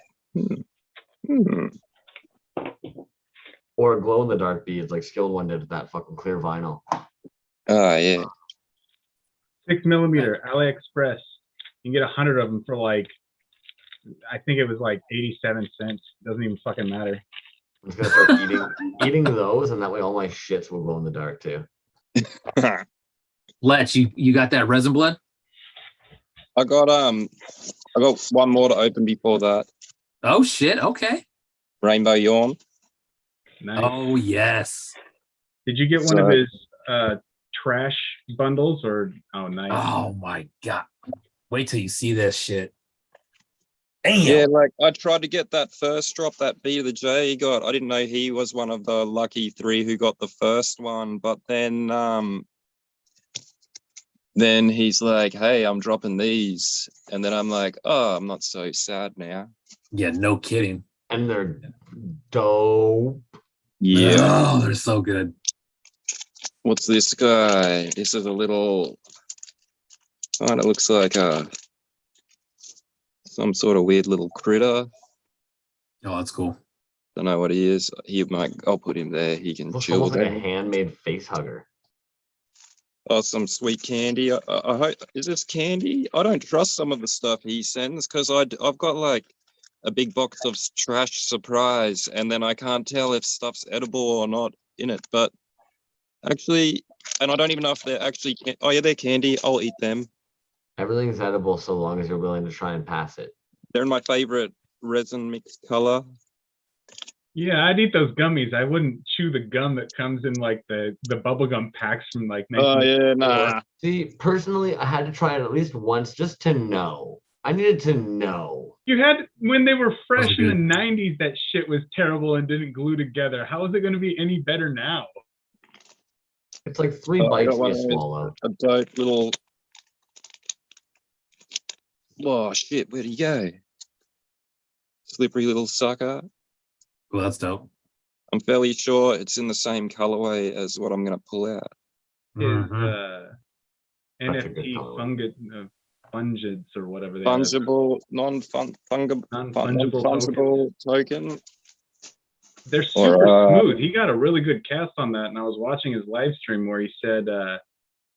Or glow in the dark beads like Skilled One did with that fucking clear vinyl. Oh yeah. 6mm AliExpress. You can get 100 of them for like, I think it was like 87 cents. Doesn't even fucking matter. I'm just gonna start eating those, and that way all my shits will glow in the dark too. Letch, you got that resin blood? I got one more to open before that. Oh shit! Okay. Rainbow Yawn. Nice. Oh yes. Did you get one of his trash bundles or? Oh, nice. Oh my god. Wait till you see this shit. Damn. Yeah, like I tried to get that first drop that B to the J he got. I didn't know he was one of the lucky 3 who got the first one, but then he's like, "Hey, I'm dropping these," and then I'm like, "Oh, I'm not so sad now." Yeah, no kidding. And they're dope. Yeah. Oh, they're so good. What's this guy? This is a little kind of looks like some sort of weird little critter. Oh, that's cool. Don't know what he is. I'll put him there. He can Looks chill almost like a there. handmade face hugger. Oh, some sweet candy. I hope, is this candy? I don't trust some of the stuff he sends because I've got like a big box of trash surprise, and then I can't tell if stuff's edible or not in it. But actually, and I don't even know if they're actually. Oh yeah, they're candy. I'll eat them. Everything's edible so long as you're willing to try and pass it. They're in my favorite resin mixed color. Yeah, I'd eat those gummies. I wouldn't chew the gum that comes in like the bubblegum packs from like. Oh yeah, nah. See, personally, I had to try it at least once just to know. I needed to know. You had when they were fresh Those are in the good. '90s. That shit was terrible and didn't glue together. How is it going to be any better now? It's like 3 I bites got one you of those. swallow. A dope little. Oh shit! Where'd he go? Slippery little sucker. Well, that's dope. I'm fairly sure it's in the same colorway as what I'm gonna pull out. Is Mhm. That's a good NFT color. fungids or whatever they Fungible, non-fungible non-fungible token. They're super Or, smooth. He got a really good cast on that, and I was watching his live stream where he said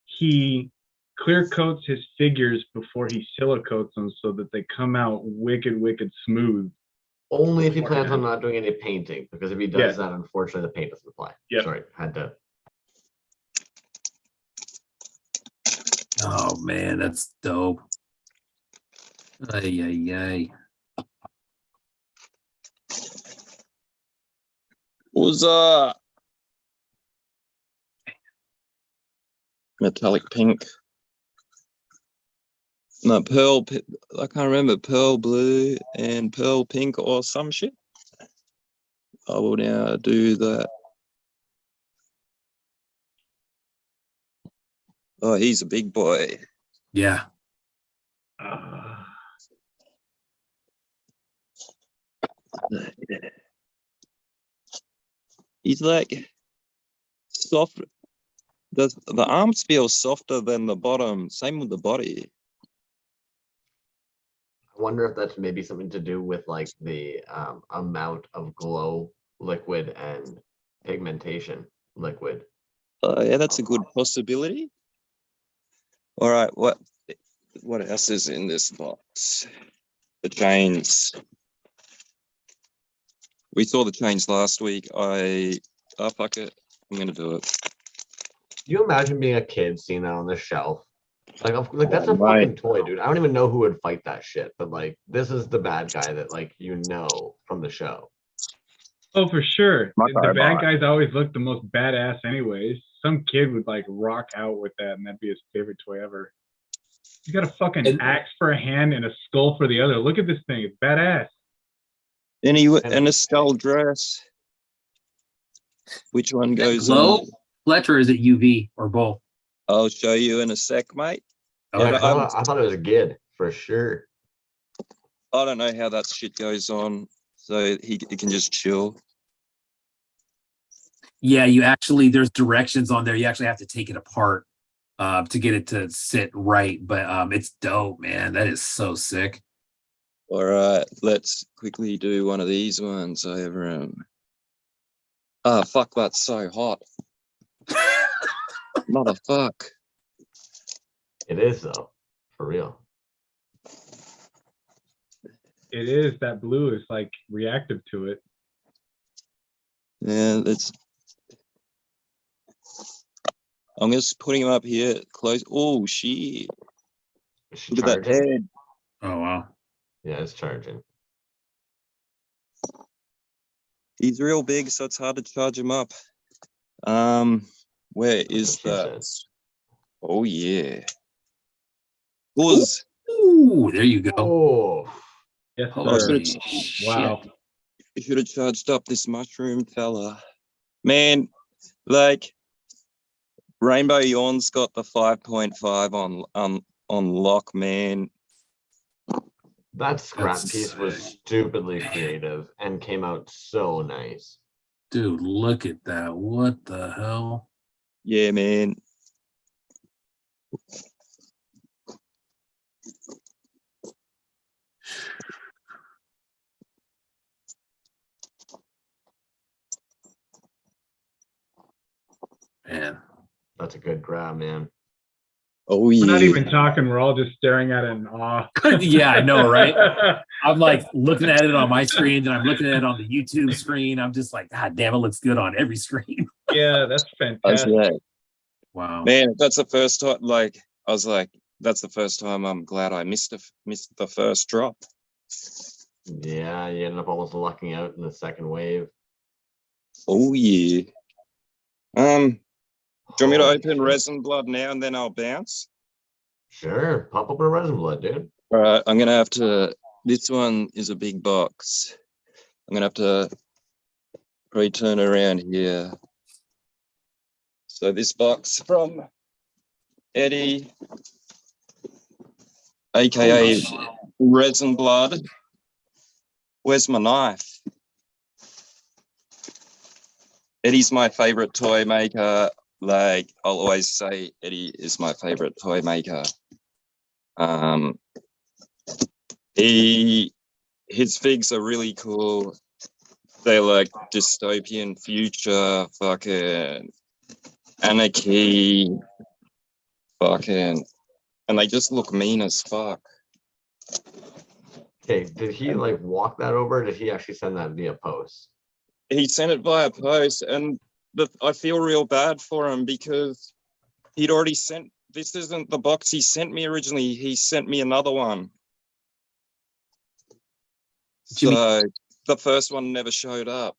he clear coats his figures before he silicotes them so that they come out wicked smooth. Only if he plans on not doing any painting, because if he does Yeah. that, unfortunately, the paint doesn't apply. Yep. Sorry, had to. Oh man, that's dope. Ay, ay, ay. was metallic pink. No, I can't remember, pearl blue and pearl pink or some shit. I will now do that. Oh, he's a big boy. Yeah. He's like soft. The arms feel softer than the bottom. Same with the body. I wonder if that's maybe something to do with like the amount of glow liquid and pigmentation liquid. Yeah, that's a good possibility. All right, what else is in this box? The chains. We saw the chains last week. Oh fuck it, I'm gonna do it. You imagine being a kid seeing that on the shelf? Like that's a Right. fucking toy, dude. I don't even know who would fight that shit, but like this is the bad guy that like from the show. Oh, for sure. My The bad robot. guys always look the most badass anyways. Some kid would like rock out with that and that'd be his favorite toy ever. You got a fucking axe for a hand and a skull for the other. Look at this thing. It's badass. And a skull dress. Which one goes Glow, on? Fletcher, or is it UV or both? I'll show you in a sec, mate. Okay. Yeah, I thought it was good for sure. I don't know how that shit goes on, so he can just chill. Yeah, there's directions on there. You actually have to take it apart to get it to sit right. But it's dope, man. That is so sick. All right, let's quickly do one of these ones over. Fuck, that's so hot. Motherfuck. It is though, for real. It is. That blue is like reactive to it. Yeah, I'm just putting him up here close. Oh shit! Look at that head. Oh wow. Yeah, it's charging. He's real big, so it's hard to charge him up. Where is that? Oh yeah. Buzz. Ooh, there you go. Oh, Yes, Holy sir. shit. Wow. You should have charged up this mushroom fella. Man, like Rainbow Yawn's got the 5.5 on lock, man. that scrap That's piece was sick. stupidly creative and came out so nice. Dude, look at that. What the hell? Yeah, man. Man. That's a good grab, man. Oh yeah. We're not even talking. We're all just staring at it in awe. Yeah, I know, right? I'm like looking at it on my screen and I'm looking at it on the YouTube screen. I'm just like, God damn, it looks good on every screen. Yeah, that's fantastic. Yeah. Wow. Man, that's the first time. Like, I was like, that's the first time I'm glad I missed the first drop. Yeah, you ended up almost lucking out in the second wave. Oh yeah. Do you want me to Holy open shit. Resin Blood now and then I'll bounce? Sure, pop up a resin blood, dude. All right, I'm gonna have to. This one is a big box. I'm gonna have to probably turn around here. So this box from Eddie, aka Resin Blood. Where's my knife? Eddie's my favorite toy maker. Like, I'll always say Eddie is my favorite toy maker. His figs are really cool. They're like dystopian future, fucking anarchy, fucking, and they just look mean as fuck. Okay, did he like walk that over? Or did he actually send that via post? He sent it via post, and I feel real bad for him because he'd already sent. This isn't the box he sent me originally. He sent me another one. Jimmy, so the first one never showed up.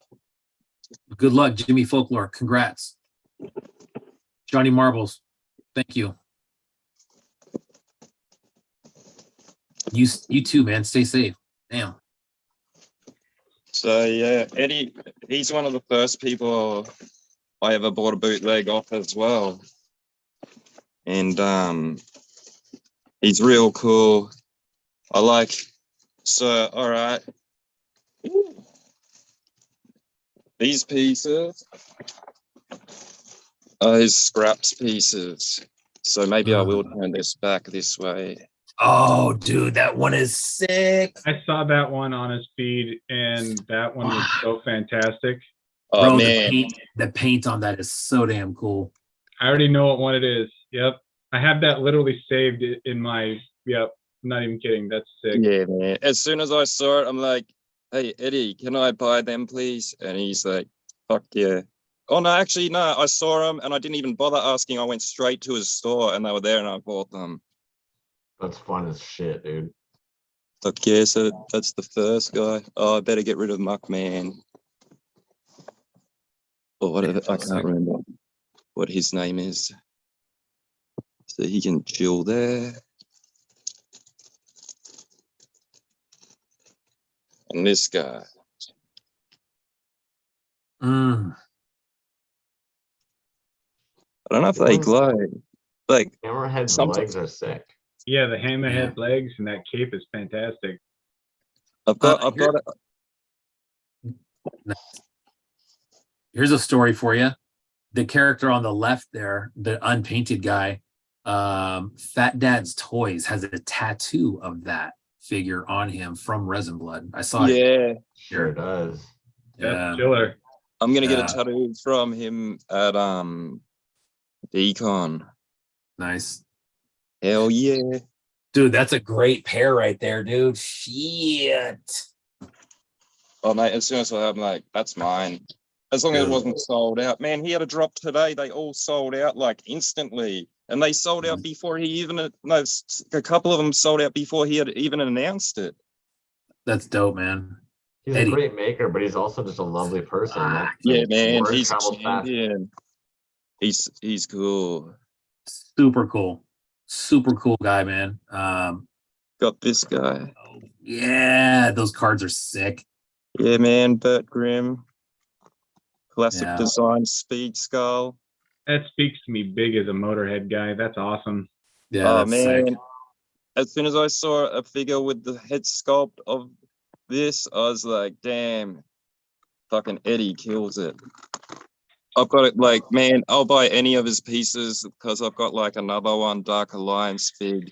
good luck, Jimmy Folklore. Congrats. Johnny Marbles, thank you. You too, man. Stay safe. Damn. So yeah, Eddie, he's one of the first people I ever bought a bootleg off as well. And he's real cool. I like, so all right. These pieces are his scraps pieces. So maybe I will turn this back this way. Oh, dude, that one is sick. I saw that one on his feed, and that one was so fantastic. Oh, bro, man. the paint on that is so damn cool. I already know what one it is. Yep. I have that literally saved in my, yep. I'm not even kidding. That's sick. Yeah, man. As soon as I saw it, I'm like, hey, Eddie, can I buy them, please? And he's like, fuck yeah. Oh, no, actually, no. I saw them and I didn't even bother asking. I went straight to his store and they were there and I bought them. That's fun as shit, dude. Like, yeah, so that's the first guy. Oh, I better get rid of Muckman. Or whatever. I can't remember what his name is. So he can chill there. And this guy. Mm. I don't know if they glow. Like, Hammerhead's sometimes legs are sick. Yeah, the hammerhead legs and that cape is fantastic. I've got it. Here's a story for you. The character on the left there, the unpainted guy, Fat Dad's Toys, has a tattoo of that figure on him from Resin Blood. I saw it. Yeah. Sure does. That's killer. I'm gonna get a tattoo from him at Decon. Nice. Hell yeah. Dude, that's a great pair right there, dude. Shit. Oh mate, as soon as I'm like, that's mine. As long as it wasn't sold out. Man, he had a drop today. They all sold out like instantly. And they sold out before he even, no, a couple of them sold out before he had even announced it. That's dope, man. He's a Eddie. great maker, but he's also just a lovely person. Yeah, man, word he's a travels fast. champion. He's cool. Super cool. Super cool guy, man. Got this guy. Yeah, those cards are sick. Yeah, man, Bert Grimm. Classic Yeah. design, speed skull. That speaks to me big as a Motorhead guy. That's awesome. Yeah, Oh that's man. sick. As soon as I saw a figure with the head sculpt of this, I was like, damn, fucking Eddie kills it. I've got it like, man, I'll buy any of his pieces because I've got like another one, Dark Alliance fig,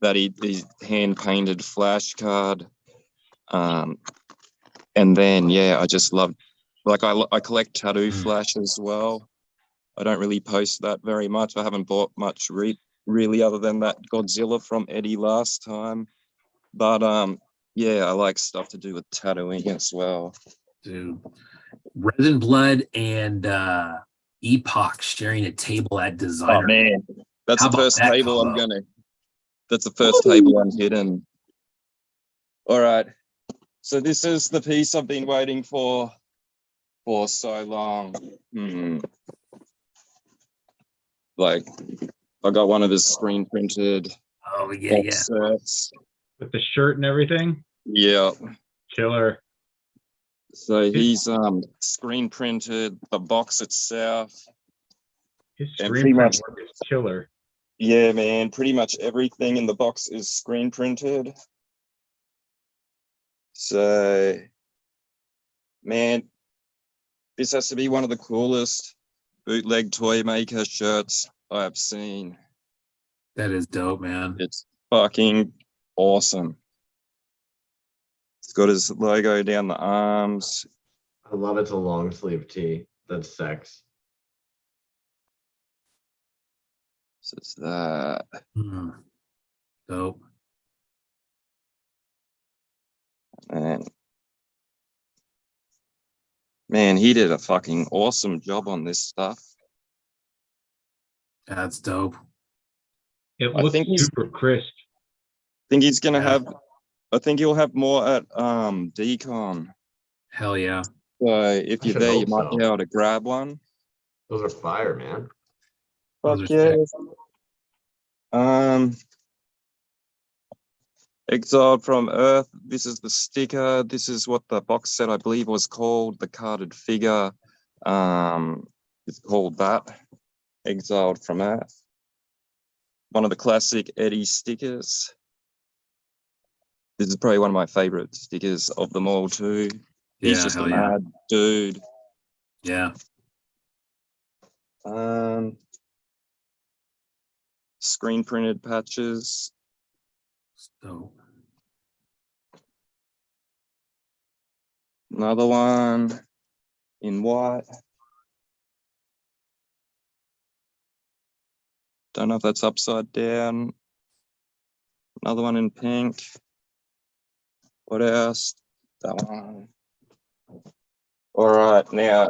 that he hand painted flash card. And then yeah, I just love, like I collect tattoo flash as well. I don't really post that very much. I haven't bought much really other than that Godzilla from Eddie last time. But yeah, I like stuff to do with tattooing as well. Dude. Resin Blood and Epoch sharing a table at Designer. Oh man, that's How the about first that table combo? That's the first table I'm hitting. All right. So this is the piece I've been waiting for so long. Like, I got one of his screen printed Oh yeah. sets. With the shirt and everything. Yeah. Killer. So he's screen printed the box itself. His And screen pretty print much- work is killer. Yeah, man. Pretty much everything in the box is screen printed. So, man, this has to be one of the coolest bootleg toy maker shirts I have seen. That is dope, man. It's fucking awesome. It's got his logo down the arms. I love it's a long sleeve tee. That's sex. So it's that. Dope. And man, he did a fucking awesome job on this stuff. That's dope. It I looks think he's- super crisp. I think he's gonna Yeah. have. I think he'll have more at Decon. Hell yeah. So if I you're should there, you hope might so. be able to grab one. Those are fire, man. Those Fuck are yeah. sick. Exiled from Earth. This is the sticker. This is what the box set I believe was called. The carded figure. It's called that. Exiled from Earth. One of the classic Eddie stickers. This is probably one of my favorite stickers of them all too. He's Yeah, just a hell yeah. mad dude. Yeah. Screen printed patches. Dope. Another one in white. Don't know if that's upside down. Another one in pink. What else? That one. All right, now.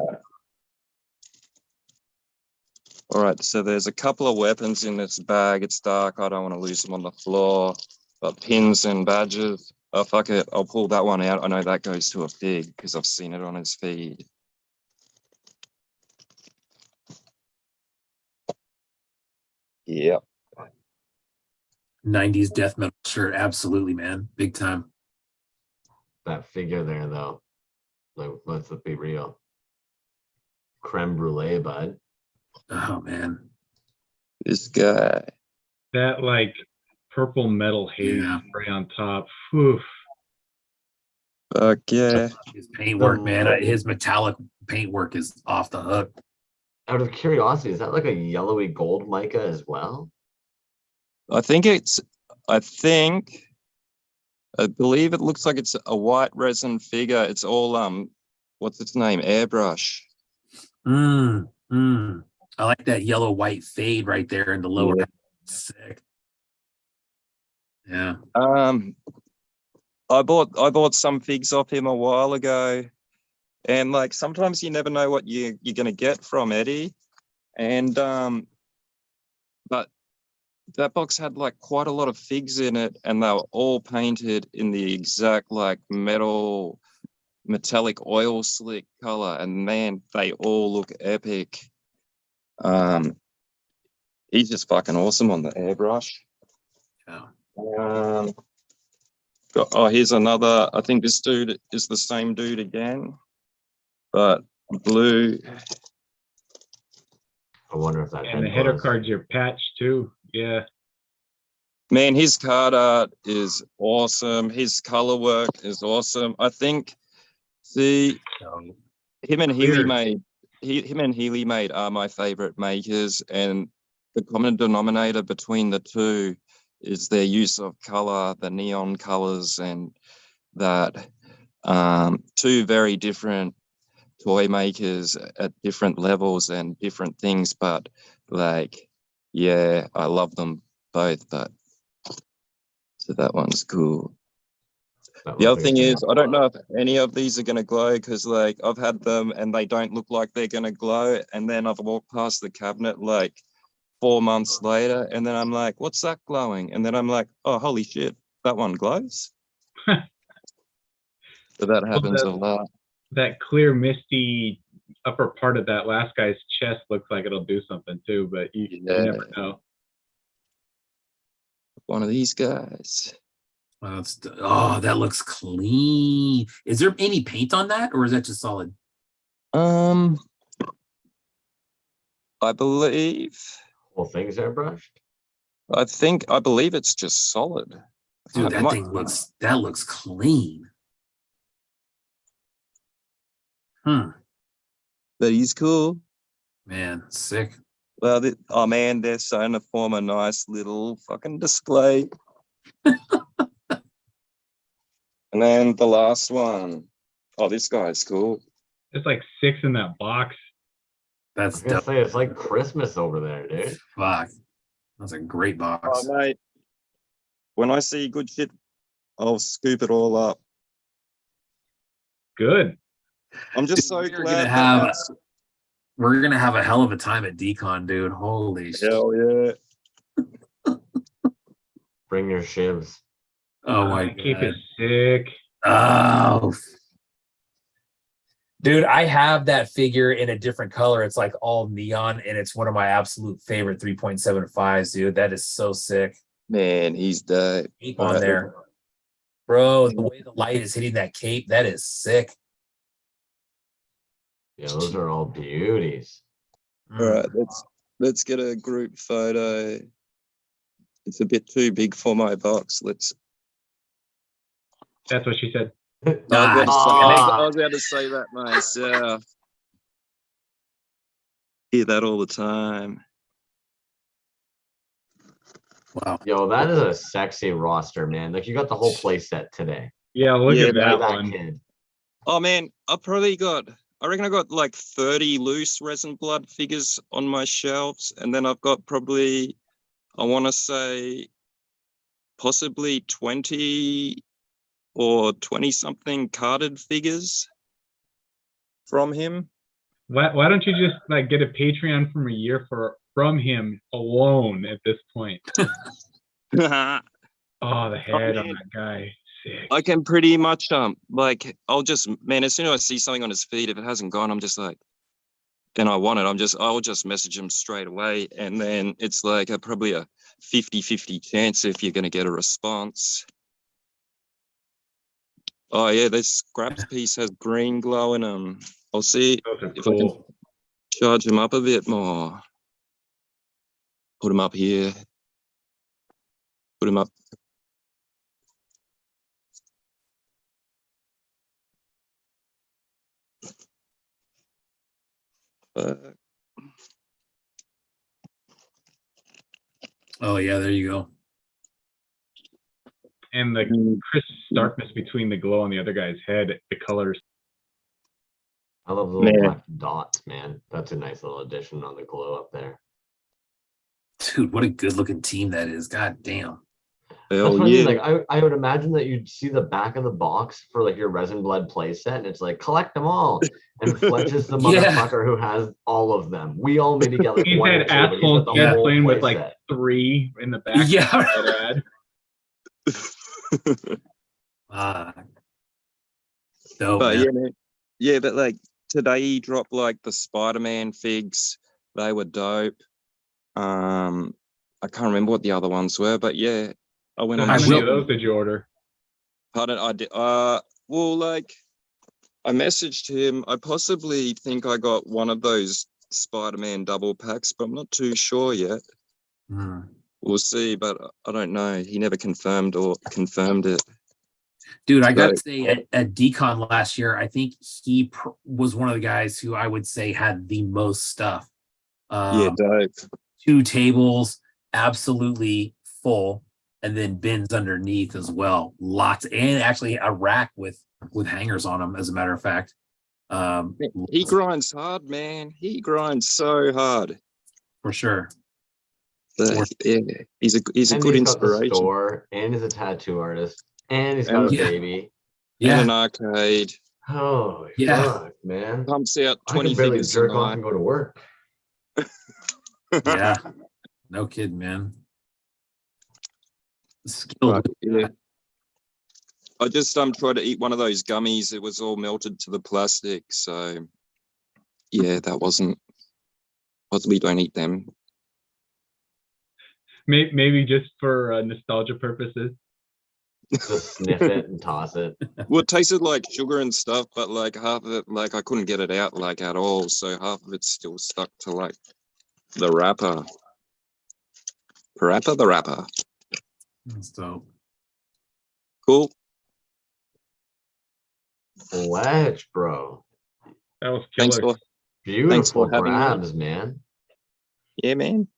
All right, so there's a couple of weapons in this bag. It's dark. I don't want to lose them on the floor. But pins and badges. Oh, fuck it. I'll pull that one out. I know that goes to a fig because I've seen it on his feed. Yep. 90s death metal shirt. Absolutely, man. Big time. That figure there, though. Like, let's be real. Creme brulee, bud. Oh man. This guy. That like purple metal haze Yeah. spray on top. Whew. Fuck yeah. His paintwork, man. His metallic paintwork is off the hook. Out of curiosity, is that like a yellowy gold mica as well? I believe it looks like it's a white resin figure. It's all what's its name? Airbrush. I like that yellow white fade right there in the lower. Yeah. Sick. Yeah. I bought some figs off him a while ago, and like sometimes you never know what you're gonna get from Eddie, and but that box had like quite a lot of figs in it, and they were all painted in the exact like metal metallic oil slick color, and man, they all look epic. He's just fucking awesome on the airbrush. Yeah. Here's another. I think this dude is the same dude again, but blue. I wonder if that And the header card's your patch too. Yeah. Man, his card art is awesome. His color work is awesome. I think him and Healy made are my favorite makers, and the common denominator between the two is their use of color, the neon colors, and that two very different toy makers at different levels and different things, but like, yeah, I love them both. But so that one's cool. The other thing is, I don't know if any of these are going to glow, because like I've had them and they don't look like they're going to glow, and then I've walked past the cabinet like 4 months later, and then I'm like, what's that glowing? And then I'm like, oh, holy shit, that one glows. So that happens a lot. That clear, misty upper part of that last guy's chest looks like it'll do something too, but you never know. One of these guys. That looks clean. Is there any paint on that, or is that just solid? I believe. Whole thing's airbrushed? I believe it's just solid. Dude, that looks clean. But he's cool. Man, sick. Well, man, they're starting to form a nice little fucking display. And then the last one. Oh, this guy's cool. There's like 6 in that box. That's I was gonna say, it's like Christmas over there, dude. Fuck. That's a great box. Oh, mate. When I see good shit, I'll scoop it all up. Good. I'm just so glad. We're gonna have a hell of a time at Decon, dude. Holy shit. Hell yeah. Bring your shivs. Oh my Keep god. it sick. Oh. Dude, I have that figure in a different color. It's like all neon, and it's one of my absolute favorite 3.75s, dude. That is so sick. Man, he's dope. Cape on there. Bro, the way the light is hitting that cape, that is sick. Yeah, those are all beauties. All right, let's get a group photo. It's a bit too big for my box. That's what she said. I was about to say that myself. Hear that all the time. Wow. Yo, that is a sexy roster, man. Like, you got the whole play set today. Yeah, look at that one. Kid. Oh man, I reckon I got like 30 loose resin blood figures on my shelves, and then I've got probably, I want to say, possibly 20 or 20 something carded figures from him. Why don't you just like get a Patreon from a year from him alone at this point? Oh, the head on that guy. Sick. I can pretty much I'll just, man, as soon as I see something on his feed, if it hasn't gone, I'm just like, and I want it, I'll just message him straight away, and then it's like probably a 50-50 chance if you're going to get a response. Oh yeah, this scraps piece has green glow in them. I'll see if I can charge him up a bit more. Put him up here. Put him up. Oh yeah, there you go. And the crisp darkness between the glow on the other guy's head, the colors. I love the little black dots, man. That's a nice little addition on the glow up there. Dude, what a good looking team that is. God damn. That's what I mean. Like, I would imagine that you'd see the back of the box for like your resin blood playset, and it's like, collect them all. And Fletch is the motherfucker who has all of them. We all maybe get like he one had asshole playing with like 3 in the back. Yeah. Dope, But man. yeah, man. Yeah, but like today he dropped like the Spider-Man figs. They were dope. I can't remember what the other ones were, but yeah, I went on. How I many will- of those did you order? Pardon, I did. Well, like I messaged him. I possibly think I got one of those Spider-Man double packs, but I'm not too sure yet. Mm. We'll see, but I don't know. He never confirmed it. Dude, I got So- to say at Decon last year, I think he was one of the guys who I would say had the most stuff. Yeah, dope. 2 tables, absolutely full, and then bins underneath as well. Lots, and actually a rack with hangers on them, as a matter of fact. He grinds hard, man. He grinds so hard. For sure. But, yeah, he's a And good he's got the inspiration. store, and he's a tattoo artist, and he's got a And- baby. And Yeah. an arcade. Holy Yeah. fuck, man. Pumps out I 20 can barely figures jerk a off night. and go to work. Yeah. No kidding, man. Skilled. But, yeah. I just tried to eat one of those gummies. It was all melted to the plastic. So yeah, that wasn't. We don't eat them. Maybe just for nostalgia purposes. Just sniff it and toss it. Well, it tasted like sugar and stuff, but like half of it, like I couldn't get it out like at all. So half of it's still stuck to like the wrapper. The wrapper. That's dope. Cool. Fletch, bro. That was Thanks killer. for Beautiful having me. grabs, man. Yeah, man.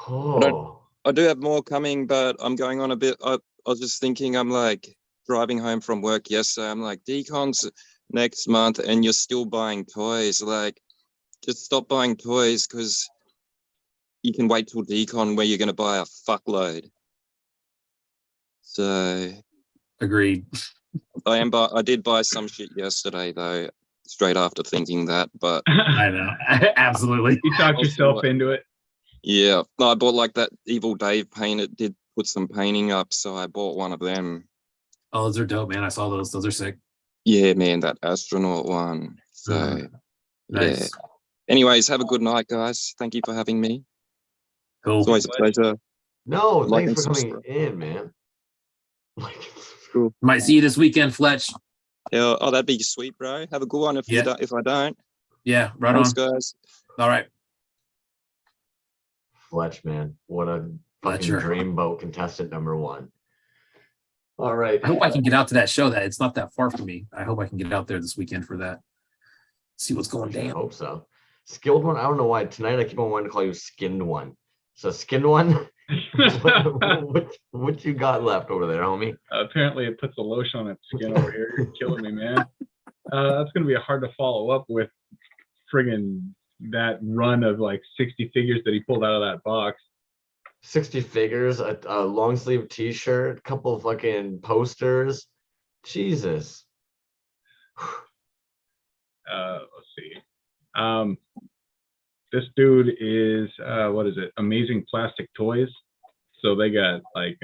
Oh, I do have more coming, but I'm going on a bit. I was just thinking, I'm like driving home from work yesterday. I'm like, Decon's next month and you're still buying toys. Like, just stop buying toys because you can wait till Decon where you're going to buy a fuckload. So Agreed. I did buy some shit yesterday though, straight after thinking that, but I know. Absolutely. You talked Also, yourself into it. yeah, no, I bought like that Evil Dave paint. It did put some painting up, so I bought one of them. Oh, those are dope, man. I saw those. Those are sick. Yeah, man, that astronaut one. So Nice. yeah. Anyways, have a good night, guys. Thank you for having me. Cool. It's always a pleasure. no, Like thanks and for coming subscribe. in, man. Might see you this weekend, Fletch. Yeah, oh, that'd be sweet, bro. Have a good one if Yeah. you don't, if I don't. Yeah, right Thanks, on. guys. All right. Fletch, man. What a fucking Fletcher. dreamboat contestant #1. All right. I hope I can get out to that show. That it's not that far from me. I hope I can get out there this weekend for that. See what's going I down. hope so. Skilled one. I don't know why tonight I keep on wanting to call you skinned one. So skinned one. what you got left over there, homie? Apparently, it puts a lotion on its skin over here. You're killing me, man. That's going to be hard to follow up with friggin' that run of like 60 figures that he pulled out of that box. 60 figures, a long sleeve t-shirt, a couple of fucking posters. Jesus. Let's see. This dude is what is it? Amazing Plastic Toys. So they got like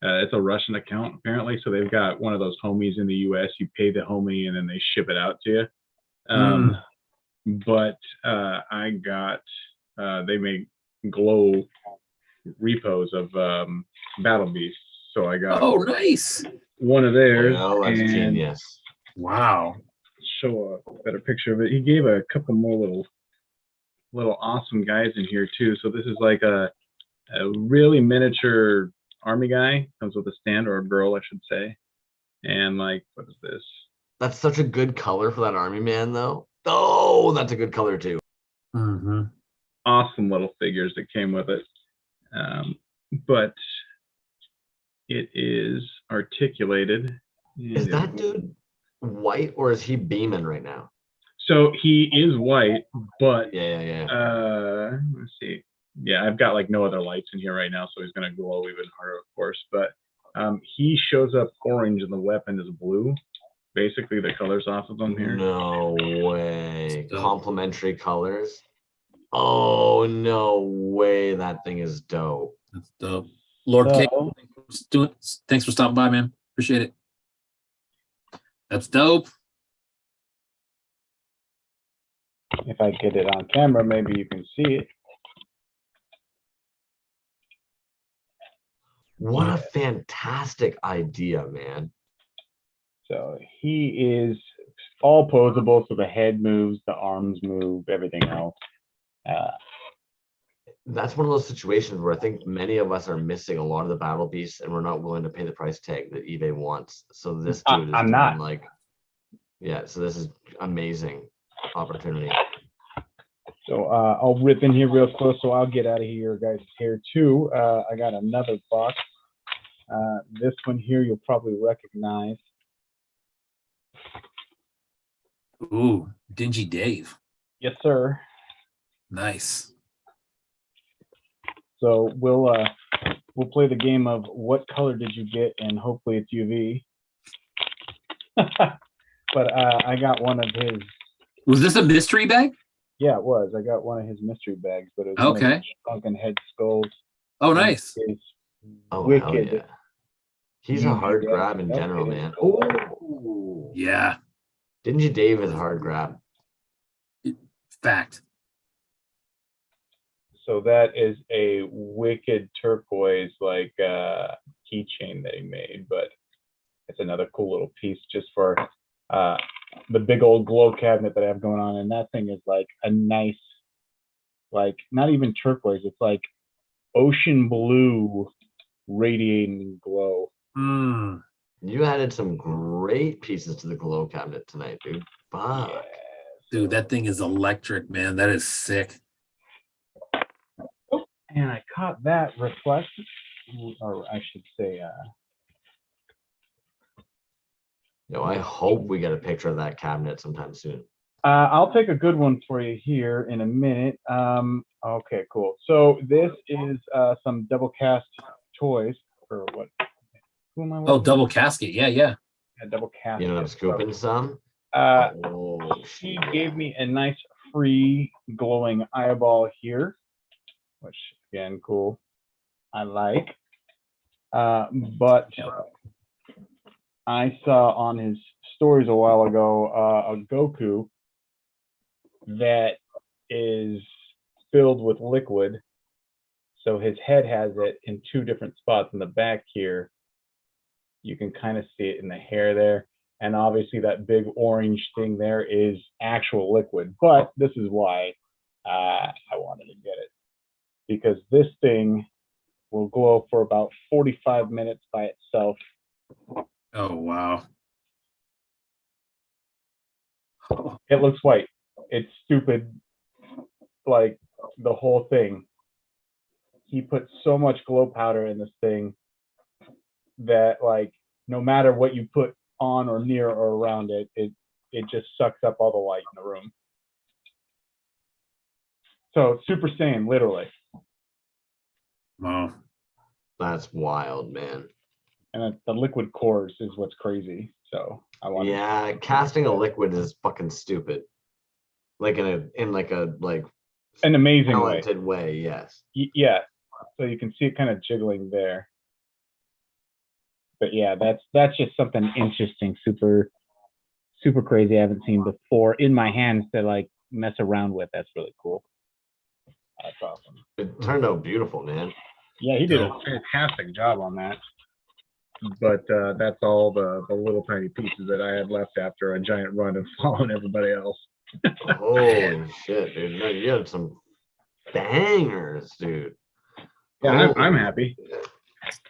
it's a Russian account apparently. So they've got one of those homies in the U.S. You pay the homie and then they ship it out to you. But I got they make glow repos of Battle Beasts. So I got Oh, nice. one of theirs. Oh, that's and genius. Wow. show a better picture of it. He gave a couple more little awesome guys in here too. So this is like a really miniature army guy. Comes with a stand, or a girl, I should say. And like, what is this? That's such a good color for that army man, though. Oh, that's a good color too. Mm-hmm. Awesome little figures that came with it. But it is articulated. Is that dude white or is he beaming right now? So he is white, but Yeah. let's see. Yeah, I've got like no other lights in here right now, so he's gonna glow even harder, of course. But he shows up orange and the weapon is blue. Basically, the colors off of them here. No way. Dope. Complementary colors. Oh, no way. That thing is dope. That's dope. Lord K, So, thanks for stopping by, man. Appreciate it. That's dope. If I get it on camera, maybe you can see it. What a fantastic idea, man. So he is all posable, so the head moves, the arms move, everything else. That's one of those situations where I think many of us are missing a lot of the battle beasts, and we're not willing to pay the price tag that eBay wants. So this dude is I'm not. like, yeah. So this is amazing opportunity. So I'll rip in here real close, so I'll get out of here, guys. Here too. I got another box. This one here you'll probably recognize. Ooh, Dingy Dave. Yes, sir. Nice. So we'll play the game of what color did you get, and hopefully it's UV. But I got one of his. Was this a mystery bag? Yeah, it was. I got one of his mystery bags, but it was one of his sunken head skulls. Oh, nice. Oh, wicked. hell yeah. He's a hard grab in general, man. Oh, yeah. Dingy Dave is a hard grab. Fact. So that is a wicked turquoise like keychain that he made, but it's another cool little piece just for the big old glow cabinet that I have going on. And that thing is like a nice, like not even turquoise, it's like ocean blue radiating glow. You added some great pieces to the glow cabinet tonight, dude. Fuck. Yeah. Dude, that thing is electric, man. That is sick. And I caught that reflect, or I should say, Yo, I hope we get a picture of that cabinet sometime soon. I'll take a good one for you here in a minute. Okay, cool. So this is some double cast toys, or what? Who am I Oh, double casket. Yeah, yeah. Yeah, double cast. You know, I'm scooping some. She gave me a nice free glowing eyeball here, which again, cool. I like. But I saw on his stories a while ago a Goku that is filled with liquid. So his head has it in two different spots in the back here. You can kind of see it in the hair there. And obviously that big orange thing there is actual liquid. But this is why I wanted to get it. Because this thing will glow for about 45 minutes by itself. Oh, wow. It looks white. It's stupid, like the whole thing. He put so much glow powder in this thing that like no matter what you put on or near or around it, it just sucks up all the light in the room. So Super Saiyan, literally. Wow. That's wild, man. And the liquid cores is what's crazy. So I want. Yeah, casting a liquid is fucking stupid. Like in an amazing talented way. Yes. Yeah. So you can see it kind of jiggling there. But yeah, that's just something interesting, super crazy I haven't seen before in my hands to like mess around with. That's really cool. That's awesome. It turned out beautiful, man. Yeah, he did a fantastic job on that. But that's all the little tiny pieces that I had left after a giant run of following everybody else. Holy shit, dude. No, you had some bangers, dude. Yeah, I'm happy.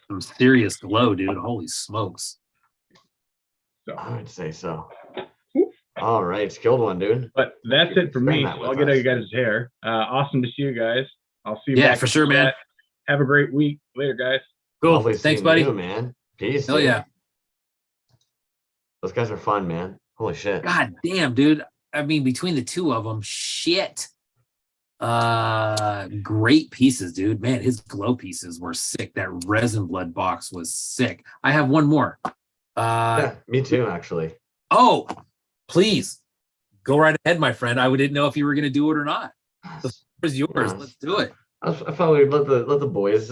Some serious glow, dude. Holy smokes. So I would say so. All right, skilled one, dude. But that's it for me. So I'll get out you guys' hair. Awesome to see you guys. I'll see you. Yeah, for sure, man. Have a great week. Later, guys. Cool. Lovely Thanks, buddy. You, man. Peace. Hell dude. yeah. Those guys are fun, man. Holy shit. God damn, dude. I mean, between the two of them, shit. Great pieces, dude. Man, his glow pieces were sick. That resin blood box was sick. I have one more. Yeah, me too, actually. Oh, please go right ahead, my friend. I didn't know if you were gonna do it or not. The floor is yours. Yes. Let's do it. I thought we'd let the boys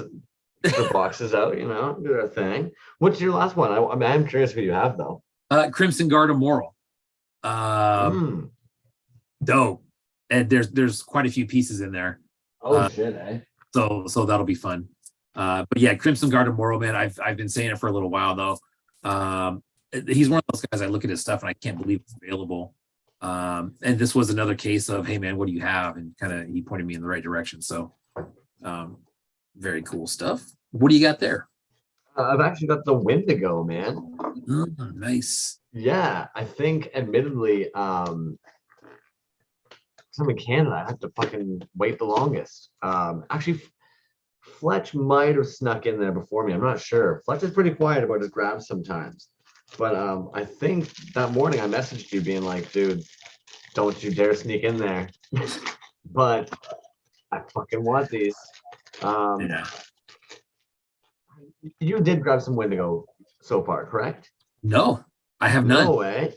get their boxes out, you know, do their thing. What's your last one? I mean, I'm curious who you have though. Crimson Guard Immoral. Dope. and there's quite a few pieces in there. Oh shit, eh? So that'll be fun. But yeah, Crimson Guard tomorrow, man. I've been saying it for a little while though. He's one of those guys. I look at his stuff and I can't believe it's available. And this was another case of, hey man, what do you have? And kind of he pointed me in the right direction. So very cool stuff. What do you got there? I've actually got the Wendigo, man. Nice. Yeah, I think admittedly, I'm in Canada. I have to fucking wait the longest. Actually, Fletch might have snuck in there before me. I'm not sure. Fletch is pretty quiet about his grabs sometimes. But I think that morning I messaged you being like, dude, don't you dare sneak in there. But I fucking want these. Yeah. You did grab some Wendigo so far, correct? No, I have none. No way.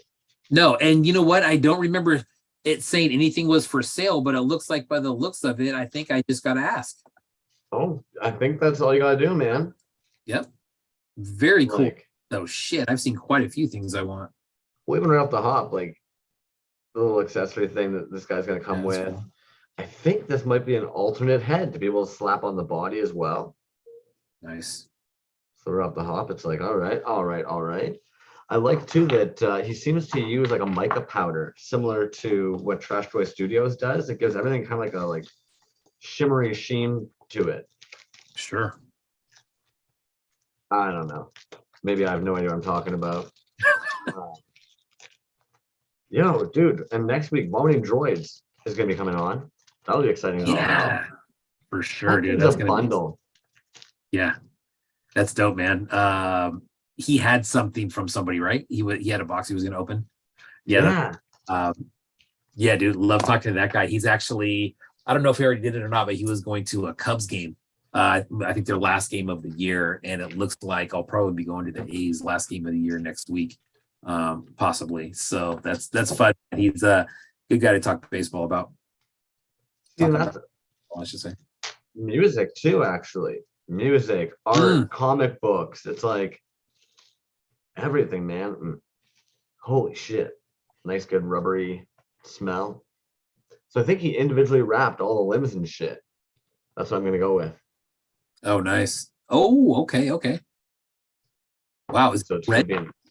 No, and you know what? I don't remember it saying anything was for sale, but it looks like by the looks of it, I think I just got to ask. Oh, I think that's all you got to do, man. Yep. Very cool. Like, oh, shit. I've seen quite a few things I want. well, even right off the hop, like the little accessory thing that this guy's going to come with. Cool. I think this might be an alternate head to be able to slap on the body as well. Nice. So right off the hop, it's like, all right, all right, all right. I like too that he seems to use like a mica powder, similar to what Trash Toy Studios does. It gives everything kind of like a shimmery sheen to it. Sure. I don't know. Maybe I have no idea what I'm talking about. Yo, dude, and next week, Vomiting Droids is going to be coming on. That'll be exciting. Yeah, for sure, dude. That's That's a going to bundle. Yeah, that's dope, man. He had something from somebody, right? He had a box he was going to open. Yeah. Yeah, dude. Love talking to that guy. He's actually, I don't know if he already did it or not, but he was going to a Cubs game. I think their last game of the year, and it looks like I'll probably be going to the A's last game of the year next week, possibly. So that's fun. He's a good guy to talk baseball about. I should say Music too, actually. Music, art, comic books. It's like everything, man. Holy shit. Nice, good rubbery smell. So I think he individually wrapped all the limbs and shit. That's what I'm going to go with. Oh, nice. Oh, okay. Wow. Is it red?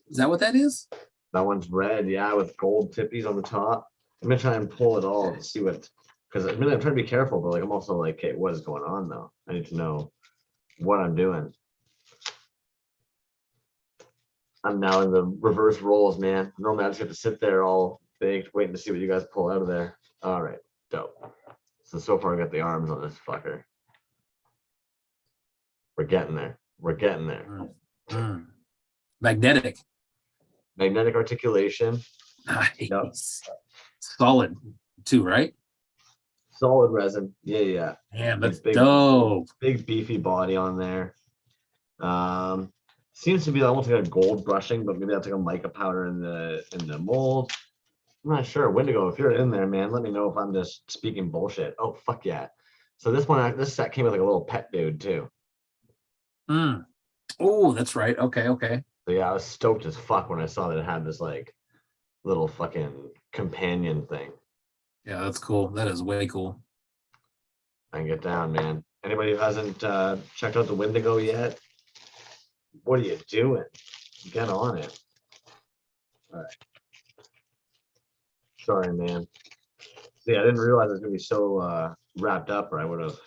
Is that what that is? That one's red, yeah, with gold tippies on the top. I'm going to try and pull it all to see what, because I'm trying to be careful, but like I'm also like, okay, what is going on though? I need to know what I'm doing. I'm now in the reverse roles, man. Normally I just have to sit there all baked, waiting to see what you guys pull out of there. All right, dope. So far I got the arms on this fucker. We're getting there. We're getting there. Magnetic articulation. Nice. Yep. Solid too, right? Solid resin. Yeah. Damn, that's dope. Big beefy body on there. Seems to be almost like a gold brushing, but maybe that's like a mica powder in the mold. I'm not sure. Wendigo, if you're in there, man, let me know if I'm just speaking bullshit. Oh, fuck yeah. So this set came with like a little pet dude too. Oh, that's right. Okay. So yeah, I was stoked as fuck when I saw that it had this like little fucking companion thing. Yeah, that's cool. That is way cool. I can get down, man. Anybody who hasn't checked out the Wendigo yet, what are you doing? Get on it. All right. Sorry, man. See, I didn't realize it was gonna be so wrapped up, or I would have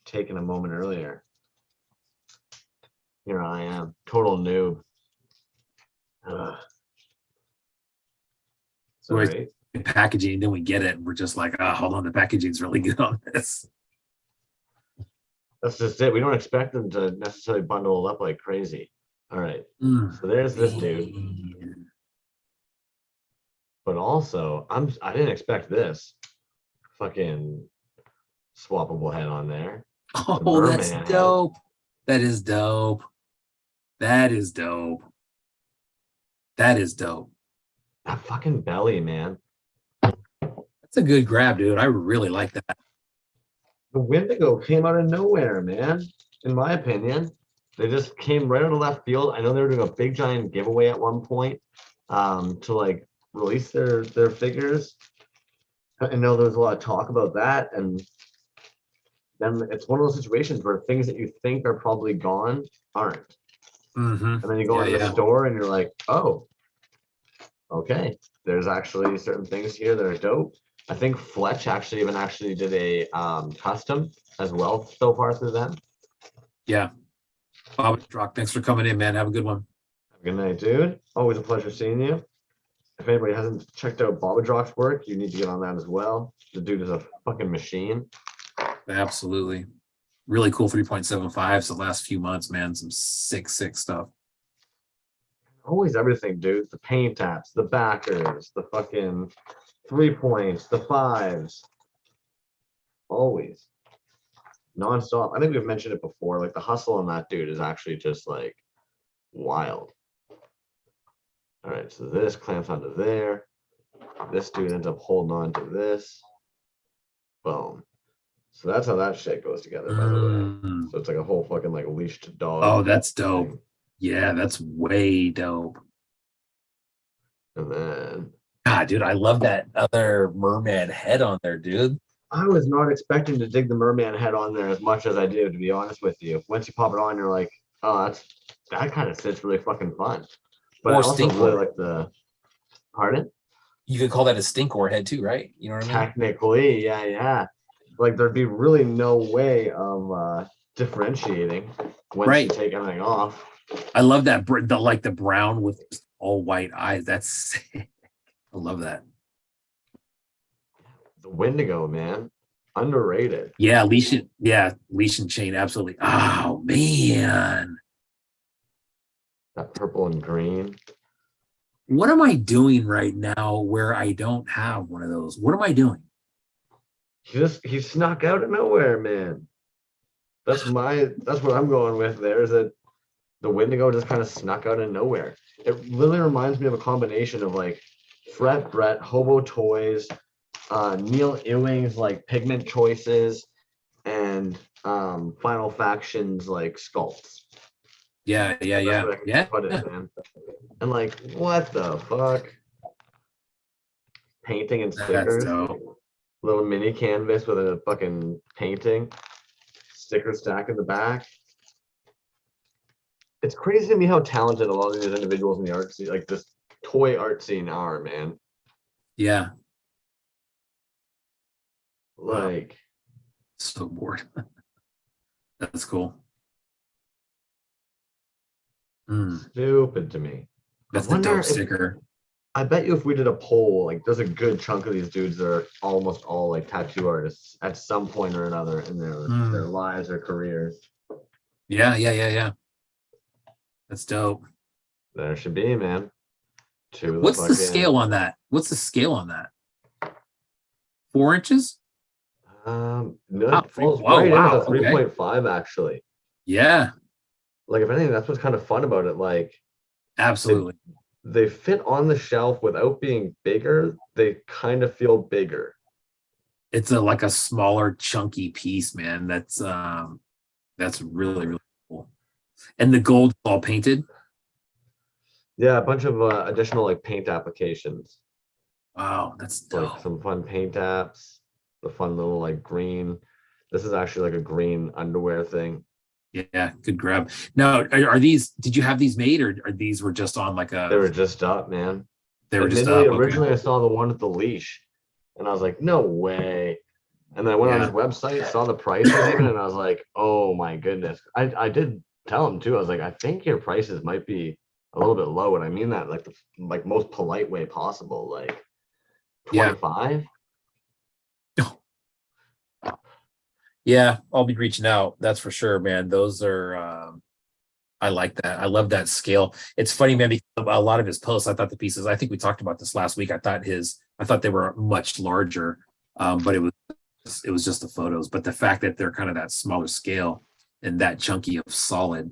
taken a moment earlier. Here I am, total noob. Sorry. Packaging, then we get it, and we're just like, oh, hold on, the packaging's really good on this. That's just it. We don't expect them to necessarily bundle it up like crazy. All right. So there's this dude. But also, I didn't expect this fucking swappable head on there. Oh, that's dope. That is dope. That is dope. That fucking belly, man. That's a good grab, dude. I really like that. The Wendigo came out of nowhere, man. In my opinion, they just came right out of left field. I know they were doing a big giant giveaway at one point to like release their figures. I know there's a lot of talk about that, and then it's one of those situations where things that you think are probably gone aren't. And then you go into the store and you're like, oh, okay, there's actually certain things here that are dope. I think Fletch actually did a custom as well so far through them. Yeah. Bob Drock, thanks for coming in, man. Have a good one. Have a good night, dude. Always a pleasure seeing you. If anybody hasn't checked out Bobadrock's work, you need to get on that as well. The dude is a fucking machine. Absolutely. Really cool 3.75s the last few months, man. Some sick stuff. Always everything, dude. The paint apps, the backers, the fucking 3 points, the 5s. Always. Non-stop. I think we've mentioned it before. Like the hustle on that dude is actually just like wild. All right, so this clamps onto there. This dude ends up holding on to this. Boom. So that's how that shit goes together, by the way. So it's like a whole fucking like leashed dog. Oh, that's dope. Thing. Yeah, that's way dope. And then, God, dude, I love that other merman head on there, dude. I was not expecting to dig the merman head on there as much as I did, to be honest with you. Once you pop it on, you're like, oh, that kind of sits really fucking fun. But I also really like the, pardon? You could call that a stinkor head too, right? You know what I mean? Technically, yeah. Like there'd be really no way of differentiating once you take everything off. I love that, the brown with all white eyes. That's sick. I love that. The Wendigo, man, underrated. Yeah, leash and chain, absolutely. Oh man, that purple and green. What am I doing right now where I don't have one of those? What am I doing? He snuck out of nowhere, man. That's what I'm going with there, is that the Wendigo just kind of snuck out of nowhere. It literally reminds me of a combination of like Fret Brett, Hobo Toys, Neil Ewing's like pigment choices, and Final Factions like sculpts. Yeah. Put it, man. And like, what the fuck? Painting and stickers. Little mini canvas with a fucking painting. Sticker stack in the back. It's crazy to me how talented a lot of these individuals in the art scene, like this toy art scene, are, man. Yeah. Like, so bored. That's cool. Stupid to me. That's the dope sticker. I bet you if we did a poll, like there's a good chunk of these dudes that are almost all like tattoo artists at some point or another in their lives or careers. Yeah. That's dope. There should be, man. What's the scale on that? 4 inches? No, it falls right into 3.5 actually. Yeah. Like if anything, that's what's kind of fun about it. Like, absolutely. They fit on the shelf without being bigger. They kind of feel bigger. It's like a smaller, chunky piece, man. That's really, really cool. And the gold all painted. Yeah, a bunch of additional like paint applications. Wow, that's dope. Like some fun paint apps. The fun little like green. This is actually like a green underwear thing. Yeah, good grab. Now, are these? Did you have these made, or these were just on like a? They were just up, man. They were just up. Originally, I saw the one with the leash, and I was like, "No way!" And then I went on his website, saw the prices even, and I was like, "Oh my goodness!" I did tell him too. I was like, "I think your prices might be a little bit low," and I mean that like the most polite way possible, like 25. Yeah, I'll be reaching out. That's for sure, man. Those are, I like that. I love that scale. It's funny, man, because a lot of his posts, I thought the pieces, I think we talked about this last week. I thought they were much larger, but it was just the photos. But the fact that they're kind of that smaller scale and that chunky of solid,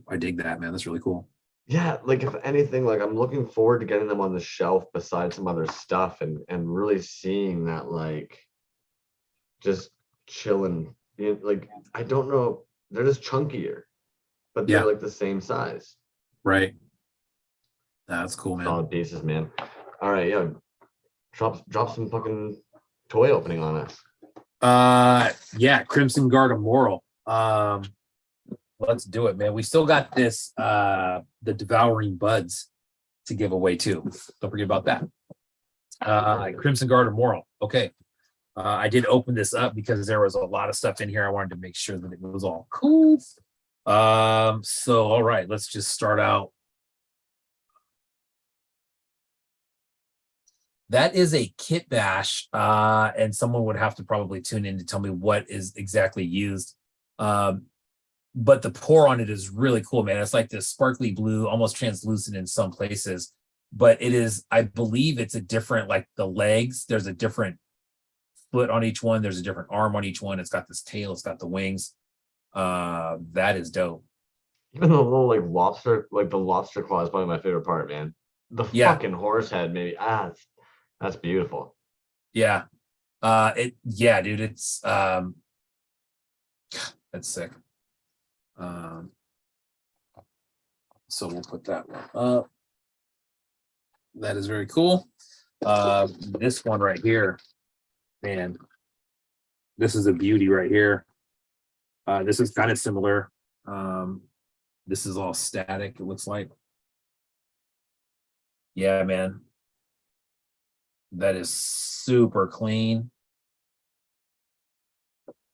I dig that, man. That's really cool. Yeah, like if anything, like I'm looking forward to getting them on the shelf beside some other stuff and really seeing that like just chilling. Like I don't know, they're just chunkier, but they're like the same size. Right. That's cool, man. Solid pieces, man. All right, yeah. Drop some fucking toy opening on us. Yeah, Crimson Guard Immoral. Let's do it, man. We still got this the Devouring Buds to give away too. Don't forget about that. Crimson Guard Immoral. Okay. I did open this up because there was a lot of stuff in here. I wanted to make sure that it was all cool. So all right, let's just start out. That is a kit bash, and someone would have to probably tune in to tell me what is exactly used. But the pour on it is really cool, man. It's like this sparkly blue, almost translucent in some places. But it is, I believe it's a different, like the legs, there's a different foot on each one. There's a different arm on each one. It's got this tail, it's got the wings. That is dope. Even the little like lobster, like the lobster claw is probably my favorite part, man. The fucking horse head, maybe. That's beautiful. Yeah. Dude, it's that's sick. So we'll put that one up. That is very cool. This one right here, man, this is a beauty right here. This is kind of similar. This is all static, it looks like. Yeah, man. That is super clean.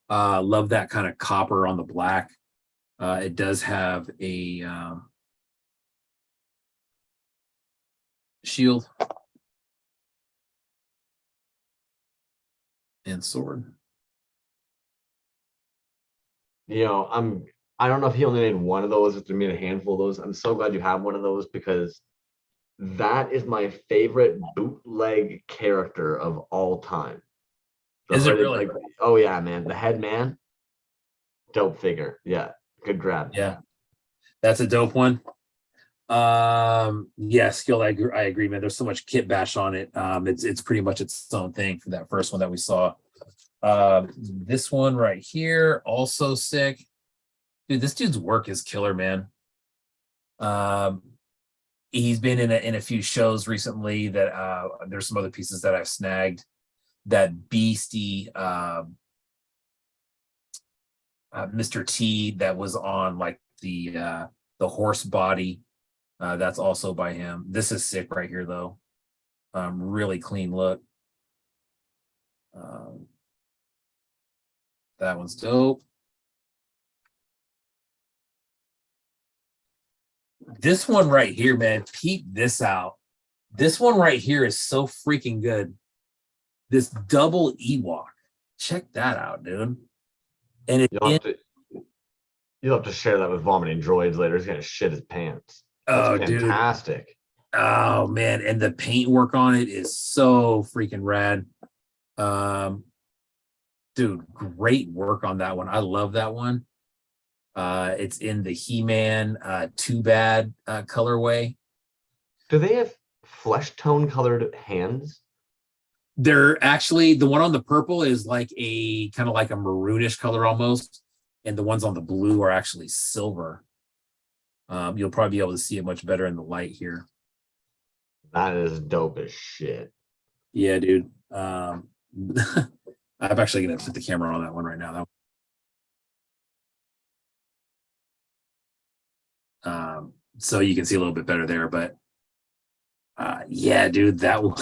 Love that kind of copper on the black. It does have a shield and sword. You know, I don't know if he only made one of those, if they made a handful of those. I'm so glad you have one of those because that is my favorite bootleg character of all time. Is it really? Like, oh yeah, man. The head man, dope figure. Yeah, good grab. Yeah, that's a dope one. Yeah, skill. I agree, man. There's so much kit bash on it. It's pretty much its own thing for that first one that we saw. This one right here, also sick. Dude, this dude's work is killer, man. He's been in a few shows recently that there's some other pieces that I've snagged. That beastie Mr. T that was on like the horse body. That's also by him. This is sick right here though. Really clean look. That one's dope. This one right here, man, peep this out. This one right here is so freaking good. This double Ewok. Check that out, dude. And you'll have to share that with Vomiting Droids later. He's gonna shit his pants. That's fantastic. Dude. Oh man, and the paint work on it is so freaking rad. Dude, great work on that one. I love that one. It's in the He-Man Too Bad colorway. Do they have flesh tone colored hands? They're actually, the one on the purple is like a kind of like a maroonish color almost, and the ones on the blue are actually silver. You'll probably be able to see it much better in the light here. That is dope as shit. Yeah, dude. I'm actually gonna put the camera on that one right now. So you can see a little bit better there, but yeah, dude, that one.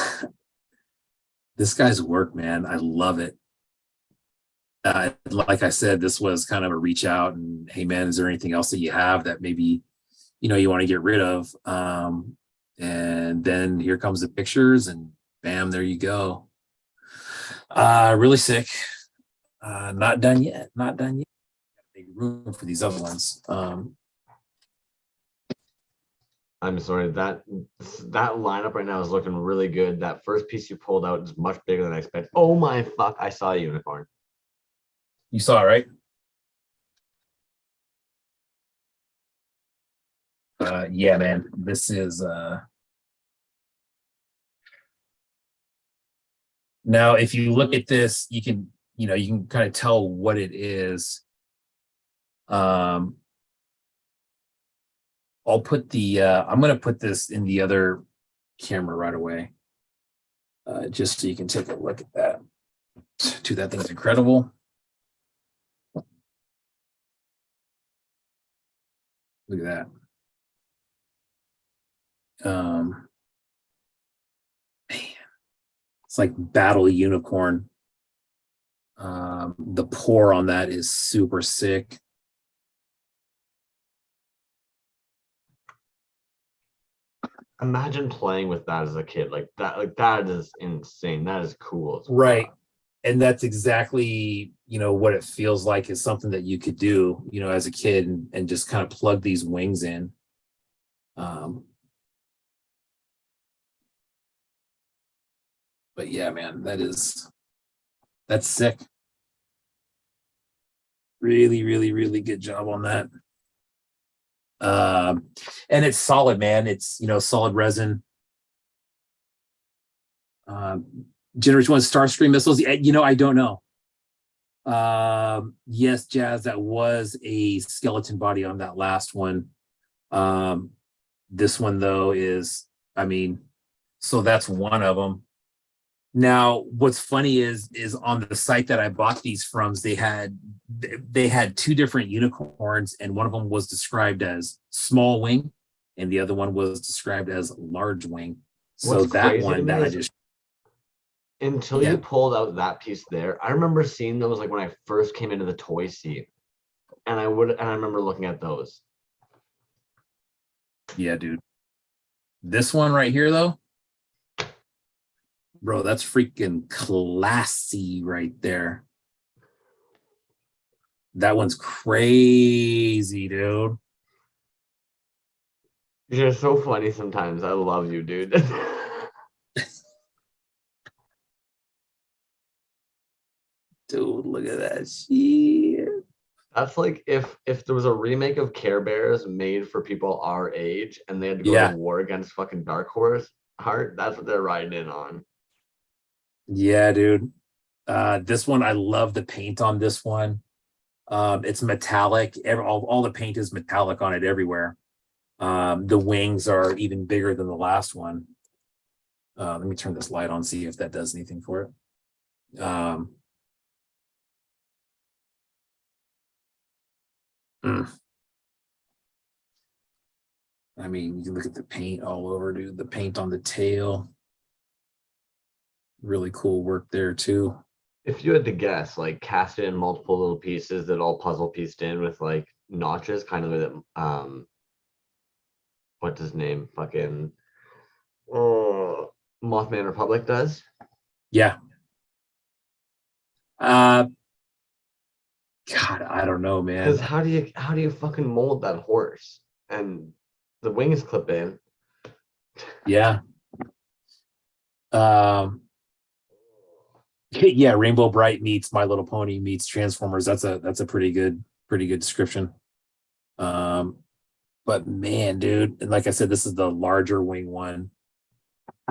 This guy's work, man, I love it. Like I said, this was kind of a reach out and hey man, is there anything else that you have that maybe you want to get rid of? And then here comes the pictures and bam, there you go. Really sick. Not done yet. Make room for these other ones. I'm sorry, that lineup right now is looking really good. That first piece you pulled out is much bigger than I expected. Oh my fuck, I saw a unicorn. You saw it, right? Yeah, man. This is now if you look at this, you can kind of tell what it is. I'll put the I'm gonna put this in the other camera right away. Just so you can take a look at that. Dude, that thing's incredible. Look at that. Man, it's like Battle Unicorn. The pour on that is super sick. Imagine playing with that as a kid. Like that is insane. That is cool. Right. And that's exactly, what it feels like is something that you could do, as a kid and just kind of plug these wings in. But yeah, man, that's sick. Really, really, really good job on that. And it's solid, man. It's, solid resin. Generation 1 Starstream missiles. I don't know. Yes, Jazz, that was a skeleton body on that last one. This one, though, is, so that's one of them. Now, what's funny is on the site that I bought these from, they had two different unicorns, and one of them was described as small wing, and the other one was described as large wing. So what's that one that I just until you pulled out that piece there, I remember seeing those like when I first came into the toy scene, and I remember looking at those. Yeah, dude. This one right here, though. Bro, that's freaking classy right there. That one's crazy, dude. You're so funny sometimes. I love you, dude. Dude, look at that shit. That's like if there was a remake of Care Bears made for people our age and they had to go to war against fucking Dark Horse Heart, that's what they're riding in on. Yeah, dude. This one, I love the paint on this one. It's metallic. All the paint is metallic on it everywhere. The wings are even bigger than the last one. Let me turn this light on, see if that does anything for it. You can look at the paint all over, dude. The paint on the tail. Really cool work there, too. If you had to guess, like cast in multiple little pieces that all puzzle pieced in with like notches, kind of that what's his name? Fucking Mothman Republic does. Yeah. God, I don't know, man. Because how do you fucking mold that horse? And the wings clip in. Yeah. Yeah, Rainbow Bright meets My Little Pony meets Transformers. That's a pretty good description. But man, dude, and like I said, this is the larger wing one.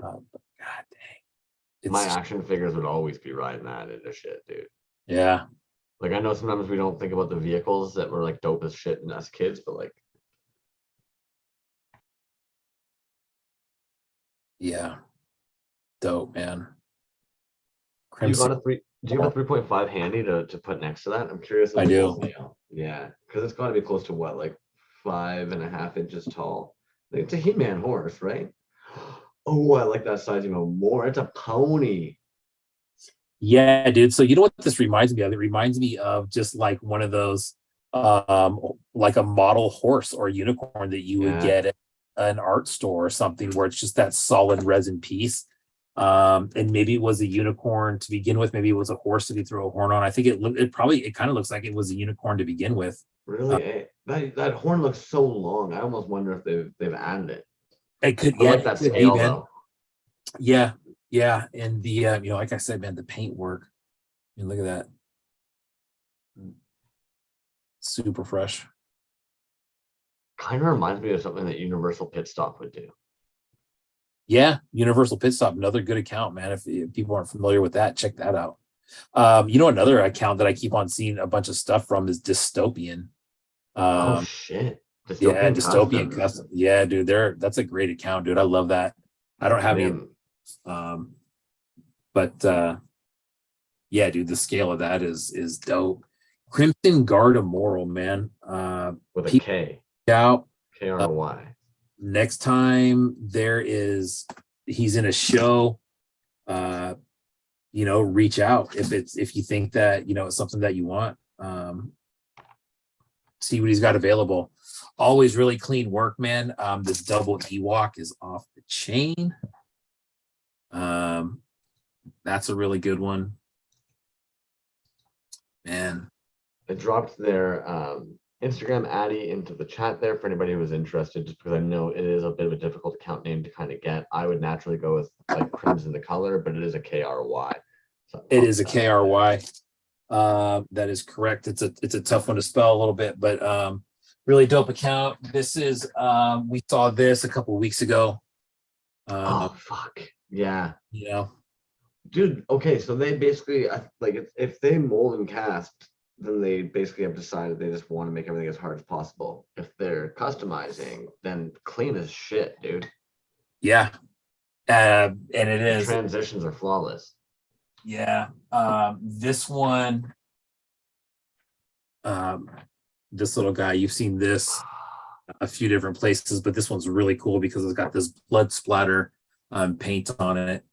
God dang. My action figures would always be riding that into shit, dude. Yeah. Like I know sometimes we don't think about the vehicles that were like dope as shit in us kids, but like yeah. Dope, man. Crimson. Do you have a 3.5 handy to put next to that? I'm curious. I do. Yeah, because it's got to be close to what, like 5.5 inches tall. It's a He-Man horse, right? Oh, I like that size even more. It's a pony. Yeah, dude. So you know what this reminds me of? It reminds me of just like one of those, like a model horse or unicorn that you would get at an art store or something, where it's just that solid resin piece. And maybe it was a unicorn to begin with. Maybe it was a horse that he threw a horn on. I think it kind of looks like it was a unicorn to begin with. Really, that horn looks so long. I almost wonder if they've added it. It could, I like that scale though. Yeah, and the like I said, man, the paint work. I mean, look at that, super fresh. Kind of reminds me of something that Universal Pit Stop would do. Yeah, Universal Pit Stop, another good account, man. If people aren't familiar with that, check that out. Another account that I keep on seeing a bunch of stuff from is Dystopian. Oh shit. Dystopian Custom. Yeah, dude, that's a great account, dude. I love that. I don't have any, but yeah, dude, the scale of that is dope. Crimson Guard Immoral, man. With a Peep K. out. K-R-Y. Next time he's in a show, reach out if you think that, it's something that you want. See what he's got available. Always really clean work, man. This double Ewok is off the chain. That's a really good one. Man. I dropped their Instagram Addy into the chat there for anybody who was interested, just because I know it is a bit of a difficult account name to kind of get. I would naturally go with like Crimson the color, but it is a KRY. So it is a KRY. That is correct. It's a tough one to spell a little bit, but really dope account. This is we saw this a couple of weeks ago. Oh fuck. Yeah. Dude, okay, so they basically like if they mold and cast, then they basically have decided they just want to make everything as hard as possible. If they're customizing, then clean as shit, dude. Yeah. And it is. The transitions are flawless. Yeah. This one, this little guy, you've seen this a few different places, but this one's really cool because it's got this blood splatter paint on it.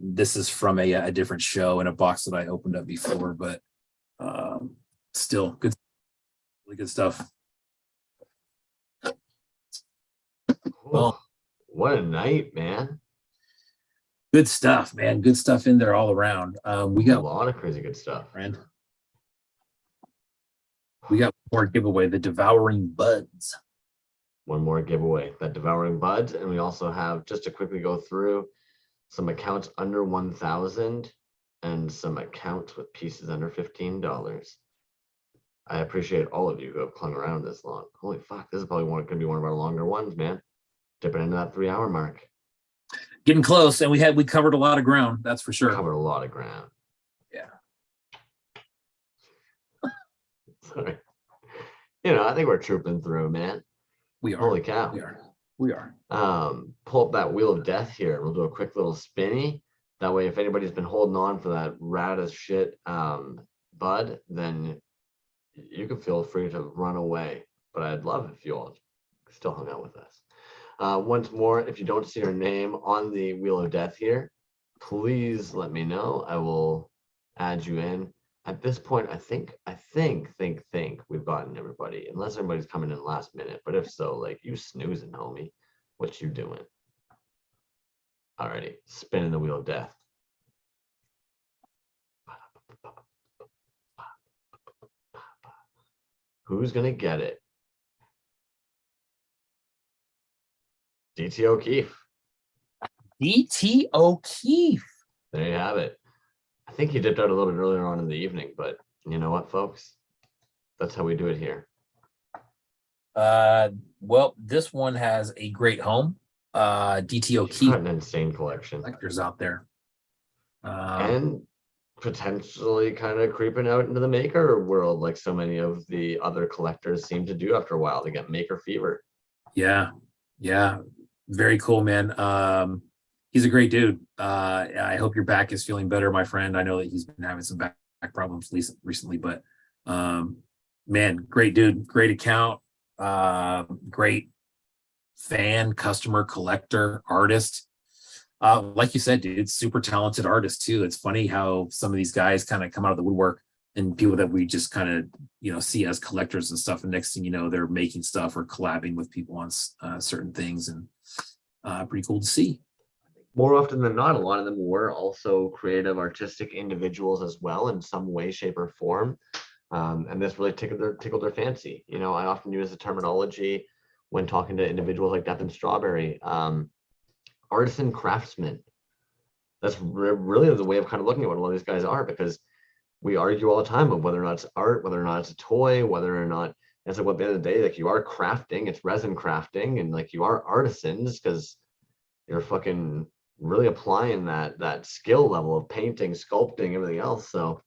This is from a different show in a box that I opened up before, but still good, really good stuff. Well, what a night, man. Good stuff, man. Good stuff in there all around. We got a lot of crazy good stuff. Friend. We got more giveaway, the Devouring Buds. One more giveaway, that Devouring Buds. And we also have, just to quickly go through, some accounts under 1,000 and some accounts with pieces under $15. I appreciate all of you who have clung around this long. Holy fuck, this is probably going to be one of our longer ones, man. Dipping into that 3-hour mark. Getting close, and we covered a lot of ground, that's for sure. Covered a lot of ground. Yeah. Sorry. I think we're trooping through, man. We are. Holy cow. We are. Pull up that wheel of death here. We'll do a quick little spinny. That way, if anybody's been holding on for that rad as shit bud, then you can feel free to run away. But I'd love if you all still hung out with us. Once more, if you don't see your name on the wheel of death here, please let me know. I will add you in. At this point, I think we've gotten everybody, unless everybody's coming in last minute. But if so, like, you snoozing, homie. What you doing? Alrighty, spinning the wheel of death. Who's gonna get it? DT O'Keefe. DT O'Keefe. There you have it. I think he dipped out a little bit earlier on in the evening, but you know what, folks? That's how we do it here. Well, this one has a great home. DT O'Keefe. Got an insane collection. Collectors out there. And potentially kind of creeping out into the maker world, like so many of the other collectors seem to do after a while. They get maker fever. Yeah. Very cool, man. He's a great dude. I hope your back is feeling better, my friend. I know that he's been having some back problems recently, but man, great dude, great account, great fan, customer, collector, artist. Like you said, dude, super talented artist too. It's funny how some of these guys kind of come out of the woodwork and people that we just kind of, see as collectors and stuff. And next thing you know, they're making stuff or collabing with people on certain things, and pretty cool to see. More often than not, a lot of them were also creative, artistic individuals as well in some way, shape, or form. And this really tickled their fancy. I often use the terminology when talking to individuals like Death and Strawberry, artisan craftsmen. That's really the way of kind of looking at what a lot of these guys are, because we argue all the time of whether or not it's art, whether or not it's a toy, whether or not it's like, at the end of the day, like, you are crafting, it's resin crafting, and like, you are artisans because you're fucking really applying that skill level of painting, sculpting, everything else. So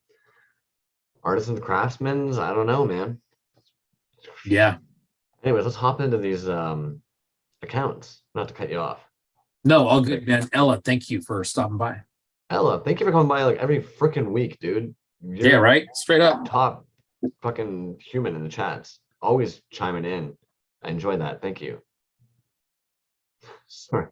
artisans, craftsmen, I don't know, man. Yeah. Anyways, let's hop into these accounts. Not to cut you off. No, all good, man. Ella, thank you for stopping by. Ella, thank you for coming by like every freaking week, dude. Yeah, right. Straight up. Top fucking human in the chats. Always chiming in. I enjoy that. Thank you. Sorry.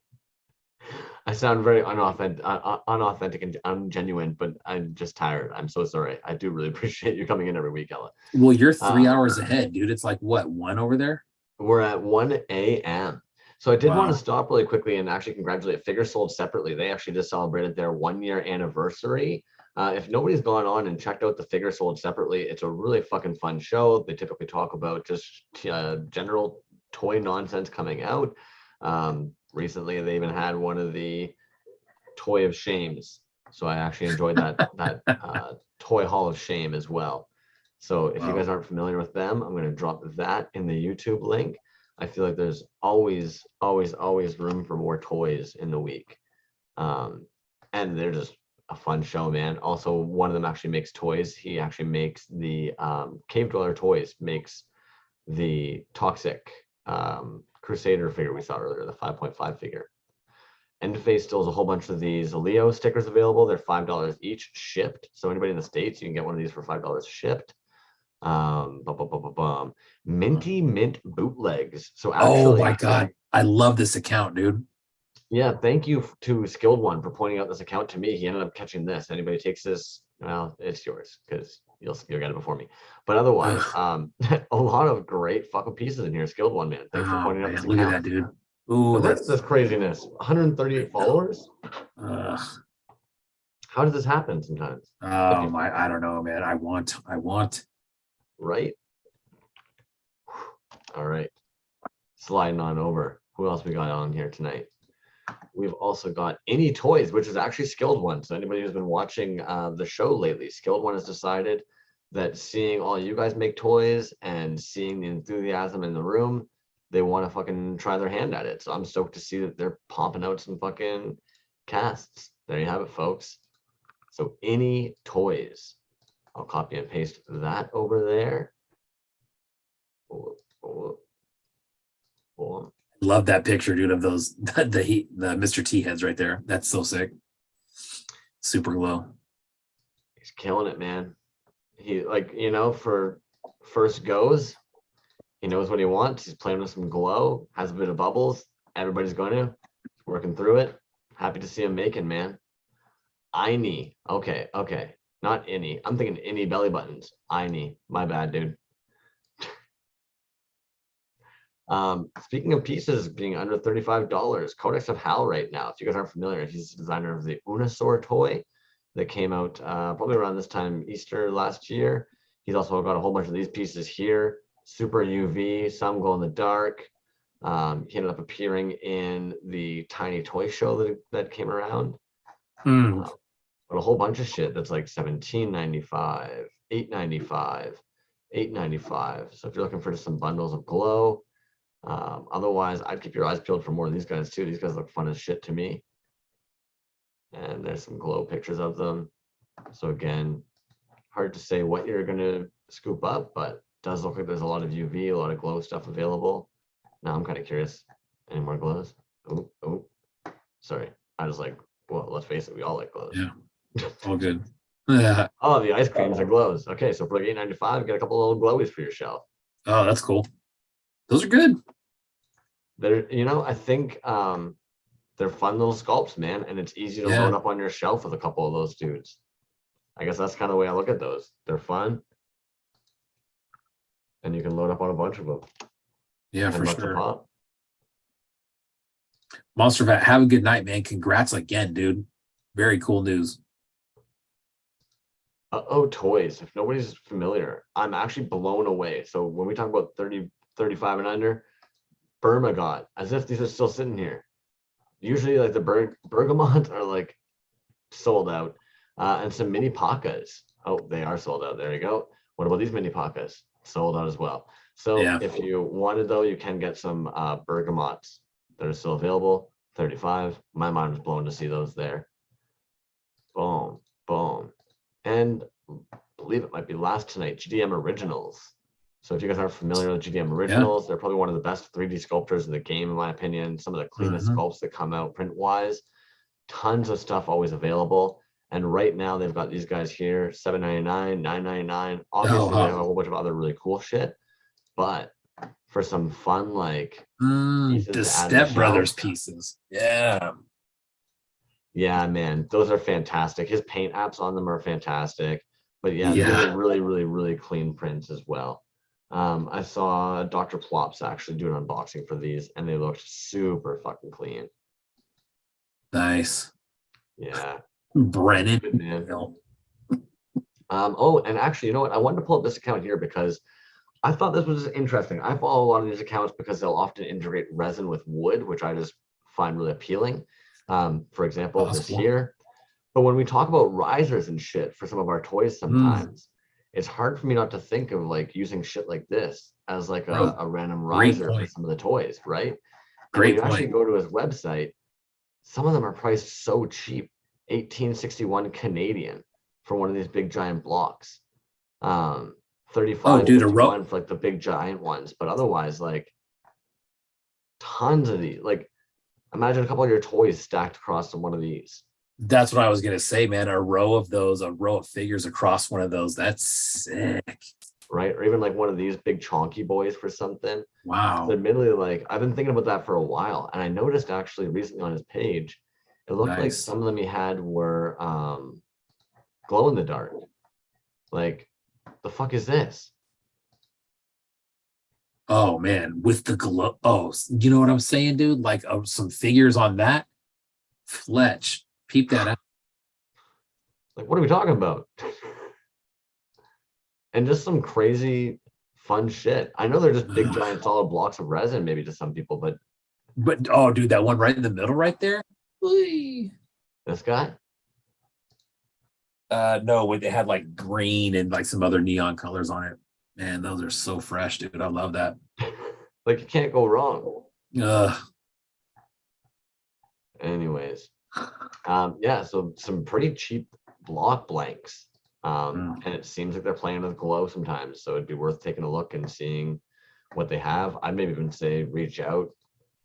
I sound very unauthentic and ungenuine, but I'm just tired. I'm so sorry. I do really appreciate you coming in every week, Ella. Well, you're 3 hours ahead, dude. It's like what, 1 over there? We're at 1 a.m. So I did want to stop really quickly and actually congratulate Figure Sold Separately. They actually just celebrated their 1-year anniversary. If nobody's gone on and checked out the Figure Sold Separately, it's a really fucking fun show. They typically talk about just general toy nonsense coming out. Recently, they even had one of the Toy of Shames. So I actually enjoyed that Toy Hall of Shame as well. So if you guys aren't familiar with them, I'm going to drop that in the YouTube link. I feel like there's always room for more toys in the week. And they're just a fun show, man. Also, one of them actually makes toys. He actually makes the Cave Dweller Toys, makes the Toxic Crusader figure we saw earlier, the 5.5 figure. Endface still has a whole bunch of these Leo stickers available. They're $5 each shipped. So anybody in the States, you can get one of these for $5 shipped. Minty Mint bootlegs. So actually, oh my god, I love this account, dude. Yeah, thank you to Skilled One for pointing out this account to me. He ended up catching this. Anybody takes this, well, it's yours because you'll get it before me. But otherwise, a lot of great fucking pieces in here. Skilled One, man. Thanks for pointing out this look account. at that, dude. Ooh, that's this craziness. 138 followers. How does this happen sometimes? Oh my, I don't know, man. I want. Right. All right. Sliding on over. Who else we got on here tonight? We've also got Any Toys, which is actually Skilled One. So anybody who's been watching the show lately, Skilled One has decided that seeing all you guys make toys and seeing the enthusiasm in the room, they want to fucking try their hand at it. So I'm stoked to see that they're pumping out some fucking casts. There you have it, folks. So Any Toys. I'll copy and paste that over there. Love that picture, dude, of those the Mr. T heads right there. That's so sick. Super glow. He's killing it, man. He, like, you know, for first goes, he knows what he wants. He's playing with some glow, has a bit of bubbles. Everybody's going to working through it. Happy to see him making, man. Ini. Okay. Not any. I'm thinking any belly buttons. Ini. My bad, dude. Speaking of pieces being under $35, Codex of Hal right now. If you guys aren't familiar, he's the designer of the Unasaur toy that came out probably around this time Easter last year. He's also got a whole bunch of these pieces here. Super UV, some glow in the dark. He ended up appearing in the Tiny Toy Show that came around. But a whole bunch of shit that's like $17.95, $8.95, $8.95. So if you're looking for just some bundles of glow, otherwise I'd keep your eyes peeled for more of these guys too. These guys look fun as shit to me. And there's some glow pictures of them. So again, hard to say what you're gonna scoop up, but it does look like there's a lot of UV, a lot of glow stuff available. Now I'm kind of curious. Any more glows? Oh, sorry. I was like, well, let's face it, we all like glows. Yeah. All good. Oh, the ice creams are glows. Okay, so for like $8.95, get a couple little glowies for your shelf. Oh, that's cool. Those are good. They're, you know, I think they're fun little sculpts, man, and it's easy to load up on your shelf with a couple of those dudes. I guess that's kind of the way I look at those. They're fun, and you can load up on a bunch of them. Yeah, for sure. Monster Vat, have a good night, man. Congrats again, dude. Very cool news. Toys. If nobody's familiar, I'm actually blown away. So when we talk about 30, 35 and under, Bermagot, as if these are still sitting here. Usually like the Bergamot are like sold out. And some mini Pakas. Oh, they are sold out. There you go. What about these mini Pakas? Sold out as well. So if you wanted though, you can get some Bergamots that are still available. 35. My mind was blown to see those there. Boom, boom. And I believe it might be last tonight, GDM Originals. So if you guys aren't familiar with GDM Originals, they're probably one of the best 3D sculptors in the game, in my opinion. Some of the cleanest sculpts that come out print-wise. Tons of stuff always available. And right now they've got these guys here, $7.99, $9.99. Obviously, they have a whole bunch of other really cool shit. But for some fun, like the Step Brothers pieces. Yeah. Yeah, man, those are fantastic. His paint apps on them are fantastic. But yeah, these are really, really, really clean prints as well. I saw Dr. Plops actually do an unboxing for these, and they looked super fucking clean. Nice. Yeah. Brennan. Good, man. Oh, and actually, you know what? I wanted to pull up this account here because I thought this was interesting. I follow a lot of these accounts because they'll often integrate resin with wood, which I just find really appealing. For example, this here. But when we talk about risers and shit for some of our toys sometimes, it's hard for me not to think of like using shit like this as like a random riser for some of the toys, right? And when you actually go to his website, some of them are priced so cheap, 1861 Canadian for one of these big giant blocks. 35 for like the big giant ones, but otherwise like tons of these. Like imagine a couple of your toys stacked across one of these. That's what I was gonna say, man. A row of figures across one of those. That's sick. Right? Or even like one of these big chonky boys for something. Wow. So admittedly, like I've been thinking about that for a while, and I noticed actually recently on his page, it looked like some of them he had were glow in the dark. Like, the fuck is this? Oh man, with the glow. Oh, you know what I'm saying, dude? Like some figures on that. Fletch, peep that out. Like, what are we talking about? And just some crazy fun shit. I know they're just big giant solid blocks of resin maybe to some people, but oh dude, that one right in the middle right there. Whee. This guy? No, they had like green and like some other neon colors on it. Man, those are so fresh, dude. I love that. Like you can't go wrong. Anyways. Yeah, so some pretty cheap block blanks. And it seems like they're playing with glow sometimes, so it'd be worth taking a look and seeing what they have. I'd maybe even say reach out.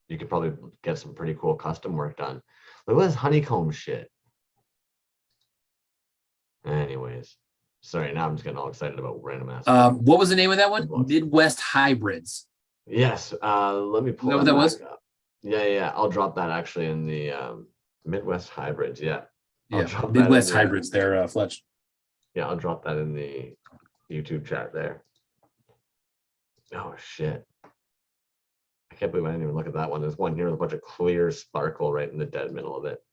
You could probably get some pretty cool custom work done. Look at this honeycomb shit. Anyways, sorry, now I'm just getting all excited about random ass. What was the name of that one? Midwest Hybrids. Yes. Let me pull that what that was? Up. Yeah. I'll drop that actually in the Midwest Hybrids. Yeah. Midwest Hybrids there, Fletch. Yeah, I'll drop that in the YouTube chat there. Oh shit. I can't believe I didn't even look at that one. There's one here with a bunch of clear sparkle right in the dead middle of it.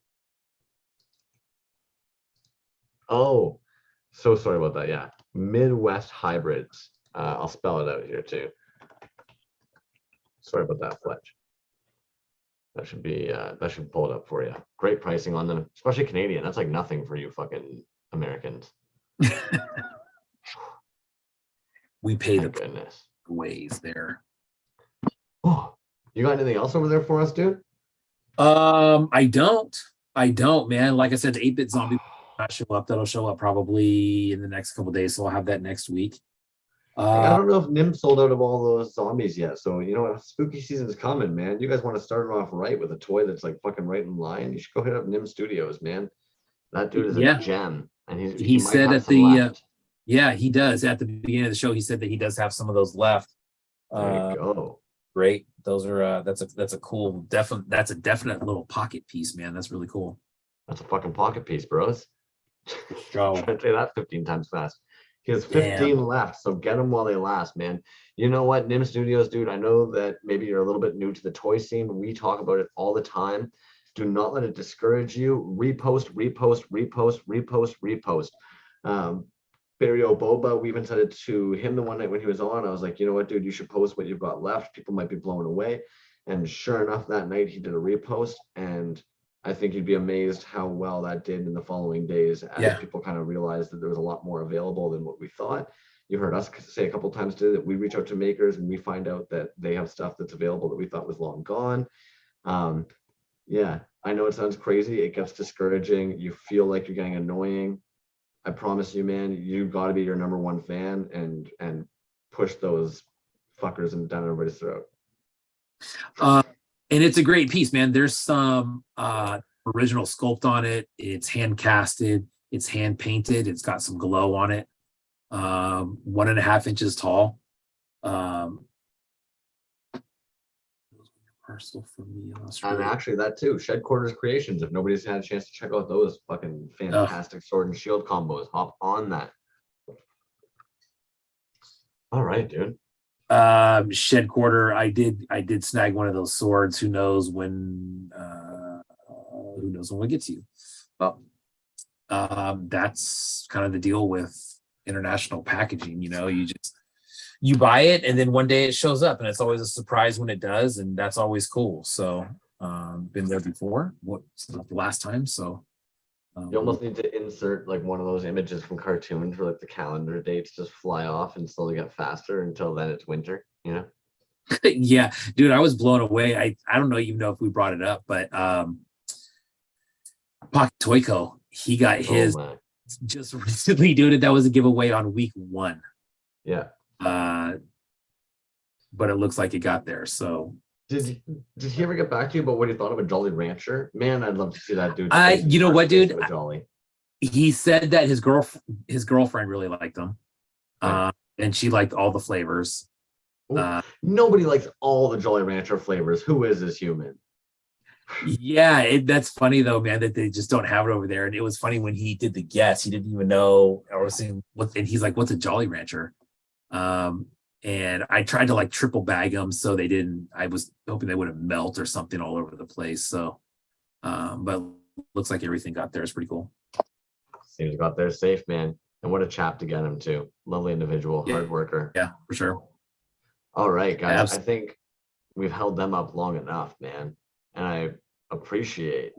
Oh, so sorry about that. Yeah, Midwest Hybrids. I'll spell it out here too. Sorry about that, Fletch. That should be that should pull it up for you. Great pricing on them, especially Canadian. That's like nothing for you fucking Americans. We pay Thank goodness ways there. Oh, you got anything else over there for us, dude? I don't, man. Like I said, the 8-bit zombie not show up. That'll show up probably in the next couple of days, so I'll have that next week. I don't know if Nim sold out of all those zombies yet, so you know, spooky season's coming, man. You guys want to start it off right with a toy that's like fucking right in line? You should go hit up Nim Studios, man. That dude is a gem, and he said at the he does at the beginning of the show. He said that he does have some of those left. There you go. Great. Those are that's a cool that's a definite little pocket piece, man. That's really cool. That's a fucking pocket piece, bros. Try to say that 15 times fast. He has 15 left, so get them while they last, man. You know what, Nim Studios, dude, I know that maybe you're a little bit new to the toy scene. We talk about it all the time. Do not let it discourage you. Repost. Barry Oboba, we even said it to him the one night when he was on. I was like, you know what, dude, you should post what you've got left. People might be blown away. And sure enough, that night he did a repost, and I think you'd be amazed how well that did in the following days as people kind of realized that there was a lot more available than what we thought. You heard us say a couple times today that we reach out to makers and we find out that they have stuff that's available that we thought was long gone. Yeah, I know it sounds crazy. It gets discouraging. You feel like you're getting annoying. I promise you, man, you got to be your number one fan and push those fuckers down everybody's throat. And it's a great piece, man. There's some original sculpt on it. It's hand casted. It's hand painted. It's got some glow on it. 1.5 inches tall. Parcel for me in Australia. And actually, that too, Shed Quarters Creations. If nobody's had a chance to check out those fucking fantastic sword and shield combos, hop on that. All right, dude. Shed Quarter. I did snag one of those swords. Who knows when we get to you? Well, that's kind of the deal with international packaging. You buy it and then one day it shows up, and it's always a surprise when it does, and that's always cool. So been there before. It's not the last time. So you almost need to insert like one of those images from cartoons where like the calendar dates just fly off and slowly get faster until then it's winter, Yeah, dude, I was blown away. I don't know even know if we brought it up, but Pocket Toyco, he got his just recently, dude. That was a giveaway on week 1. Yeah. But it looks like it got there. So did he ever get back to you about what he thought of a Jolly Rancher? Man, I'd love to see that dude. You know what, dude? Jolly. He said that his girlfriend really liked them, and she liked all the flavors. Nobody likes all the Jolly Rancher flavors. Who is this human? Yeah, that's funny though, man, that they just don't have it over there. And it was funny when he did the guess, he didn't even know, or was saying and he's like, "What's a Jolly Rancher?" And I tried to like triple bag them so they didn't. I was hoping they wouldn't melt or something all over the place. So, but looks like everything got there. It's pretty cool. Seems got there safe, man. And what a chap to get him too. Lovely individual, hard worker. Yeah, for sure. All right, guys. I think we've held them up long enough, man. And I appreciate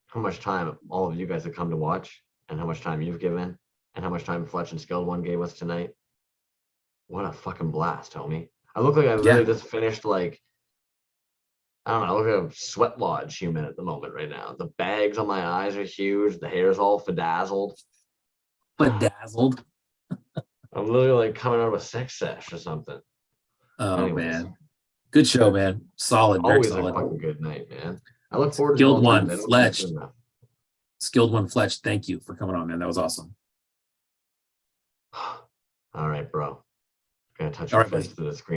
how much time all of you guys have come to watch, and how much time you've given, and how much time Fletch and Skilled One gave us tonight. What a fucking blast, homie. I look like I really just finished like, I don't know, I look like a sweat lodge human at the moment right now. The bags on my eyes are huge. The hair's all bedazzled. Bedazzled? I'm literally like coming out of a sex sesh or something. Oh, anyways, man. Good show, man. Solid. Always solid. a fucking good night, man. I look forward to Skilled One, Fletch. Skilled One, Fletch. Thank you for coming on, man. That was awesome. All right, bro. Gonna touch your face to the screen.